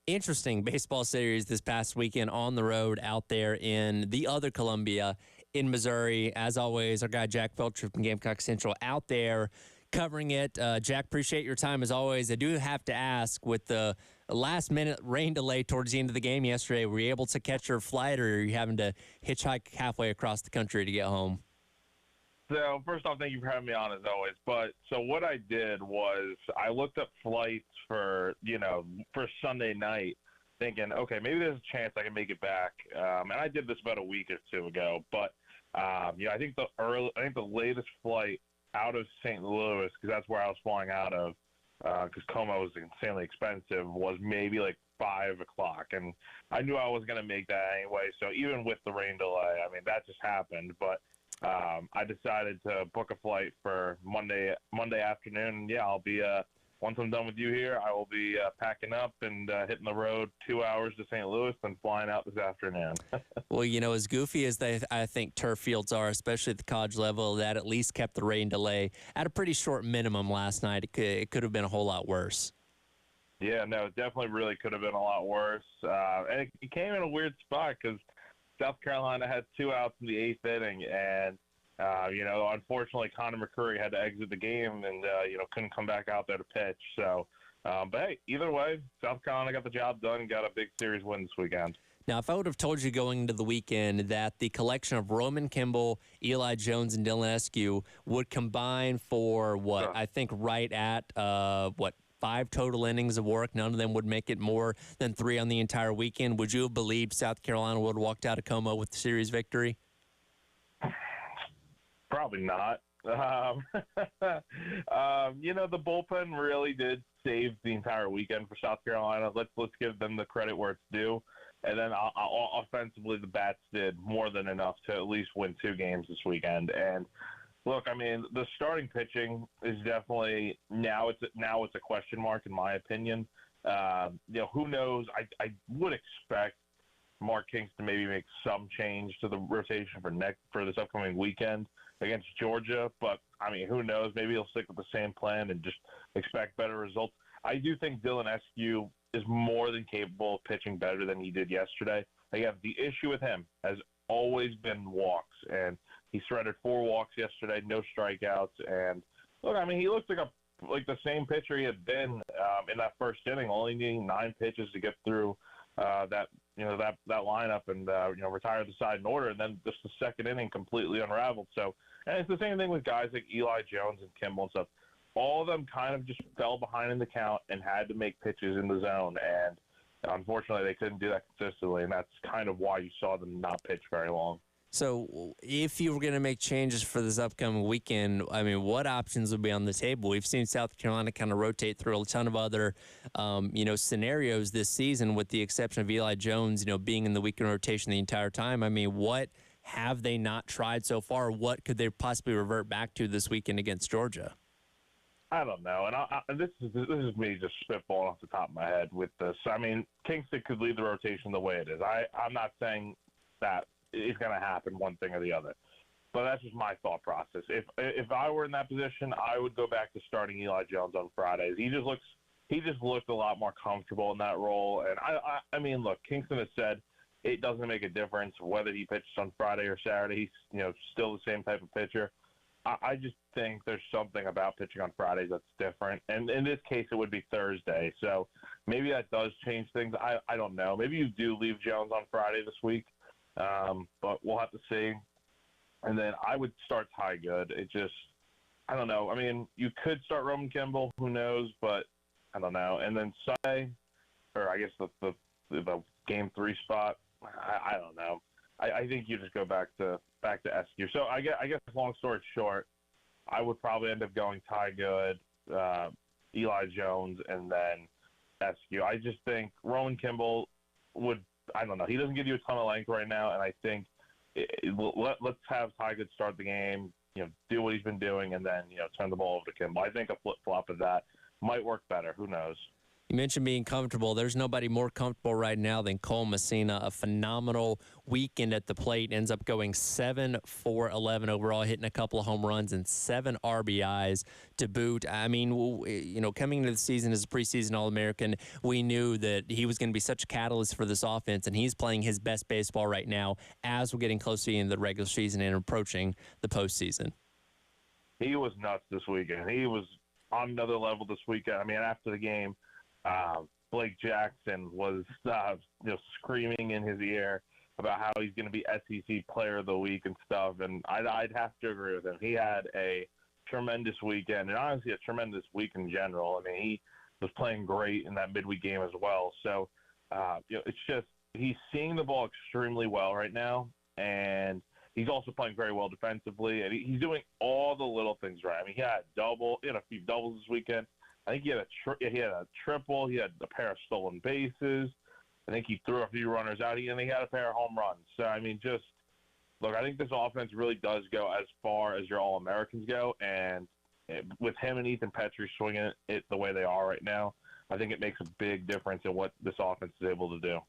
interesting baseball series this past weekend on the road out there in the other Columbia in Missouri. As always, our guy Jack Veltri from Gamecock Central out there covering it. Jack, appreciate your time as always. I do have to ask, with the last-minute rain delay towards the end of the game yesterday, were you able to catch your flight, or are you having to hitchhike halfway across the country to get home? So, first off, thank you for having me on, as always. But, so what I did was I looked up flights for Sunday night, thinking, okay, maybe there's a chance I can make it back. And I did this about a week or two ago. But, I think the latest flight out of St. Louis, because that's where I was flying out of, because Como was insanely expensive, was maybe like 5 o'clock. And I knew I was going to make that anyway. So even with the rain delay, I mean, that just happened. But I decided to book a flight for Monday afternoon. Yeah, I'll be once I'm done with you here, I will be packing up and hitting the road 2 hours to St. Louis and flying out this afternoon. Well, as goofy as I think turf fields are, especially at the college level, that at least kept the rain delay at a pretty short minimum last night. It could have been a whole lot worse. Yeah, no, it definitely really could have been a lot worse. And it came in a weird spot because South Carolina had 2 outs in the 8th inning, and unfortunately, Connor McCurry had to exit the game and, couldn't come back out there to pitch. So, but hey, either way, South Carolina got the job done and got a big series win this weekend. Now, if I would have told you going into the weekend that the collection of Roman Kimball, Eli Jones, and Dylan Eskew would combine for I think right at 5 total innings of work, none of them would make it more than 3 on the entire weekend, would you have believed South Carolina would have walked out of Como with the series victory? Probably not. The bullpen really did save the entire weekend for South Carolina. Let's give them the credit where it's due. And then offensively, the bats did more than enough to at least win 2 games this weekend. And look, I mean, the starting pitching is definitely now it's a question mark in my opinion. Who knows? I would expect Mark Kingston maybe make some change to the rotation for this upcoming weekend against Georgia, but I mean, who knows? Maybe he'll stick with the same plan and just expect better results. I do think Dylan Eskew is more than capable of pitching better than he did yesterday. Again, the issue with him has always been walks, and he surrendered 4 walks yesterday, no strikeouts. And look, I mean, he looks like the same pitcher he had been in that first inning, only needing 9 pitches to get through that lineup and retire the side in order, and then just the second inning completely unraveled. So, and it's the same thing with guys like Eli Jones and Kimball and stuff. All of them kind of just fell behind in the count and had to make pitches in the zone, and unfortunately they couldn't do that consistently, and that's kind of why you saw them not pitch very long. So if you were going to make changes for this upcoming weekend, I mean, what options would be on the table? We've seen South Carolina kind of rotate through a ton of other, scenarios this season, with the exception of Eli Jones, being in the weekend rotation the entire time. I mean, what have they not tried so far? What could they possibly revert back to this weekend against Georgia? I don't know, and this is me just spitballing off the top of my head with this. I mean, Kingston could lead the rotation the way it is. I'm not saying that it's going to happen one thing or the other, but that's just my thought process. If I were in that position, I would go back to starting Eli Jones on Fridays. He just looked a lot more comfortable in that role, and I mean, look, Kingston has said it doesn't make a difference whether he pitches on Friday or Saturday. He's still the same type of pitcher. I just think there's something about pitching on Fridays that's different. And in this case, it would be Thursday. So maybe that does change things. I don't know. Maybe you do leave Jones on Friday this week, but we'll have to see. And then I would start Ty Good. It just, I don't know. I mean, you could start Roman Kimball. Who knows? But I don't know. And then Sunday, or I guess the game 3 spot, I don't know. I think you just go back to SQ. So I guess long story short, I would probably end up going Ty Good, Eli Jones, and then SQ. I just think Roman Kimball would, I don't know. He doesn't give you a ton of length right now, and I think let's have Ty Good start the game, do what he's been doing, and then, turn the ball over to Kimball. I think a flip-flop of that might work better. Who knows? You mentioned being comfortable. There's nobody more comfortable right now than Cole Messina. A phenomenal weekend at the plate. Ends up going 7-for-11 overall, hitting a couple of home runs and 7 RBIs to boot. I mean, coming into the season as a preseason All-American, we knew that he was going to be such a catalyst for this offense, and he's playing his best baseball right now as we're getting close to the end of the regular season and approaching the postseason. He was nuts this weekend. He was on another level this weekend. I mean, after the game, Blake Jackson was screaming in his ear about how he's going to be SEC Player of the Week and stuff, and I'd have to agree with him. He had a tremendous weekend, and honestly a tremendous week in general. I mean, he was playing great in that midweek game as well. So, it's just he's seeing the ball extremely well right now, and he's also playing very well defensively, and he's doing all the little things right. I mean, he had a few doubles this weekend. I think he had a triple. He had a pair of stolen bases. I think he threw a few runners out, and he had a pair of home runs. So, I mean, look, I think this offense really does go as far as your All-Americans go, and with him and Ethan Petry swinging it the way they are right now, I think it makes a big difference in what this offense is able to do.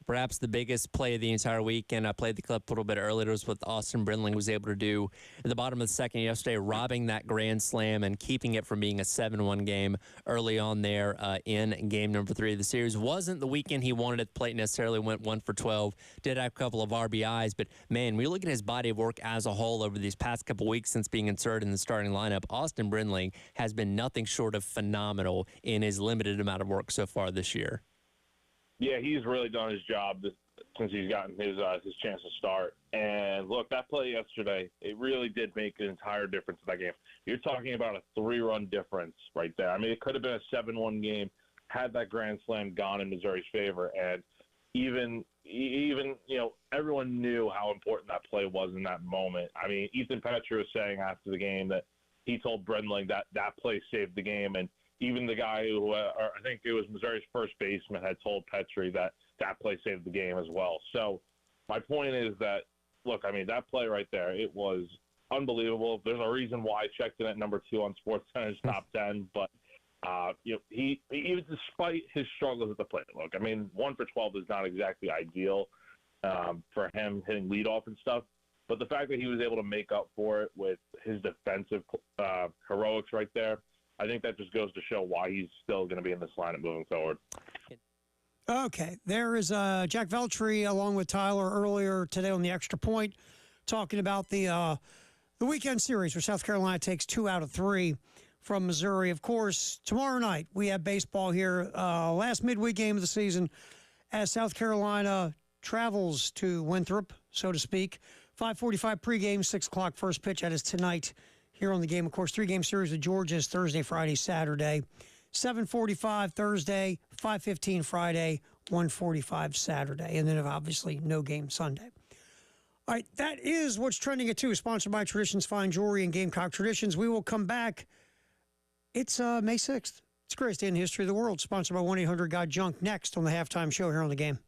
Perhaps the biggest play of the entire weekend, I played the clip a little bit earlier, was what Austin Brindling was able to do at the bottom of the second yesterday, robbing that grand slam and keeping it from being a 7-1 game early on there in game number 3 of the series. Wasn't the weekend he wanted at the plate necessarily, went 1 for 12, did have a couple of RBIs, but man, when you look at his body of work as a whole over these past couple weeks since being inserted in the starting lineup, Austin Brindling has been nothing short of phenomenal in his limited amount of work so far this year. Yeah, he's really done his job since he's gotten his chance to start. And look, that play yesterday, it really did make an entire difference in that game. You're talking about a 3-run difference right there. I mean, it could have been a 7-1 game had that grand slam gone in Missouri's favor. And even everyone knew how important that play was in that moment. I mean, Ethan Petry was saying after the game that he told Brindling that play saved the game, and even the guy who, I think it was Missouri's first baseman, had told Petry that play saved the game as well. So my point is that, look, I mean, that play right there, it was unbelievable. There's a reason why I checked in at number 2 on SportsCenter's top 10, but he even despite his struggles at the plate, look, I mean, 1 for 12 is not exactly ideal for him hitting leadoff and stuff, but the fact that he was able to make up for it with his defensive heroics right there, I think that just goes to show why he's still going to be in this lineup moving forward. Okay, there is Jack Veltri along with Tyler earlier today on the Extra Point talking about the weekend series where South Carolina takes 2 out of 3 from Missouri. Of course, tomorrow night we have baseball here, last midweek game of the season as South Carolina travels to Winthrop, so to speak. 5:45 pregame, 6 o'clock first pitch. That is tonight here on the game. Of course, 3-game series with Georgia is Thursday, Friday, Saturday. 7:45 Thursday, 5:15 Friday, 1:45 Saturday, and then obviously no game Sunday. All right, that is what's trending at 2, sponsored by Traditions Fine Jewelry and Gamecock Traditions. We will come back. It's May 6th. It's the greatest day in the history of the world, sponsored by 1-800-GOT-JUNK, next on the Halftime Show here on the game.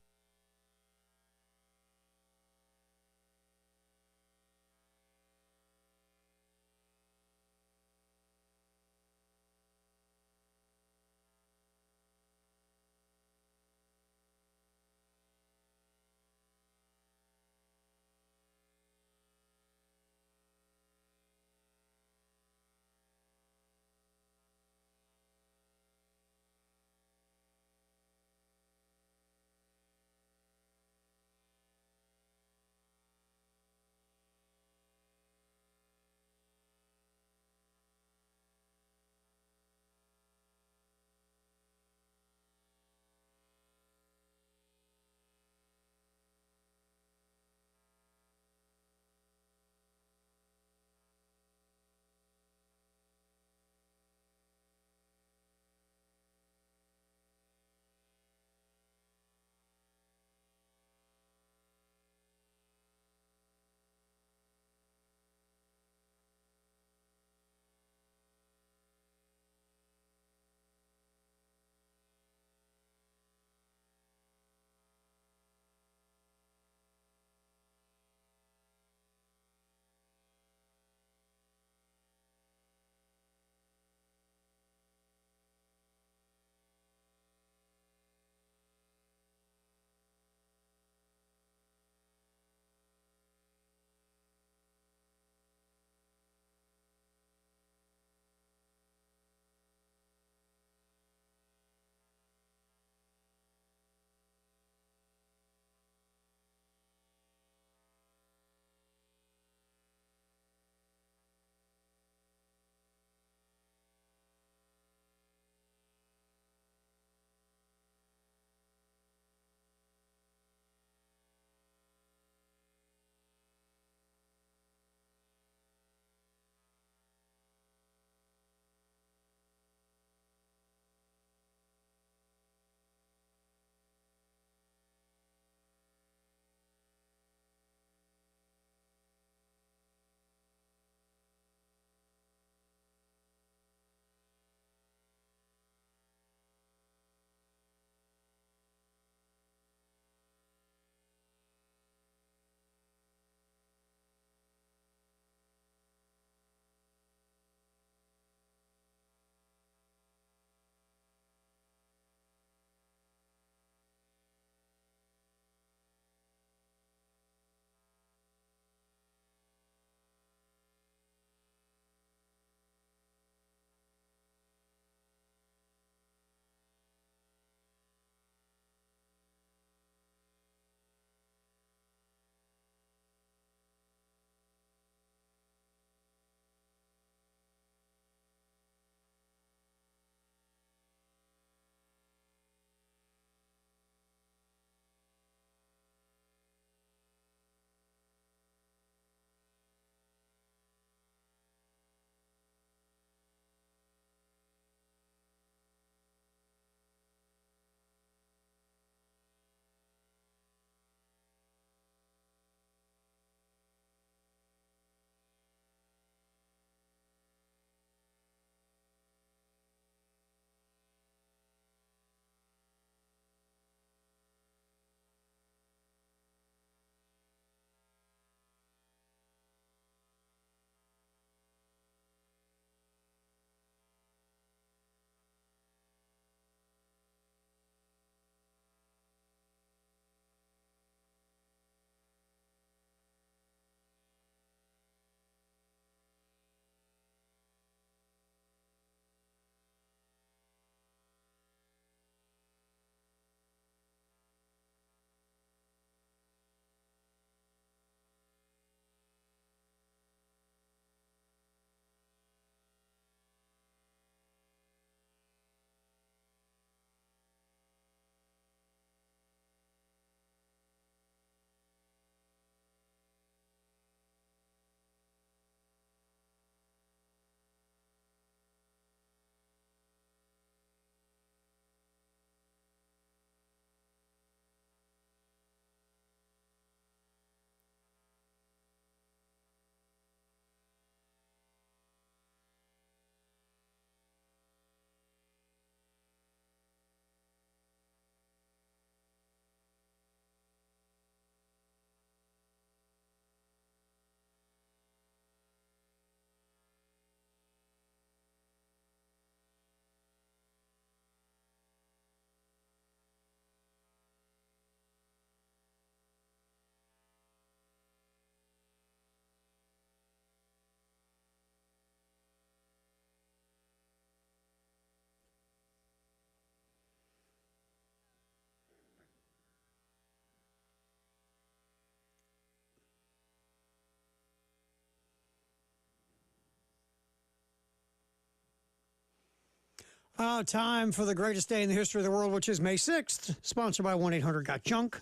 Time for the greatest day in the history of the world, which is May 6th, sponsored by 1-800-GOT-JUNK.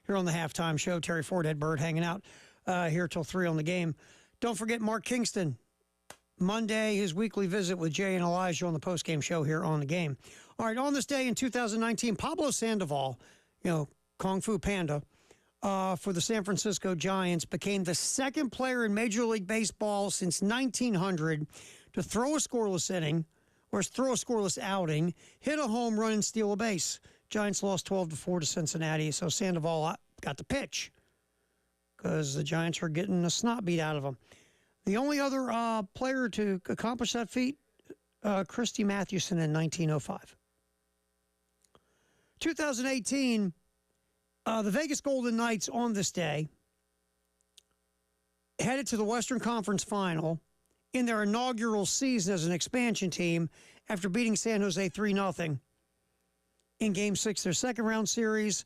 Here on the Halftime Show, Terry Ford, Ed Bird hanging out here till 3 on the game. Don't forget Mark Kingston. Monday, his weekly visit with Jay and Elijah on the postgame show here on the game. All right, on this day in 2019, Pablo Sandoval, Kung Fu Panda, for the San Francisco Giants, became the second player in Major League Baseball since 1900 to throw a scoreless inning, or throw a scoreless outing, hit a home run, and steal a base. Giants lost 12-4 to Cincinnati, so Sandoval got the pitch because the Giants were getting a snot beat out of them. The only other player to accomplish that feat, Christy Mathewson in 1905. 2018, the Vegas Golden Knights on this day headed to the Western Conference Final in their inaugural season as an expansion team after beating San Jose 3-0 in Game 6, their second-round series.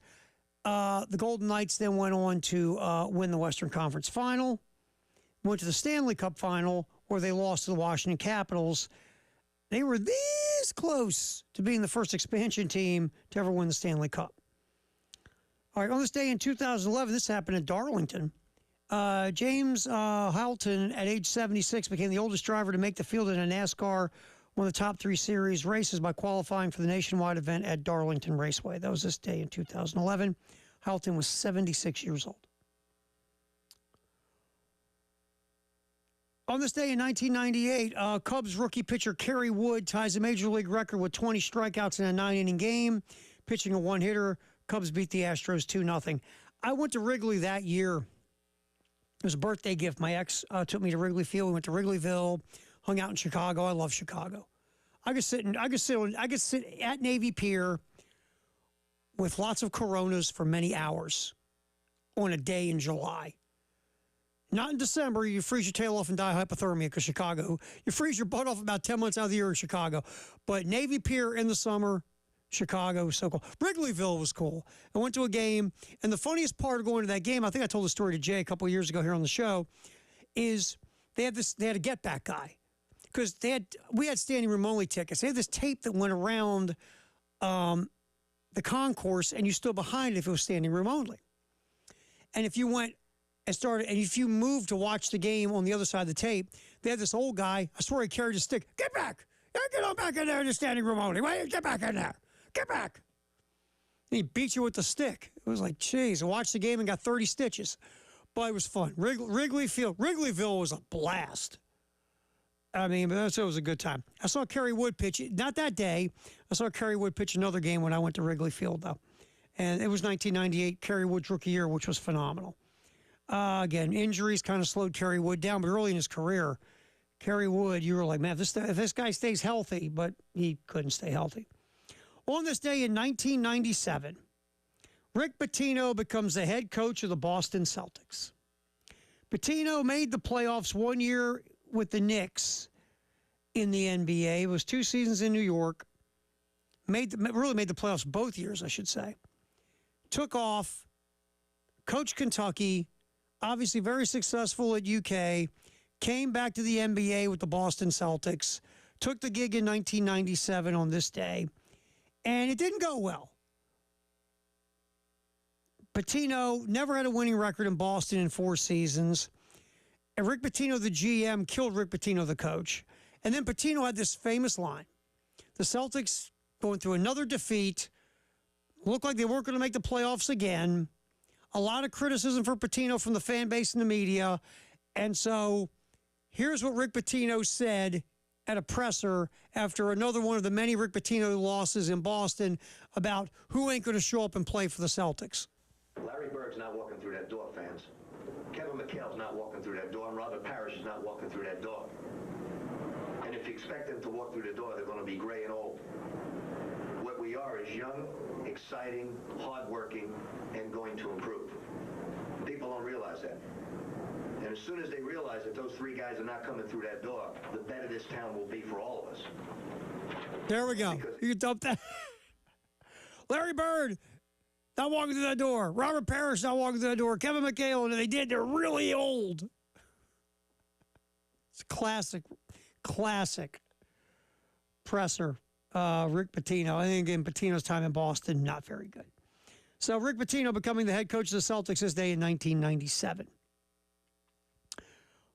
The Golden Knights then went on to win the Western Conference Final, went to the Stanley Cup Final, where they lost to the Washington Capitals. They were this close to being the first expansion team to ever win the Stanley Cup. All right, on this day in 2011, this happened at Darlington. James Hylton, at age 76, became the oldest driver to make the field in a NASCAR, one of the top 3 series races, by qualifying for the nationwide event at Darlington Raceway. That was this day in 2011. Hylton was 76 years old. On this day in 1998, Cubs rookie pitcher Kerry Wood ties a major league record with 20 strikeouts in a 9-inning game, pitching a one-hitter. Cubs beat the Astros 2-0. I went to Wrigley that year. It was a birthday gift. My ex took me to Wrigley Field. We went to Wrigleyville, hung out in Chicago. I love Chicago. I could sit at Navy Pier with lots of Coronas for many hours on a day in July. Not in December. You freeze your tail off and die of hypothermia because Chicago. You freeze your butt off about 10 months out of the year in Chicago. But Navy Pier in the summer, Chicago was so cool. Wrigleyville was cool. I went to a game, and the funniest part of going to that game, I think I told the story to Jay a couple of years ago here on the show, is they had a get back guy, because we had standing room only tickets. They had this tape that went around the concourse, and you stood behind it if it was standing room only. And if you went and if you moved to watch the game on the other side of the tape, they had this old guy. I swear he carried a stick. Get back! Get on back in there in the standing room only. Get back in there. Get back. And he beat you with the stick. It was like, geez, I watched the game and got 30 stitches. But it was fun. Wrigleyville was a blast. I mean, but it was a good time. I saw Kerry Wood pitch. Not that day. I saw Kerry Wood pitch another game when I went to Wrigley Field, though. And it was 1998, Kerry Wood's rookie year, which was phenomenal. Again, injuries kind of slowed Kerry Wood down, but early in his career, Kerry Wood, you were like, man, if this guy stays healthy, but he couldn't stay healthy. On this day in 1997, Rick Pitino becomes the head coach of the Boston Celtics. Pitino made the playoffs 1 year with the Knicks in the NBA. It was 2 seasons in New York. Really made the playoffs both years, I should say. Took off, coached Kentucky, obviously very successful at UK, came back to the NBA with the Boston Celtics, took the gig in 1997 on this day, and it didn't go well. Pitino never had a winning record in Boston in 4 seasons. And Rick Pitino, the GM, killed Rick Pitino, the coach. And then Pitino had this famous line. The Celtics going through another defeat, looked like they weren't going to make the playoffs again. A lot of criticism for Pitino from the fan base and the media. And so here's what Rick Pitino said at a presser after another one of the many Rick Pitino losses in Boston about who ain't going to show up and play for the Celtics. Larry Bird's not walking through that door, fans. Kevin McHale's not walking through that door, and Robert Parrish is not walking through that door. And if you expect them to walk through the door, they're going to be gray and old. What we are is young, exciting, hardworking, and going to improve. People don't realize that. And as soon as they realize that those 3 guys are not coming through that door, the better this town will be for all of us. There we go. You can dump that. Larry Bird not walking through that door. Robert Parrish not walking through that door. Kevin McHale, and they did. They're really old. It's a classic presser Rick Pitino. I think in Pitino's time in Boston, not very good. So Rick Pitino becoming the head coach of the Celtics this day in 1997.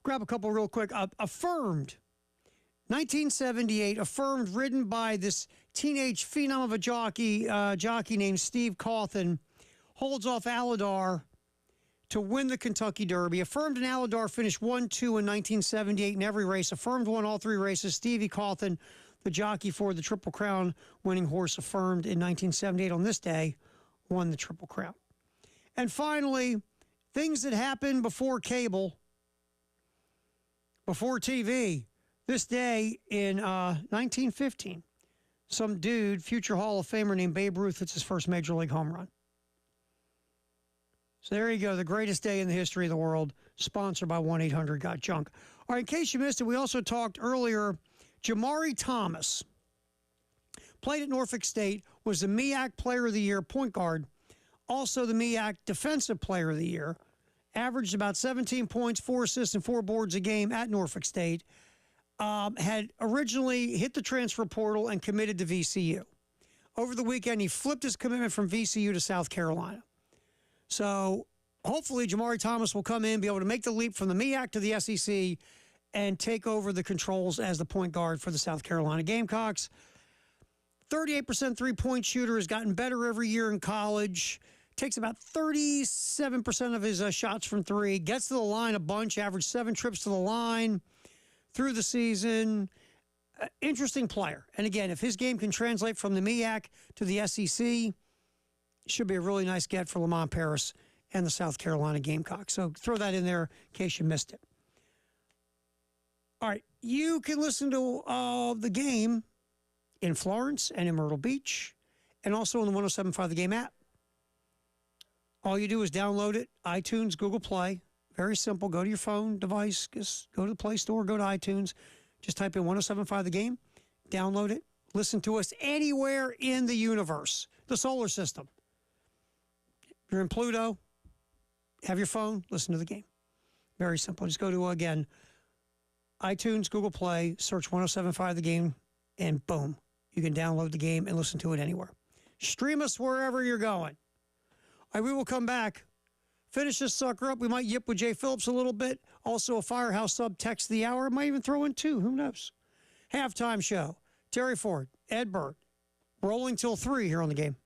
Grab a couple real quick. Affirmed, 1978, Affirmed, ridden by this teenage phenom of a jockey named Steve Cawthon, holds off Aladar to win the Kentucky Derby. Affirmed and Aladar finished 1-2 in 1978 in every race. Affirmed won all three races. Stevie Cawthon, the jockey for the Triple Crown winning horse, Affirmed in 1978 on this day, won the Triple Crown. And finally, things that happened before cable, before TV. This day in 1915, some dude, future Hall of Famer named Babe Ruth, hits his first Major League home run. So there you go, the greatest day in the history of the world, sponsored by 1-800-GOT-JUNK. All right, in case you missed it, we also talked earlier, Jamari Thomas played at Norfolk State, was the MEAC Player of the Year, point guard, also the MEAC Defensive Player of the Year, averaged about 17 points, 4 assists, and 4 boards a game at Norfolk State, had originally hit the transfer portal and committed to VCU. Over the weekend, he flipped his commitment from VCU to South Carolina. So hopefully Jamari Thomas will come in, be able to make the leap from the MEAC to the SEC and take over the controls as the point guard for the South Carolina Gamecocks. 38% three-point shooter, has gotten better every year in college. Takes about 37% of his shots from three. Gets to the line a bunch, averaged 7 trips to the line through the season. Interesting player. And again, if his game can translate from the MEAC to the SEC, should be a really nice get for Lamont Paris and the South Carolina Gamecocks. So throw that in there in case you missed it. All right, you can listen to the game in Florence and in Myrtle Beach, and also on the 107.5 The Game app. All you do is download it, iTunes, Google Play. Very simple. Go to your phone device, just go to the Play Store, go to iTunes, just type in 107.5 The Game, download it, listen to us anywhere in the universe, the solar system. If you're in Pluto, have your phone, listen to the game. Very simple. Just go to, again, iTunes, Google Play, search 107.5 The Game, and boom, you can download the game and listen to it anywhere. Stream us wherever you're going. All right, we will come back, finish this sucker up. We might yip with Jay Phillips a little bit. Also a Firehouse sub text the hour. Might even throw in 2. Who knows? Halftime show. Terry Ford, Ed Bird, rolling till 3 here on the game.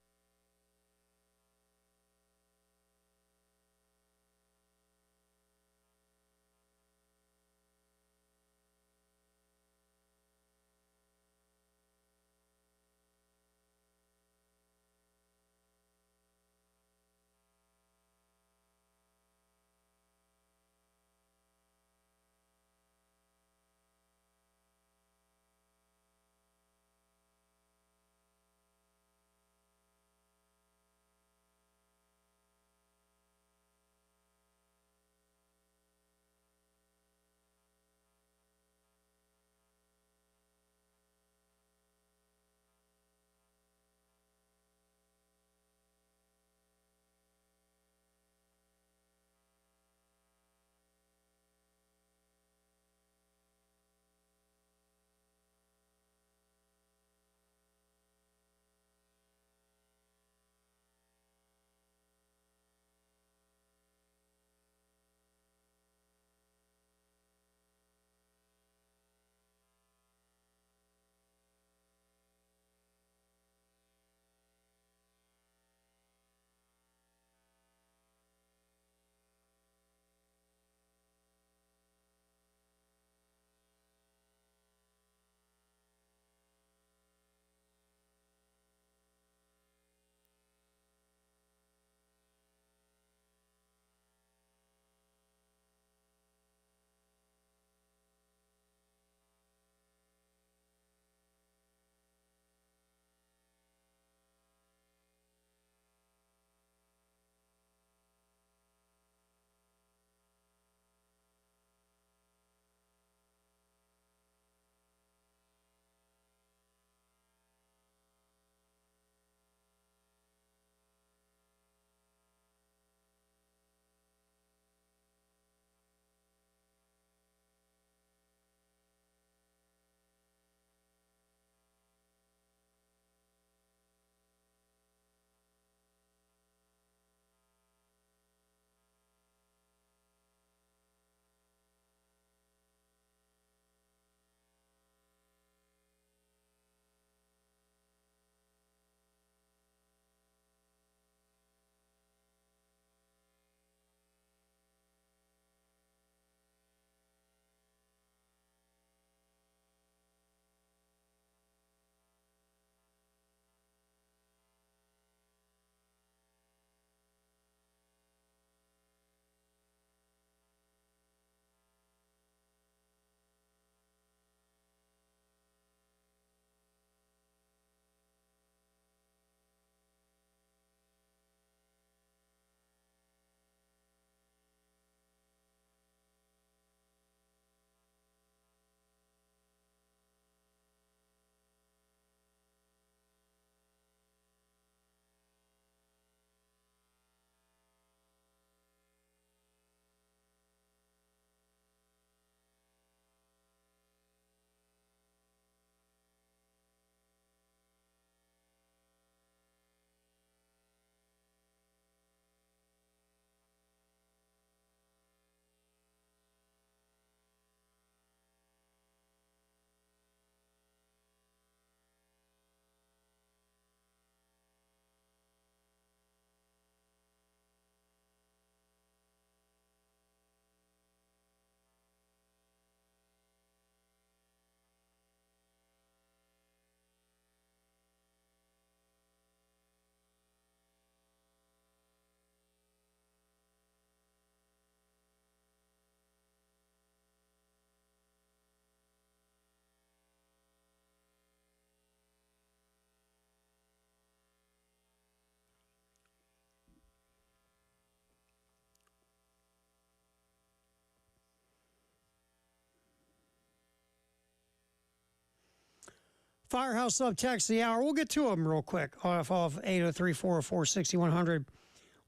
Firehouse sub text the hour. We'll get to them real quick off 803-404-6100.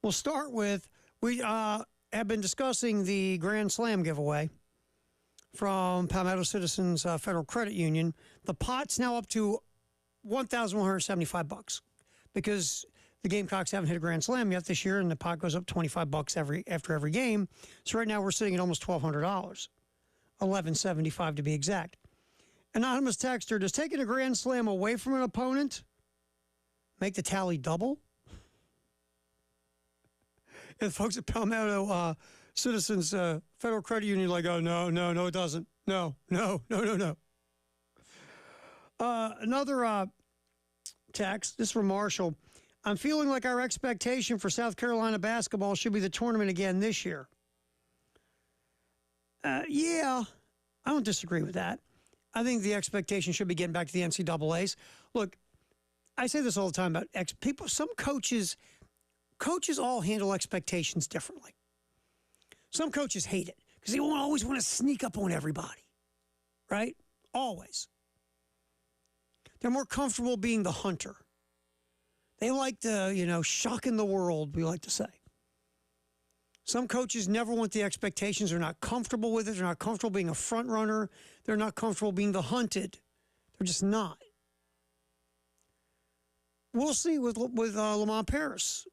We'll start with, we have been discussing the Grand Slam giveaway from Palmetto Citizens Federal Credit Union. The pot's now up to $1,175 because the Gamecocks haven't hit a Grand Slam yet this year, and the pot goes up $25 after every game. So right now we're sitting at almost $1,200, $1,175 to be exact. Anonymous texter, does taking a Grand Slam away from an opponent make the tally double? And folks at Palmetto Citizens Federal Credit Union like, oh, no, it doesn't. No. Another text, this is from Marshall. I'm feeling like our expectation for South Carolina basketball should be the tournament again this year. Yeah, I don't disagree with that. I think the expectation should be getting back to the NCAAs. Look, I say this all the time about people. Some coaches all handle expectations differently. Some coaches hate it because they always want to sneak up on everybody, right? Always. They're more comfortable being the hunter. They like the, shocking the world, we like to say. Some coaches never want the expectations. They're not comfortable with it. They're not comfortable being a front runner. They're not comfortable being the hunted. They're just not. We'll see with Lamont Paris.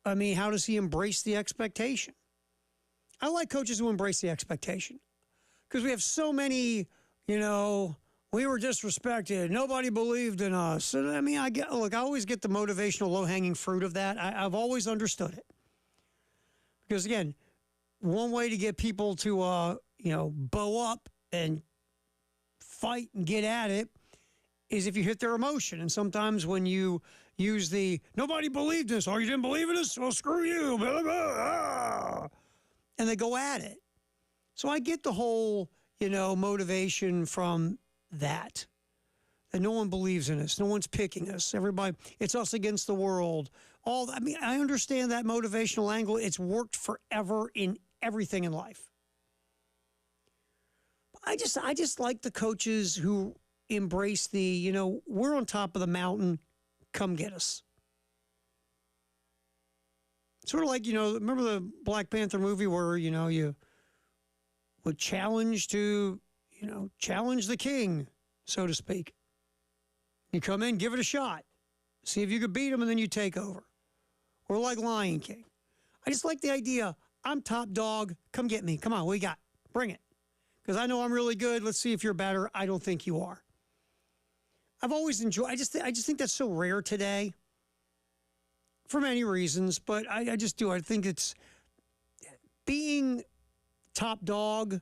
I mean, how does he embrace the expectation? I like coaches who embrace the expectation because we have so many, we were disrespected. Nobody believed in us. And I mean, I always get the motivational low-hanging fruit of that. I've always understood it. Because, again, one way to get people to, bow up and fight and get at it is if you hit their emotion. And sometimes when you use the, nobody believed us, or you didn't believe in us, well, screw you, blah, blah, blah, and they go at it. So I get the whole, motivation from that no one believes in us. No one's picking us. Everybody, it's us against the world. I understand that motivational angle. It's worked forever in everything in life. I just like the coaches who embrace the, we're on top of the mountain. Come get us. Sort of like, remember the Black Panther movie where, you would challenge the king, so to speak. You come in, give it a shot. See if you could beat him, and then you take over. Or like Lion King. I just like the idea, I'm top dog, come get me. Come on, what you got? Bring it. Because I know I'm really good. Let's see if you're better. I don't think you are. I've always enjoyed, I just think that's so rare today. For many reasons, but I just do. I think it's being top dog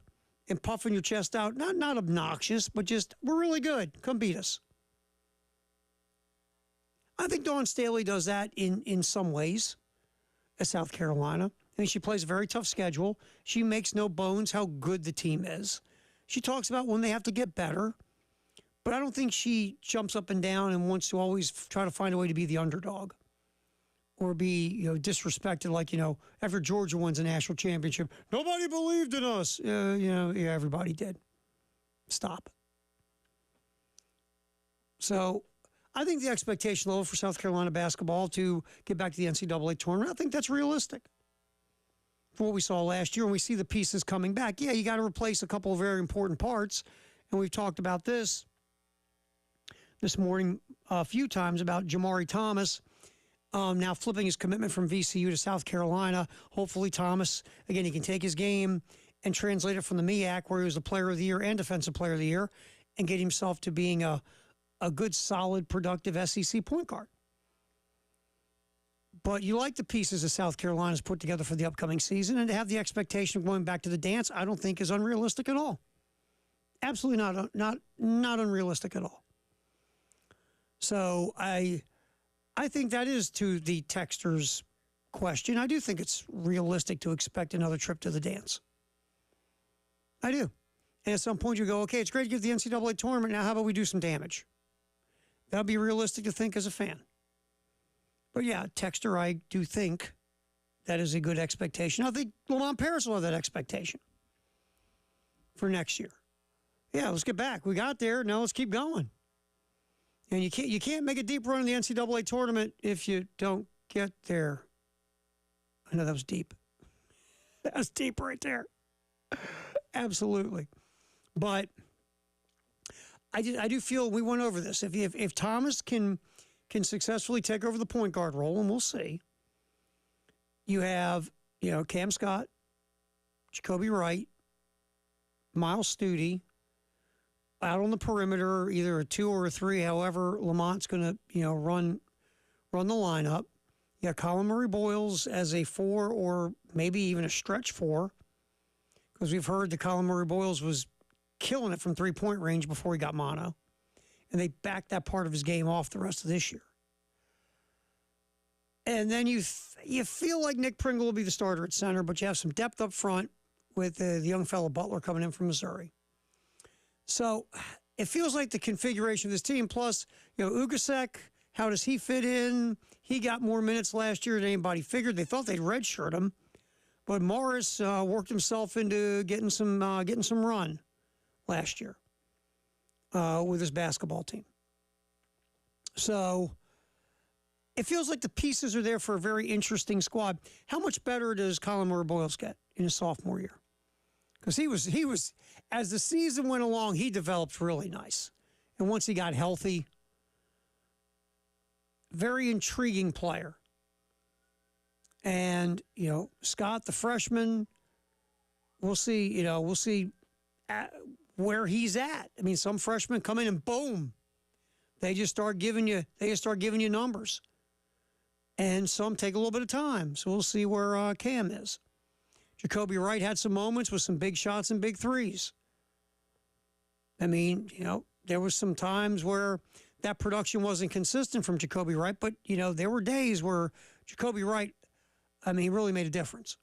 and puffing your chest out, not obnoxious, but just, we're really good. Come beat us. I think Dawn Staley does that in some ways at South Carolina. I think she plays a very tough schedule. She makes no bones how good the team is. She talks about when they have to get better, but I don't think she jumps up and down and wants to always try to find a way to be the underdog or be disrespected like, after Georgia wins a national championship. Nobody believed in us. Everybody did. Stop. So I think the expectation level for South Carolina basketball to get back to the NCAA tournament, I think that's realistic. For what we saw last year, and we see the pieces coming back. Yeah, you got to replace a couple of very important parts, and we've talked about this morning a few times about Jamari Thomas now flipping his commitment from VCU to South Carolina. Hopefully Thomas, again, he can take his game and translate it from the MEAC, where he was the player of the year and defensive player of the year, and get himself to being a good, solid, productive SEC point guard. But you like the pieces that South Carolina's put together for the upcoming season, and to have the expectation of going back to the dance, I don't think is unrealistic at all. Absolutely not unrealistic at all. So I think that is to the texter's question. I do think it's realistic to expect another trip to the dance. I do. And at some point you go, okay, it's great to get the NCAA tournament. Now how about we do some damage? That would be realistic to think as a fan. But yeah, texter, I do think that is a good expectation. I think Lamont Paris will have that expectation for next year. Yeah, let's get back. We got there. Now let's keep going. And you can't make a deep run in the NCAA tournament if you don't get there. I know that was deep. That was deep right there. Absolutely. But I do feel we went over this. If Thomas can successfully take over the point guard role, and we'll see, you have, Cam Scott, Jacoby Wright, Miles Studi out on the perimeter, either a 2 or a 3, however Lamont's going to, run the lineup. You got Colin Murray-Boyles as a 4 or maybe even a stretch 4, because we've heard that Colin Murray-Boyles was killing it from three-point range before he got mono, and they backed that part of his game off the rest of this year. And then you feel like Nick Pringle will be the starter at center, but you have some depth up front with the young fellow Butler coming in from Missouri. So it feels like the configuration of this team, plus, Ugasek, how does he fit in? He got more minutes last year than anybody figured. They thought they'd redshirt him, but Morris worked himself into getting some run last year with his basketball team. So it feels like the pieces are there for a very interesting squad. How much better does Colin Murray-Boyles get in his sophomore year? Because he was, as the season went along, he developed really nice. And once he got healthy, very intriguing player. And, Scott, the freshman, we'll see where he's at. I mean, some freshmen come in and boom, they just start giving you numbers. And some take a little bit of time. So we'll see where Cam is. Jacoby Wright had some moments with some big shots and big threes. I mean, there was some times where that production wasn't consistent from Jacoby Wright, but, there were days where Jacoby Wright, really made a difference.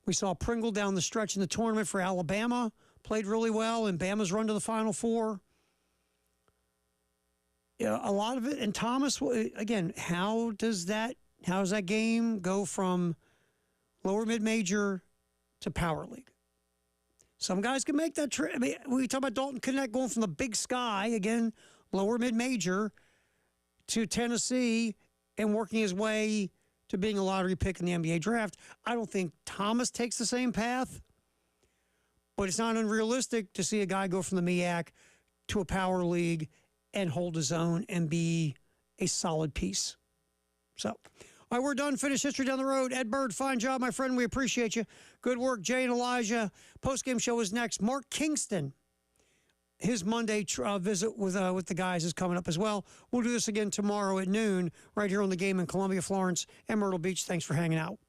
We saw Pringle down the stretch in the tournament for Alabama, played really well, and Bama's run to the Final Four. A lot of it, and Thomas, again, how does that game go from lower mid-major to Power League? Some guys can make that trip. We talk about Dalton Knecht going from the Big Sky, again, lower mid-major, to Tennessee and working his way to being a lottery pick in the NBA draft. I don't think Thomas takes the same path, but it's not unrealistic to see a guy go from the MEAC to a Power League and hold his own and be a solid piece. So, all right, we're done. Finish history down the road. Ed Bird, fine job, my friend. We appreciate you. Good work, Jay and Elijah. Post-game show is next. Mark Kingston, his Monday visit with the guys is coming up as well. We'll do this again tomorrow at noon right here on the Game in Columbia, Florence, and Myrtle Beach. Thanks for hanging out.